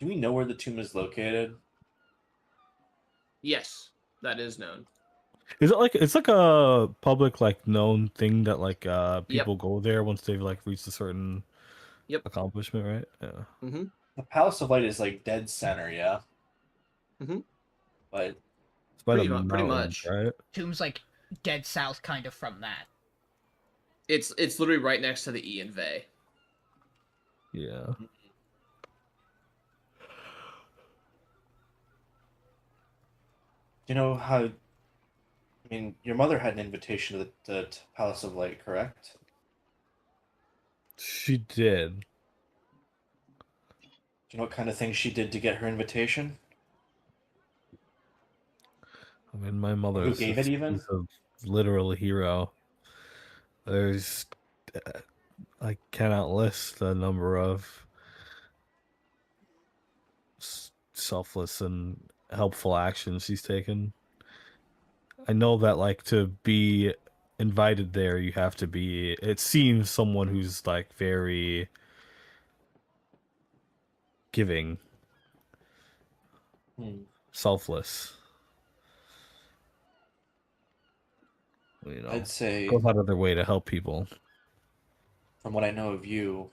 Do we know where the tomb is located? Yes, that is known. Is it like it's like a public like known thing that like people go there once they've like reached a certain accomplishment, right? Yeah. Mm-hmm. The Palace of Light is like dead center, yeah. Mm-hmm. But It's by the pretty mountains, much. right? Tomb's like dead south, kind of from that. It's literally right next to the E and Vey. Yeah. you know how? I mean, your mother had an invitation to the Palace of Light, correct? She did. Do you know what kind of things she did to get her invitation? I mean, my mother Who is gave it even? a literal hero. There's, I cannot list the number of selfless and helpful actions she's taken. I know that, like, to be invited there, you have to be, it seems, someone who's, like, very giving, selfless. You know, I'd say, goes out of their way to help people. from what I know of you,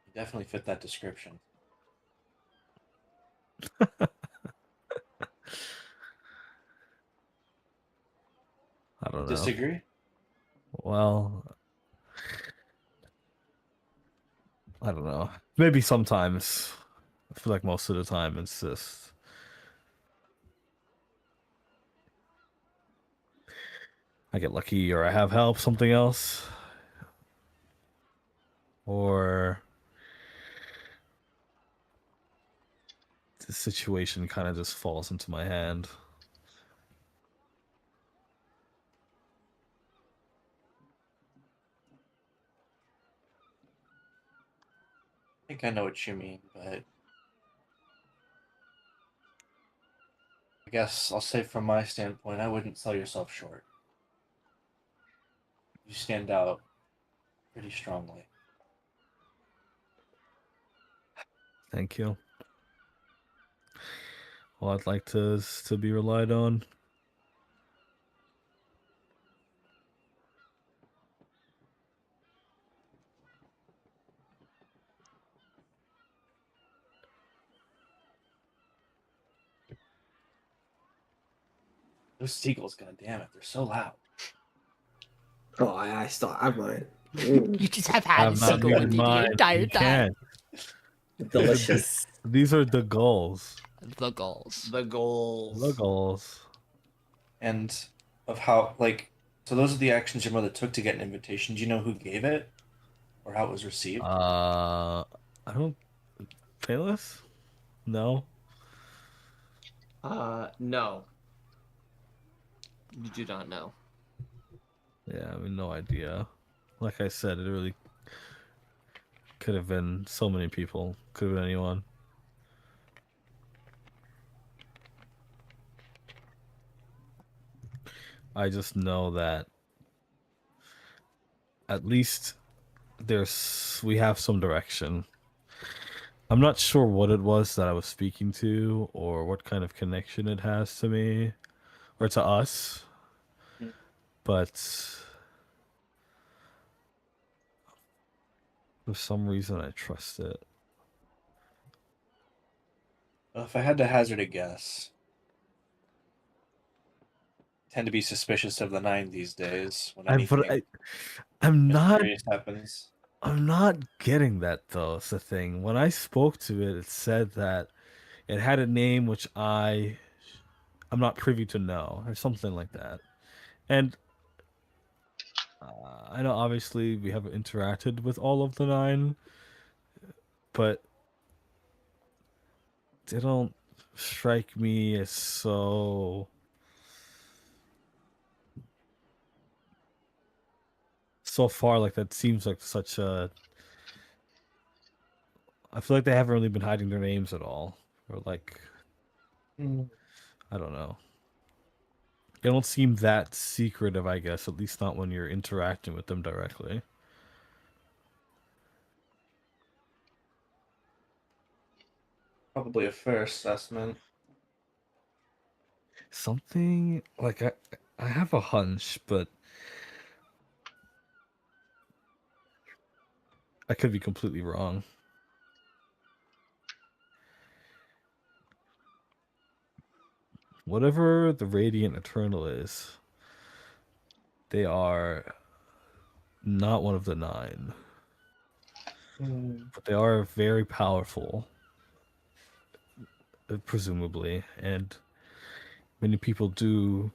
you definitely fit that description. I don't know. Disagree? Well, I don't know. Maybe sometimes. I feel like most of the time it's just I get lucky or I have help, something else. Or the situation kind of just falls into my hand. think I know what you mean, but I guess I'll say from my standpoint, I wouldn't sell yourself short. You stand out pretty strongly. Thank you. Well, I'd like to be relied on. Those seagulls, goddammit, they're so loud. Oh, I still have mine. You just have had a I'm not single one muting the mine. entire You time. can't. Delicious. These are the goals. The goals. The goals. The goals. And of how, like, so those are the actions your mother took to get an invitation. Do you know who gave it? Or how it was received? I don't. Payless? No. No. You do not know. Yeah, I mean, no idea. Like I said, it really could have been so many people. Could have been anyone. I just know that at least we have some direction. I'm not sure what it was that I was speaking to or what kind of connection it has to me or to us. But for some reason I trust it. Well, if I had to hazard a guess, I tend to be suspicious of the 9 these days when I'm not serious happens. I'm not getting that though. It's the thing. When I spoke to it, it said that it had a name which I'm not privy to know, or something like that. And I know obviously we haven't interacted with all of the 9, but they don't strike me as so far like that seems like such a. I feel like they haven't really been hiding their names at all, or like I don't know. They don't seem that secretive, I guess, at least not when you're interacting with them directly. Probably a fair assessment. Something like I have a hunch, but I could be completely wrong. Whatever the Radiant Eternal is, they are not one of the 9. But they are very powerful, presumably, and many people do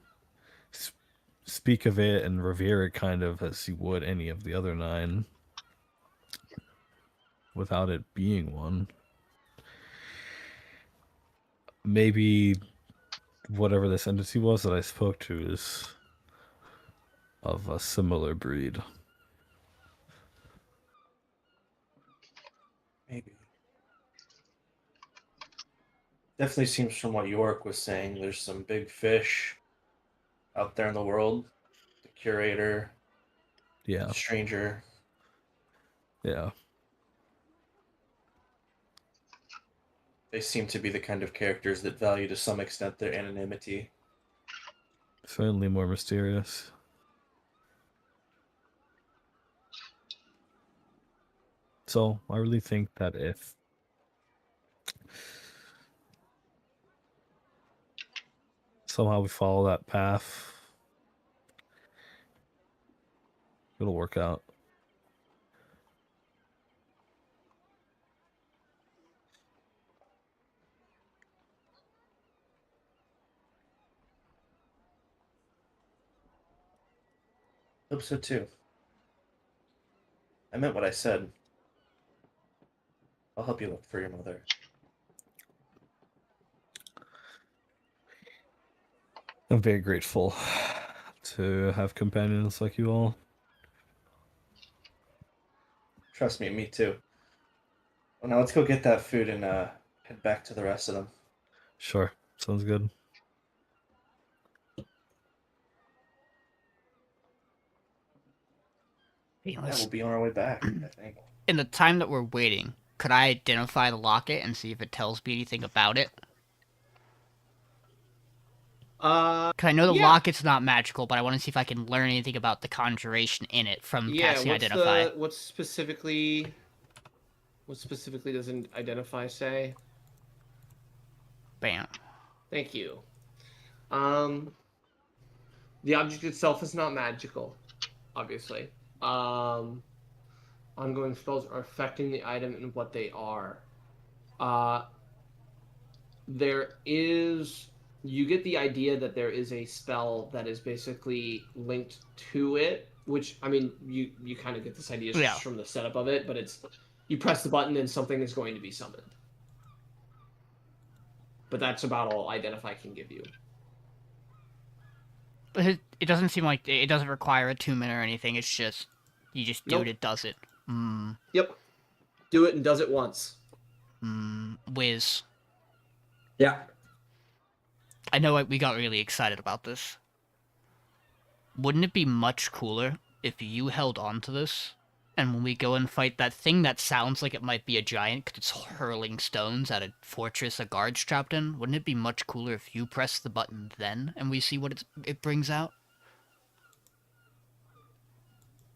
speak of it and revere it kind of as you would any of the other 9 without it being one. Maybe whatever this entity was that I spoke to is of a similar breed. Maybe. Definitely seems from what York was saying, there's some big fish out there in the world. The curator. Yeah. The stranger. Yeah. They seem to be the kind of characters that value to some extent their anonymity. Certainly more mysterious. So I really think that if somehow we follow that path, it'll work out. Hope so too. I meant what I said. I'll help you look for your mother. I'm very grateful to have companions like you all. Trust me, me too. Well, now let's go get that food and head back to the rest of them. Sure. Sounds good. Yeah, we'll be on our way back, I think. In the time that we're waiting, could I identify the locket and see if it tells me anything about it? Because I know the Yeah. locket's not magical, but I want to see if I can learn anything about the conjuration in it from casting Identify. What specifically does an Identify say? Bam. Thank you. The object itself is not magical, obviously. Ongoing spells are affecting the item and what they are. You get the idea that there is a spell that is basically linked to it, which, I mean, you kind of get this idea just from the setup of it, but it's, you press the button and something is going to be summoned. But that's about all Identify can give you. It doesn't seem like it doesn't require attunement or anything. It's just you just do Nope. it does it. Yep. Do it and does it once. Wizz. Yeah. I know we got really excited about this. Wouldn't it be much cooler if you held on to this, and when we go and fight that thing that sounds like it might be a giant because it's hurling stones at a fortress a guard's trapped in, wouldn't it be much cooler if you press the button then, and we see what it brings out?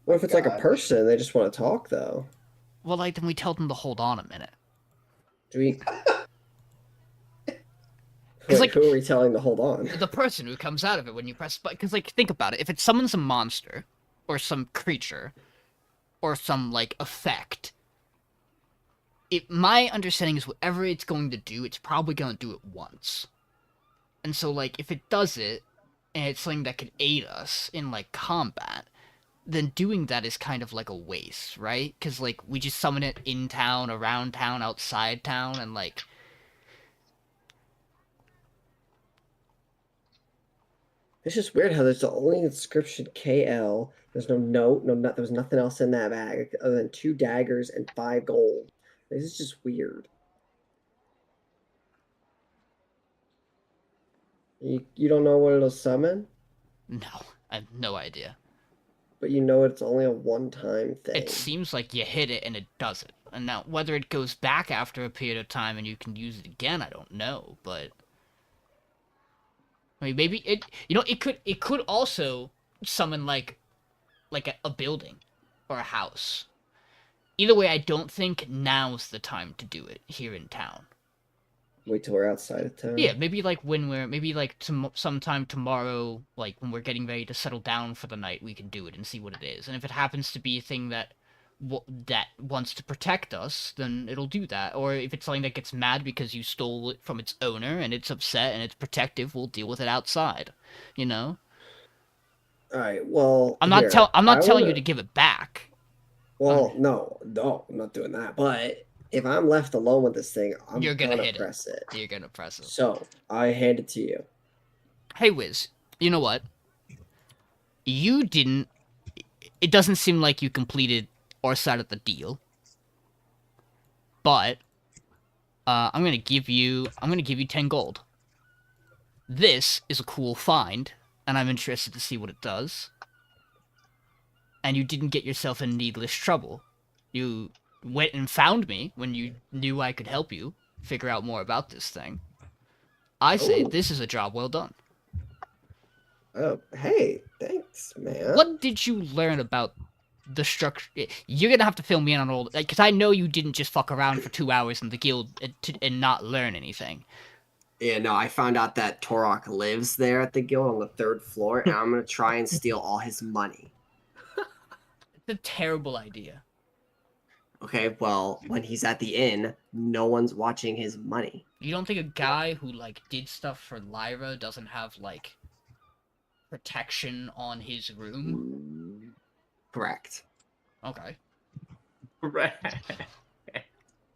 What if it's like a person and they just want to talk, though? Well, like, then we tell them to hold on a minute. Do we... Because, Wait, like, who are we telling to hold on? the person who comes out of it when you press button. Because, like, think about it. If it summons a monster, or some creature, or some, like, effect, my understanding is whatever it's going to do, it's probably going to do it once. And so, like, if it does it, and it's something that could aid us in, like, combat, then doing that is kind of like a waste, right? Because, like, we just summon it in town, around town, outside town, and, like... It's just weird how there's the only inscription KL. There's no note, there was nothing else in that bag other than 2 daggers and 5 gold. This is just weird. You don't know what it'll summon? No, I have no idea. But you know it's only a one-time thing. It seems like you hit it and it does it. And now, whether it goes back after a period of time and you can use it again, I don't know, but... I mean, maybe it... You know, it could also summon, like a building or a house. Either way, I don't think now's the time to do it here in town. Wait till we're outside of town. Yeah, maybe like when we're... Maybe like sometime tomorrow, like when we're getting ready to settle down for the night, we can do it and see what it is. And if it happens to be a thing that wants to protect us, then it'll do that. Or if it's something that gets mad because you stole it from its owner and it's upset and it's protective, we'll deal with it outside. You know? Alright, well... I'm not telling you to give it back. Well, no, I'm not doing that. But if I'm left alone with this thing, You're gonna hit press it. You're gonna press it. So, I hand it to you. Hey, Wizz, you know what? You didn't... It doesn't seem like you completed our side of the deal. But I'm gonna give you 10 gold. This is a cool find, and I'm interested to see what it does. And you didn't get yourself in needless trouble. You went and found me when you knew I could help you figure out more about this thing. I say this is a job well done. Oh, hey, thanks, man. What did you learn about the structure? You're gonna have to fill me in on all, because I know you didn't just fuck around for 2 hours in the guild and not learn anything. Yeah, no, I found out that Torok lives there at the guild on the 3rd floor, and I'm gonna try and steal all his money. It's a terrible idea. Okay, well, when he's at the inn, no one's watching his money. You don't think a guy who, like, did stuff for Lyra doesn't have, like, protection on his room? Correct. Okay. Correct.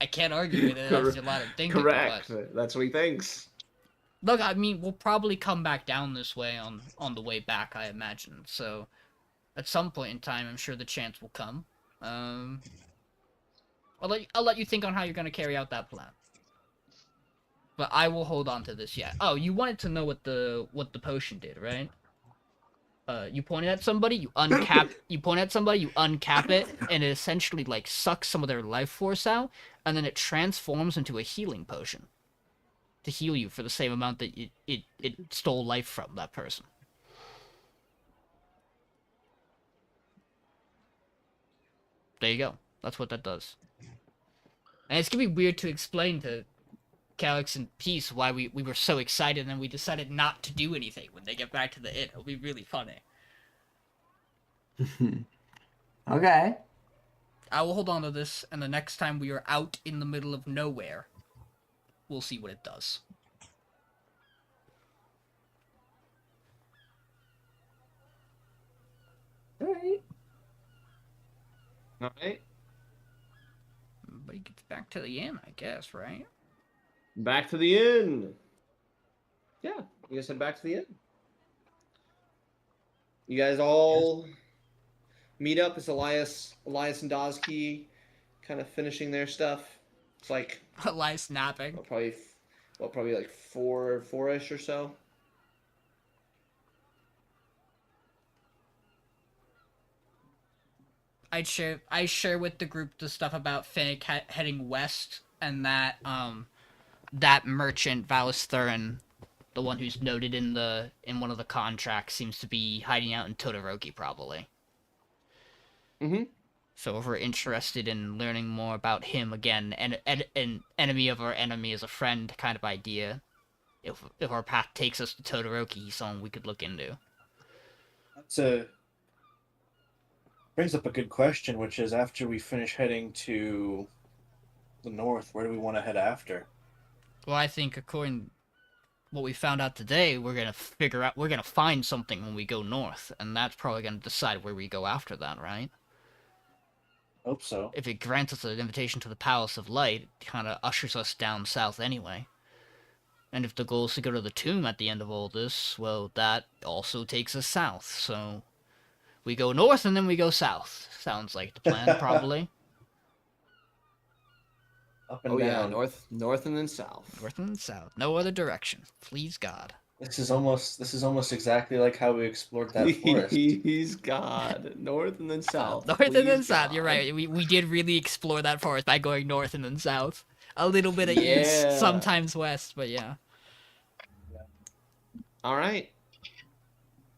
I can't argue with it. That's a lot of thinking. Correct. But... That's what he thinks. Look, I mean, we'll probably come back down this way on the way back, I imagine. So, at some point in time, I'm sure the chance will come. I'll let you think on how you're gonna carry out that plan. But I will hold on to this. Yeah. Oh, you wanted to know what the potion did, right? You pointed at somebody, you uncap. You point at somebody, you uncap it, and it essentially like sucks some of their life force out, and then it transforms into a healing potion to heal you for the same amount that it stole life from that person. There you go. That's what that does. And it's gonna be weird to explain to Calyx and Peace why we were so excited and then we decided not to do anything when they get back to the inn. It'll be really funny. Okay. I will hold on to this, and the next time we are out in the middle of nowhere, we'll see what it does. Alright. Alright. Everybody gets back to the inn, I guess, right? Back to the inn. Yeah, you guys head back to the inn. You guys all meet up. It's Elias and Dozki kind of finishing their stuff. It's like Elias napping. probably like four-ish or so. I share with the group the stuff about Finnick heading west, and that that merchant Valis Thurin, the one who's noted in one of the contracts, seems to be hiding out in Todoroki probably. Mm-hmm. So if we're interested in learning more about him again, and an enemy of our enemy is a friend kind of idea, if our path takes us to Todoroki, he's someone we could look into. Brings up a good question, which is after we finish heading to the north, where do we want to head after? Well, I think according to what we found out today, we're gonna find something when we go north, and that's probably gonna decide where we go after that, right? Hope so. If it grants us an invitation to the Palace of Light, it kind of ushers us down south anyway. And if the goal is to go to the tomb at the end of all this, well, that also takes us south, so we go north and then we go south. Sounds like the plan, probably. Up and down. Yeah, north and then south. North and south. No other direction. Please, God. This is almost exactly like how we explored that forest. Please, God. North and then south. North and then Please, south. God. You're right. We did really explore that forest by going north and then south. A little bit of east, sometimes west, but yeah. All right.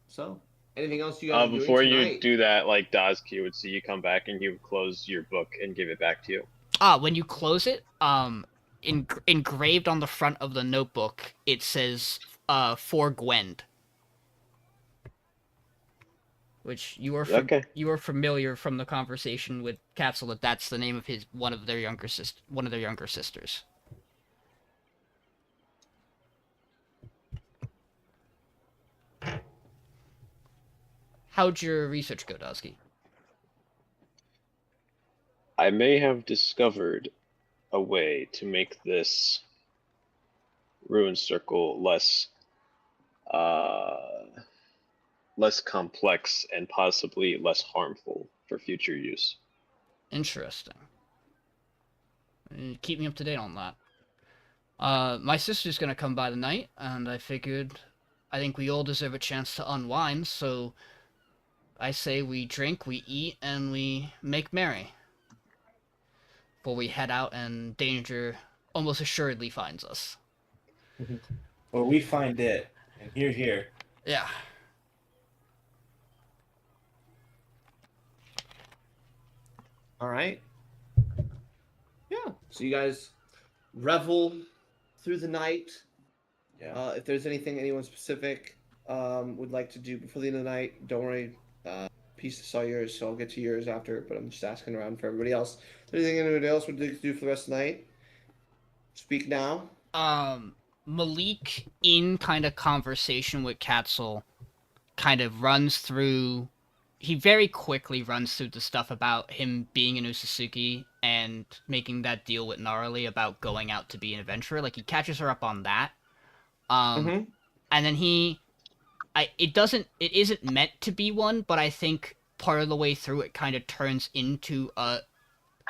So, anything else you guys are doing before tonight? you do that, like Dozki would see you come back and he would close your book and give it back to you. When you close it, engraved on the front of the notebook, it says, for Gwend. Which you are you are familiar from the conversation with Capsule that that's the name of one of their younger sisters. How'd your research go, Dozki? I may have discovered a way to make this ruin circle less complex and possibly less harmful for future use. Interesting. Keep me up to date on that. My sister's gonna come by tonight, and I think we all deserve a chance to unwind, so I say we drink, we eat, and we make merry. Before we head out and danger almost assuredly finds us. Or we find it, and here. Yeah. All right. Yeah. So you guys revel through the night. Yeah. If there's anyone specific would like to do before the end of the night, don't worry. Peace saw yours, so I'll get to yours after. But I'm just asking around for everybody else. Is there anything anybody else would like to do for the rest of the night? Speak now. Malik, in kind of conversation with Katzel, kind of runs through. He very quickly runs through the stuff about him being in Usasuki and making that deal with Gnarly about going out to be an adventurer. Like, he catches her up on that. And then it isn't meant to be one, but I think part of the way through it kind of turns into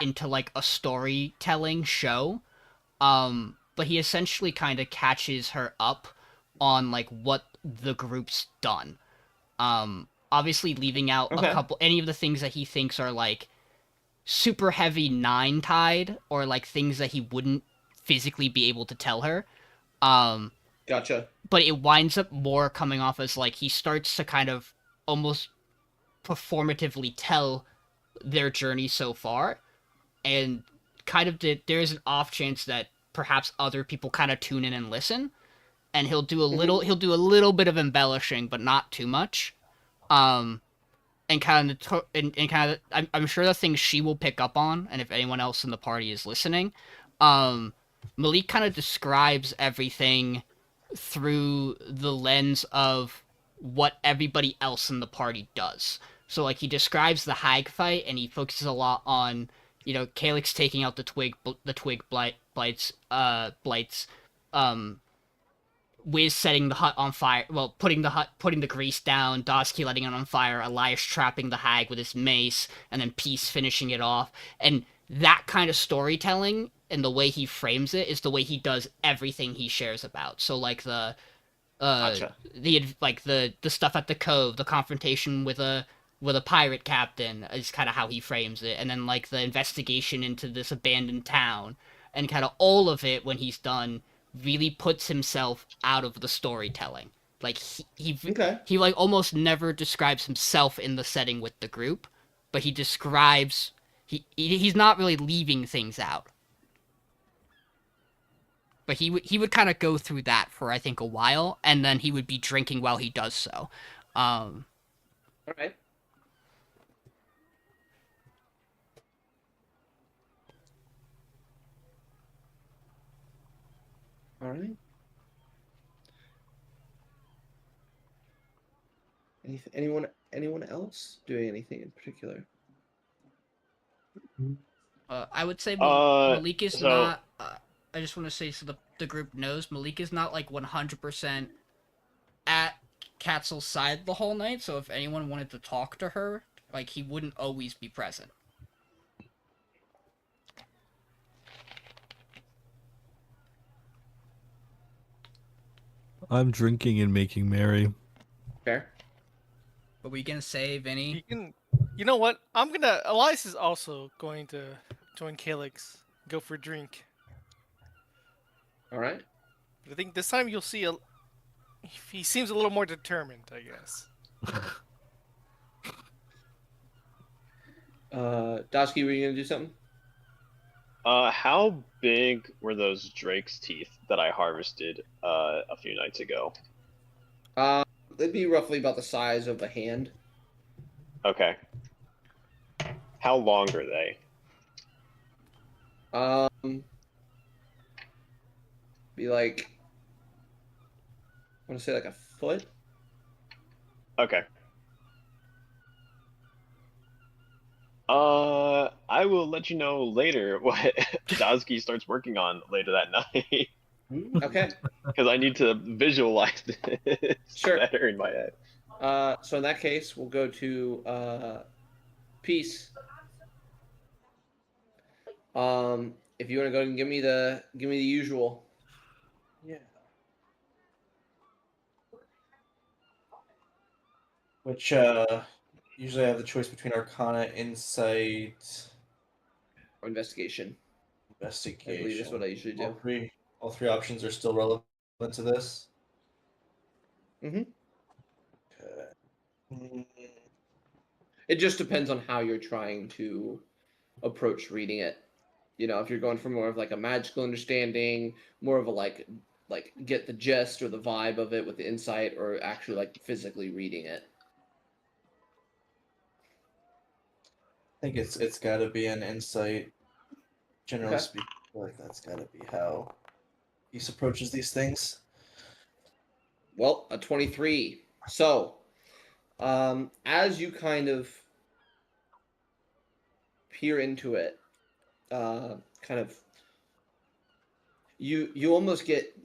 into like a storytelling show. But he essentially kind of catches her up on like what the group's done. Obviously leaving out any of the things that he thinks are like super heavy nine tide or like things that he wouldn't physically be able to tell her. Gotcha. But it winds up more coming off as like he starts to kind of almost performatively tell their journey so far, and kind of there's an off chance that perhaps other people kind of tune in and listen, and he'll do a little bit of embellishing, but not too much. And kind of I'm sure the things she will pick up on, and if anyone else in the party is listening, Malik kind of describes everything through the lens of what everybody else in the party does. So like he describes the Hag fight, and he focuses a lot on, you know, Calyx taking out the twig blights, Wizz setting the hut on fire, well, putting the grease down, Dozki letting it on fire, Elias trapping the Hag with his mace, and then Peace finishing it off. And that kind of storytelling and the way he frames it is the way he does everything he shares about. So like the stuff at the cove, the confrontation with a pirate captain is kind of how he frames it, and then like the investigation into this abandoned town, and kind of all of it when he's done really puts himself out of the storytelling. Like he like almost never describes himself in the setting with the group, but he describes he's not really leaving things out. But he would kind of go through that for I think a while, and then he would be drinking while he does so. All right. All right. Anyone else doing anything in particular? I would say Malik is not. I just want to say so the group knows Malik is not like 100% at Katzel's side the whole night. So if anyone wanted to talk to her, like he wouldn't always be present. I'm drinking and making merry. Fair. What were you gonna say, Vinny? You know what? Elias is also going to join Calyx, go for a drink. All right. But I think this time you'll see he seems a little more determined, I guess. Dozki, were you gonna do something? How big were those Drake's teeth that I harvested a few nights ago? They'd be roughly about the size of a hand. Okay. How long are they? Be like, I want to say like a foot. Okay. I will let you know later what Dozki starts working on later that night. Okay. Because I need to visualize this better in my head. So in that case, we'll go to Peace. If you want to go and give me the usual. Yeah. Which usually I have the choice between Arcana, Insight, Or investigation. Investigation. I believe that's what I usually do. All three options are still relevant to this. Mm-hmm. Okay. It just depends on how you're trying to approach reading it. You know, if you're going for more of like a magical understanding, more of a like get the gist or the vibe of it with the insight, or actually like physically reading it. I think it's got to be an insight. Generally speaking, I feel like that's got to be how Peace approaches these things. Well, a 23. So, as you kind of peer into it, kind of, you almost get,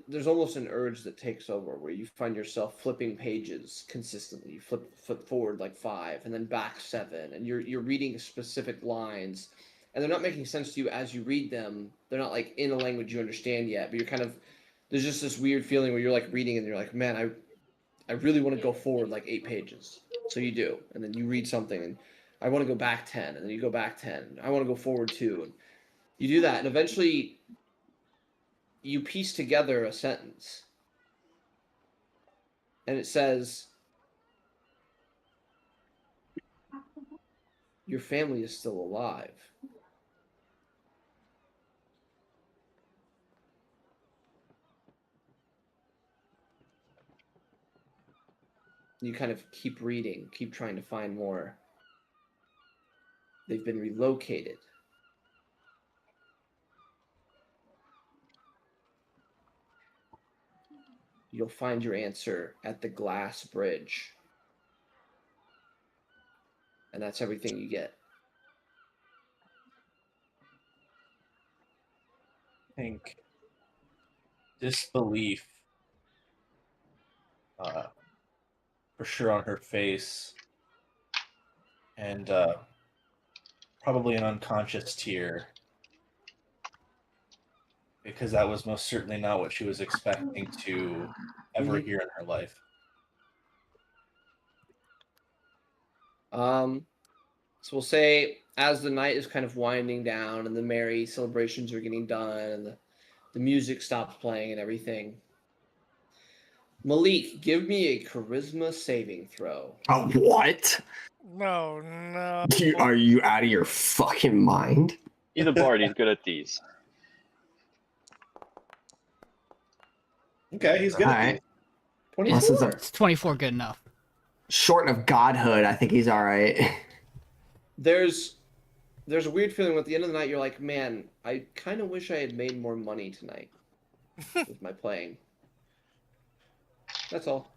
there's almost an urge that takes over where you find yourself flipping pages consistently. You flip forward like 5 and then back 7, and you're reading specific lines, and they're not making sense to you as you read them. They're not like in a language you understand yet, but you're kind of there's just this weird feeling where you're like reading and you're like, man, I really want to go forward like 8 pages. So you do, and then you read something and I want to go back 10, and then you go back 10. I want to go forward 2, and you do that, and eventually you piece together a sentence, and it says, "Your family is still alive." You kind of keep reading, keep trying to find more. They've been relocated. You'll find your answer at the glass bridge. And that's everything you get. I think disbelief, for sure on her face, and probably an unconscious tear, because that was most certainly not what she was expecting to ever hear in her life. So we'll say as the night is kind of winding down and the merry celebrations are getting done and the music stops playing and everything. Malik, give me a charisma saving throw. Oh, what? No, no. Are you out of your fucking mind? He's a bard. He's good at these. Okay, he's good All at right. these. Unless it's It's 24 good enough. short of godhood, I think he's all right. There's a weird feeling at the end of the night you're like, man, I kind of wish I had made more money tonight with my playing. That's all.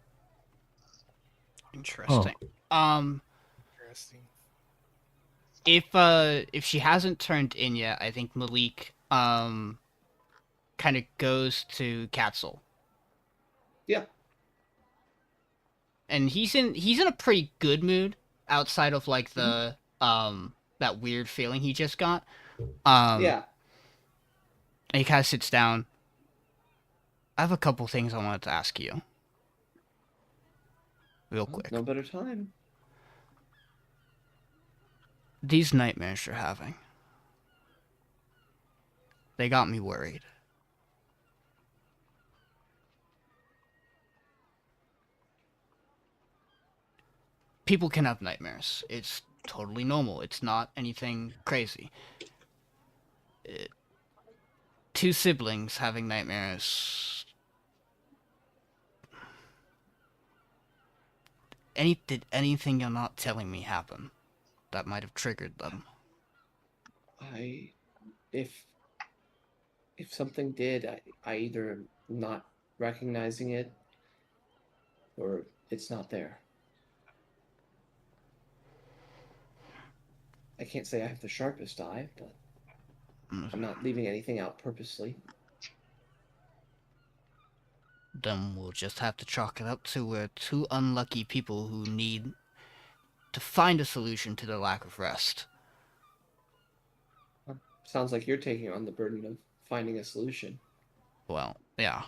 Interesting. Interesting. If she hasn't turned in yet, I think Malik kind of goes to Katzel. Yeah. And he's in a pretty good mood outside of like the that weird feeling he just got. Yeah. And he kind of sits down. I have a couple things I wanted to ask you. Real quick. No better time. These nightmares you're having. They got me worried. People can have nightmares. It's totally normal. It's not anything crazy. Two siblings having nightmares. Did anything you're not telling me happen that might have triggered them? If something did, I either am not recognizing it or it's not there. I can't say I have the sharpest eye, but I'm not leaving anything out purposely. Then we'll just have to chalk it up to we're two unlucky people who need to find a solution to their lack of rest. Sounds like you're taking on the burden of finding a solution. Well, yeah.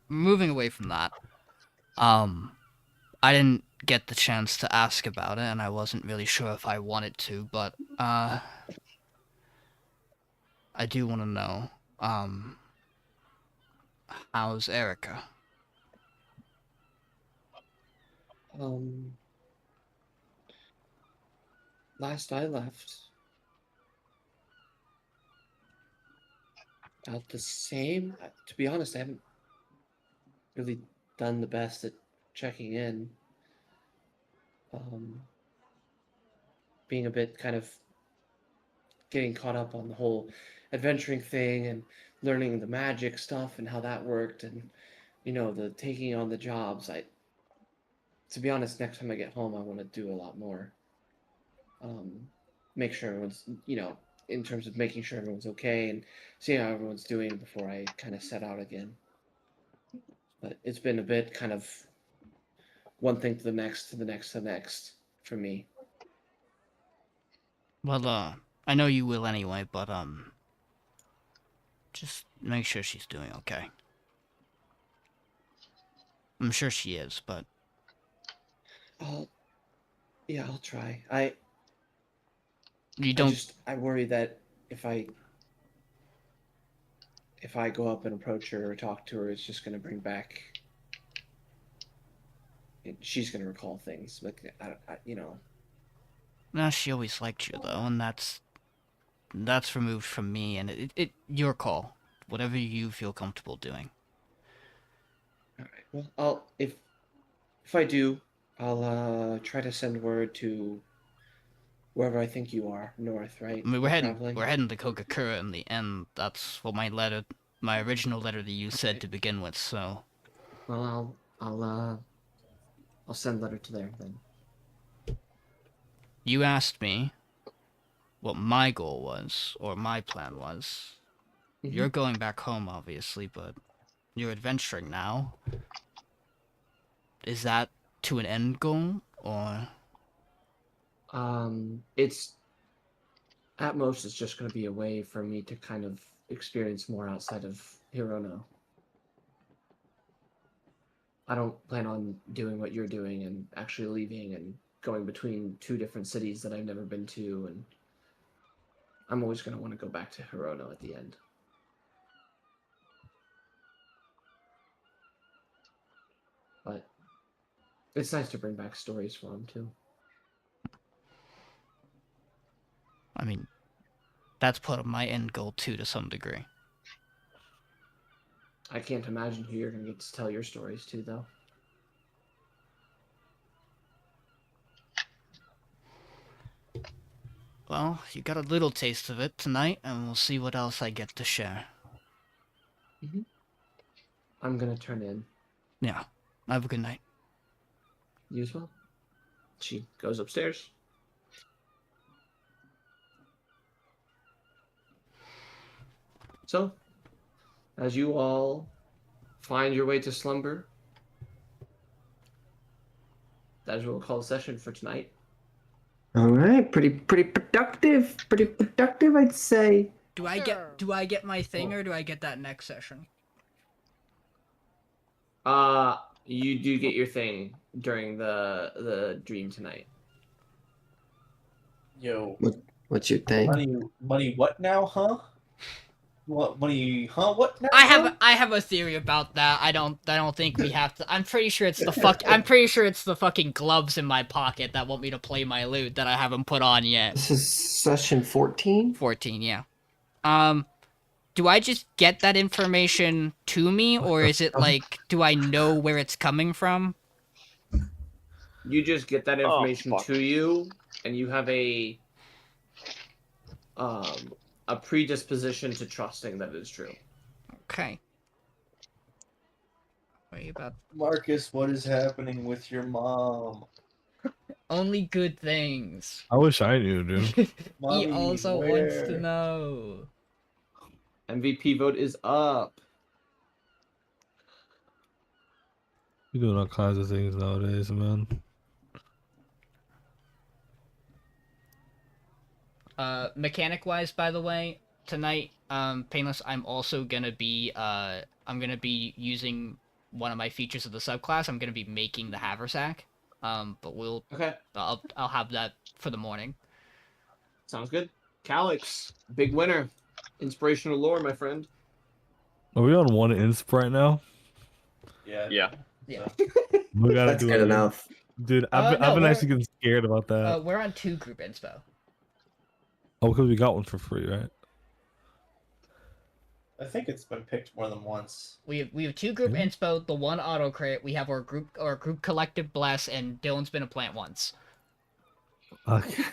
Moving away from that, I didn't get the chance to ask about it, and I wasn't really sure if I wanted to, but, I do want to know, how's Erica? Last I left, about the same. To be honest, I haven't really done the best at checking in. Being a bit kind of getting caught up on the whole adventuring thing and learning the magic stuff and how that worked and, you know, the taking on the jobs. To be honest, next time I get home, I want to do a lot more. Make sure everyone's, you know, in terms of making sure everyone's okay and seeing how everyone's doing before I kind of set out again. But it's been a bit kind of one thing to the next, to the next, to the next for me. Well, I know you will anyway, but, just make sure she's doing okay. I'm sure she is, but... I'll try. You don't... I worry that if I go up and approach her or talk to her, it's just going to bring back... She's going to recall things, but, you know... No, she always liked you, though, and that's removed from me, and it your call. Whatever you feel comfortable doing. Alright, well, if I do, I'll try to send word to wherever I think you are, north, right? I mean, we're Traveling? heading to Kokakura in the end. That's what my original letter to you said to begin with, so... Well, I'll send letter to there, then. You asked me what my goal was, or my plan was. Mhm. You're going back home, obviously, but you're adventuring now. Is that to an end goal, or...? It's... At most, it's just going to be a way for me to kind of experience more outside of Hirono. I don't plan on doing what you're doing and actually leaving and going between two different cities that I've never been to, and I'm always going to want to go back to Hirono at the end. But it's nice to bring back stories for him, too. I mean, that's part of my end goal, too, to some degree. I can't imagine who you're going to get to tell your stories to, though. Well, you got a little taste of it tonight, and we'll see what else I get to share. Mm-hmm. I'm going to turn in. Yeah. Have a good night. You as well. She goes upstairs. So, as you all find your way to slumber, that is what we'll call the session for tonight. All right, pretty productive. Pretty productive, I'd say. Do I get my thing, or do I get that next session? You do get your thing during the dream tonight. Yo, What's your thing? money, what now, huh? What money, huh? What now? I have a theory about that. I don't think we have to. I'm pretty sure it's the fucking gloves in my pocket that want me to play my lute that I haven't put on yet. This is session 14? 14, yeah. Do I just get that information to me, or is it like, do I know where it's coming from? You just get that information to you, and you have a predisposition to trusting that it is true. Okay. Worry about Marcus, what is happening with your mom? only good things. I wish I knew, dude. He Mommy, also where? wants to know. MVP vote is up. You're doing all kinds of things nowadays, man. Mechanic wise, by the way, tonight, Payneless, I'm also gonna be using one of my features of the subclass. I'm gonna be making the haversack. But Okay. I'll have that for the morning. Sounds good. Calyx, big winner. Inspirational lore, my friend. Are we on one insp right now? Yeah. Yeah. Yeah. We gotta That's do good it. enough. Dude, No, I've been we're- actually getting scared about that. We're on 2 group inspo. Oh, because we got one for free, right? I think it's been picked more than once. We have 2 group Really? inspo, the 1 auto crit. We have our group collective bless, and Dylan's been a plant once. Okay.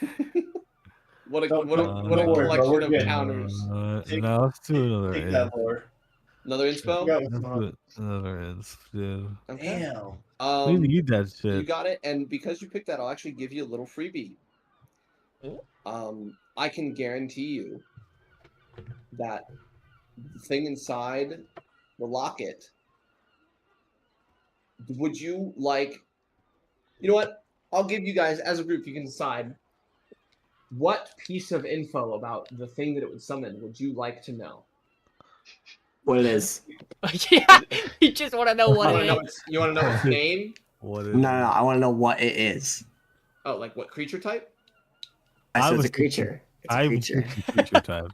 What a Don't collection we're of good. counters. Now let's do another Take insp. that lore. Another inspo? Yeah, Let's do another insp, dude. Okay. Damn. We need that You shit. got it, and because you picked that, I'll actually give you a little freebie. Ooh. I can guarantee you that the thing inside the locket. Would you like? You know what? I'll give you guys as a group. You can decide. What piece of info about the thing that it would summon would you like to know? What it is? Yeah, you just want to know what it is. You want to know its name? What is No, I want to know what it is. Oh, like what creature type? I said was it's a creature. It's a I was creature. thinking creature type.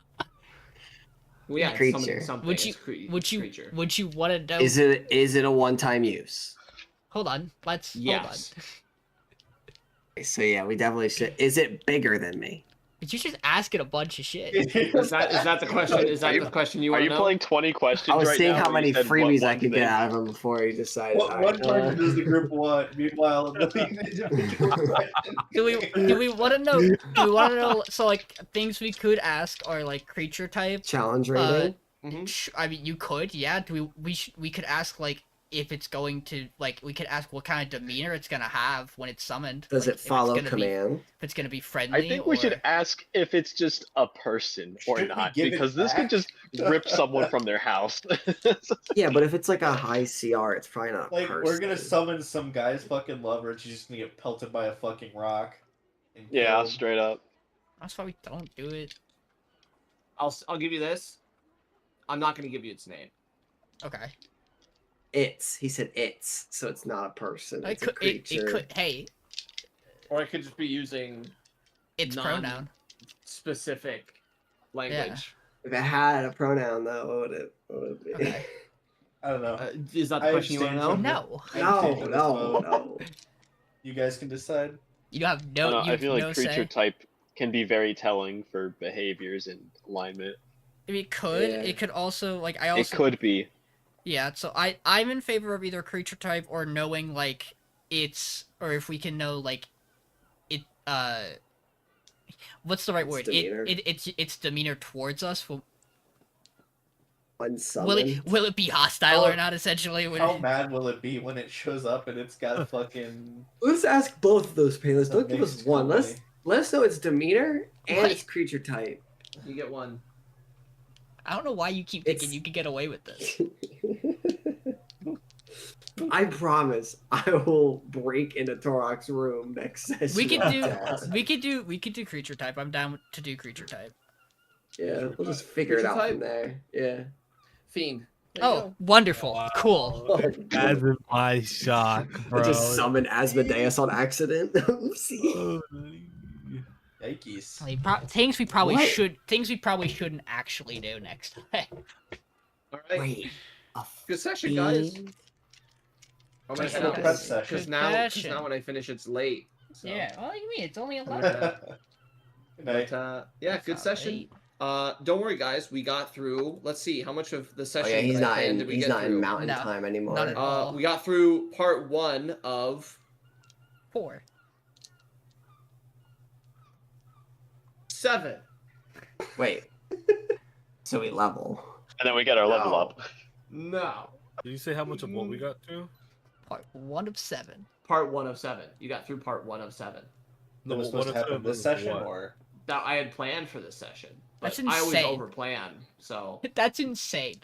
Well, yeah, it's Creature. summoning something. Would you It's creature. would you want to know? Is it a one-time use? Hold on, let's Yes. hold on. So yeah, we definitely should. Is it bigger than me? But you're just asking a bunch of shit. Is that the question? Is that the question you Are want you to know? pulling 20 questions I was right seeing now? how where you many said what freebies I one could thing? get out of him before he decided. What question does the group want? Meanwhile, a million individual questions. Do we want to know? Do we want to know? So like things we could ask are like creature type. Challenge rating? I mean, you could, yeah. We could ask like if it's going to like we could ask what kind of demeanor it's gonna have when it's summoned. Does like, it follow if it's gonna command? if it's gonna be friendly. I think we should or- ask if it's just a person or Should we not, give it because this could back? just rip someone from their house. Yeah, but if it's like a high CR, it's probably not a Like, person. we're gonna summon some guy's fucking lover, and she's just gonna get pelted by a fucking rock. and Yeah, killed. straight up. That's why we don't do it. I'll give you this. I'm not going to give you its name. Okay. He said it's, so it's not a person. It It's a could. creature. It could. Hey, Or I could just be using it's pronoun. specific language. If it had a pronoun, though, what would it be? Okay. I don't know. Is that the I question you want to know? abstain No. No. You guys can decide. You have I no. don't know, You I have feel like no creature say. type can be very telling for behaviors and alignment. I mean, it could. Yeah. It could also like I also. It could be. Yeah. So I'm in favor of either creature type or knowing like it's or if we can know like it what's the right Its word? demeanor. Its demeanor towards us. Will Unsummon. will it be hostile Oh, or not? Essentially, Would How it- mad will it be when it shows up and it's got fucking... Let's ask both of those Payless. Don't That give us makes one. company. Let us know its demeanor and What? its creature type. You get one. I don't know why you keep thinking It's- you could get away with this. I promise I will break into Torok's room next session. We could do Yeah. we could do creature type. I'm down to do creature type. Yeah, we'll just figure it Creature out type? from there. Yeah. Fiend. There you Oh, go. wonderful. Wow. Cool. As in my shock, bro. I just summoned Asmodeus on accident. Oopsie. Yikes. I mean, things we probably What? shouldn't actually do next time. All right. Wait. A Good session, guys. fiend? I'm gonna Good head out prep because session. now when I finish it's late. So. Yeah. Well, what do you mean? It's only 11. Good night. But, yeah, That's good not session. late. Don't worry, guys. We got through. Let's see how much of the Oh session. yeah, he's that I not planned in. did we He's get not through? in mountain No, time anymore. not at all. We got through part 1 of 4. 7. Wait. So we level. And then we get our level No. up. No. Did you say how much of what we got to? Part 1 of 7. Part 1 of 7. You got through part 1 of 7. That was supposed to happen this session, or... That I had planned for this session. But That's I always insane. overplan. So That's insane.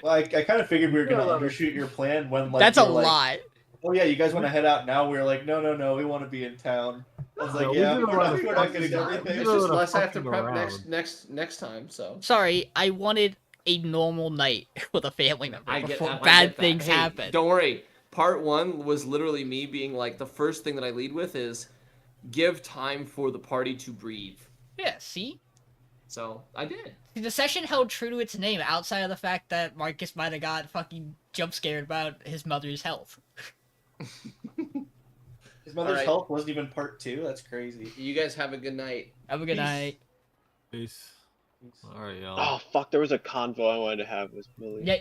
Well, I kind of figured we were going to No. undershoot your plan when, like, That's a you were like, lot. oh yeah, you guys want to head out now? We were like, no, we want to be in town. I was No, like, we yeah, did a we're lot not, of we're not fucking going to go stuff. anything. it's No, just no, less I have to fucking prep around. next time. So Sorry, I wanted a normal night with a family member I get before that. I bad get that. things Hey, happen. Don't worry. Part 1 was literally me being like, the first thing that I lead with is give time for the party to breathe. Yeah, see? So I did. The session held true to its name outside of the fact that Marcus might have got fucking jump scared about his mother's health. His mother's Alright. health wasn't even part 2. That's crazy. You guys have a good night. Have a good Peace. night. Peace. All right, y'all. Oh fuck! There was a convo I wanted to have with Millie. Yeah,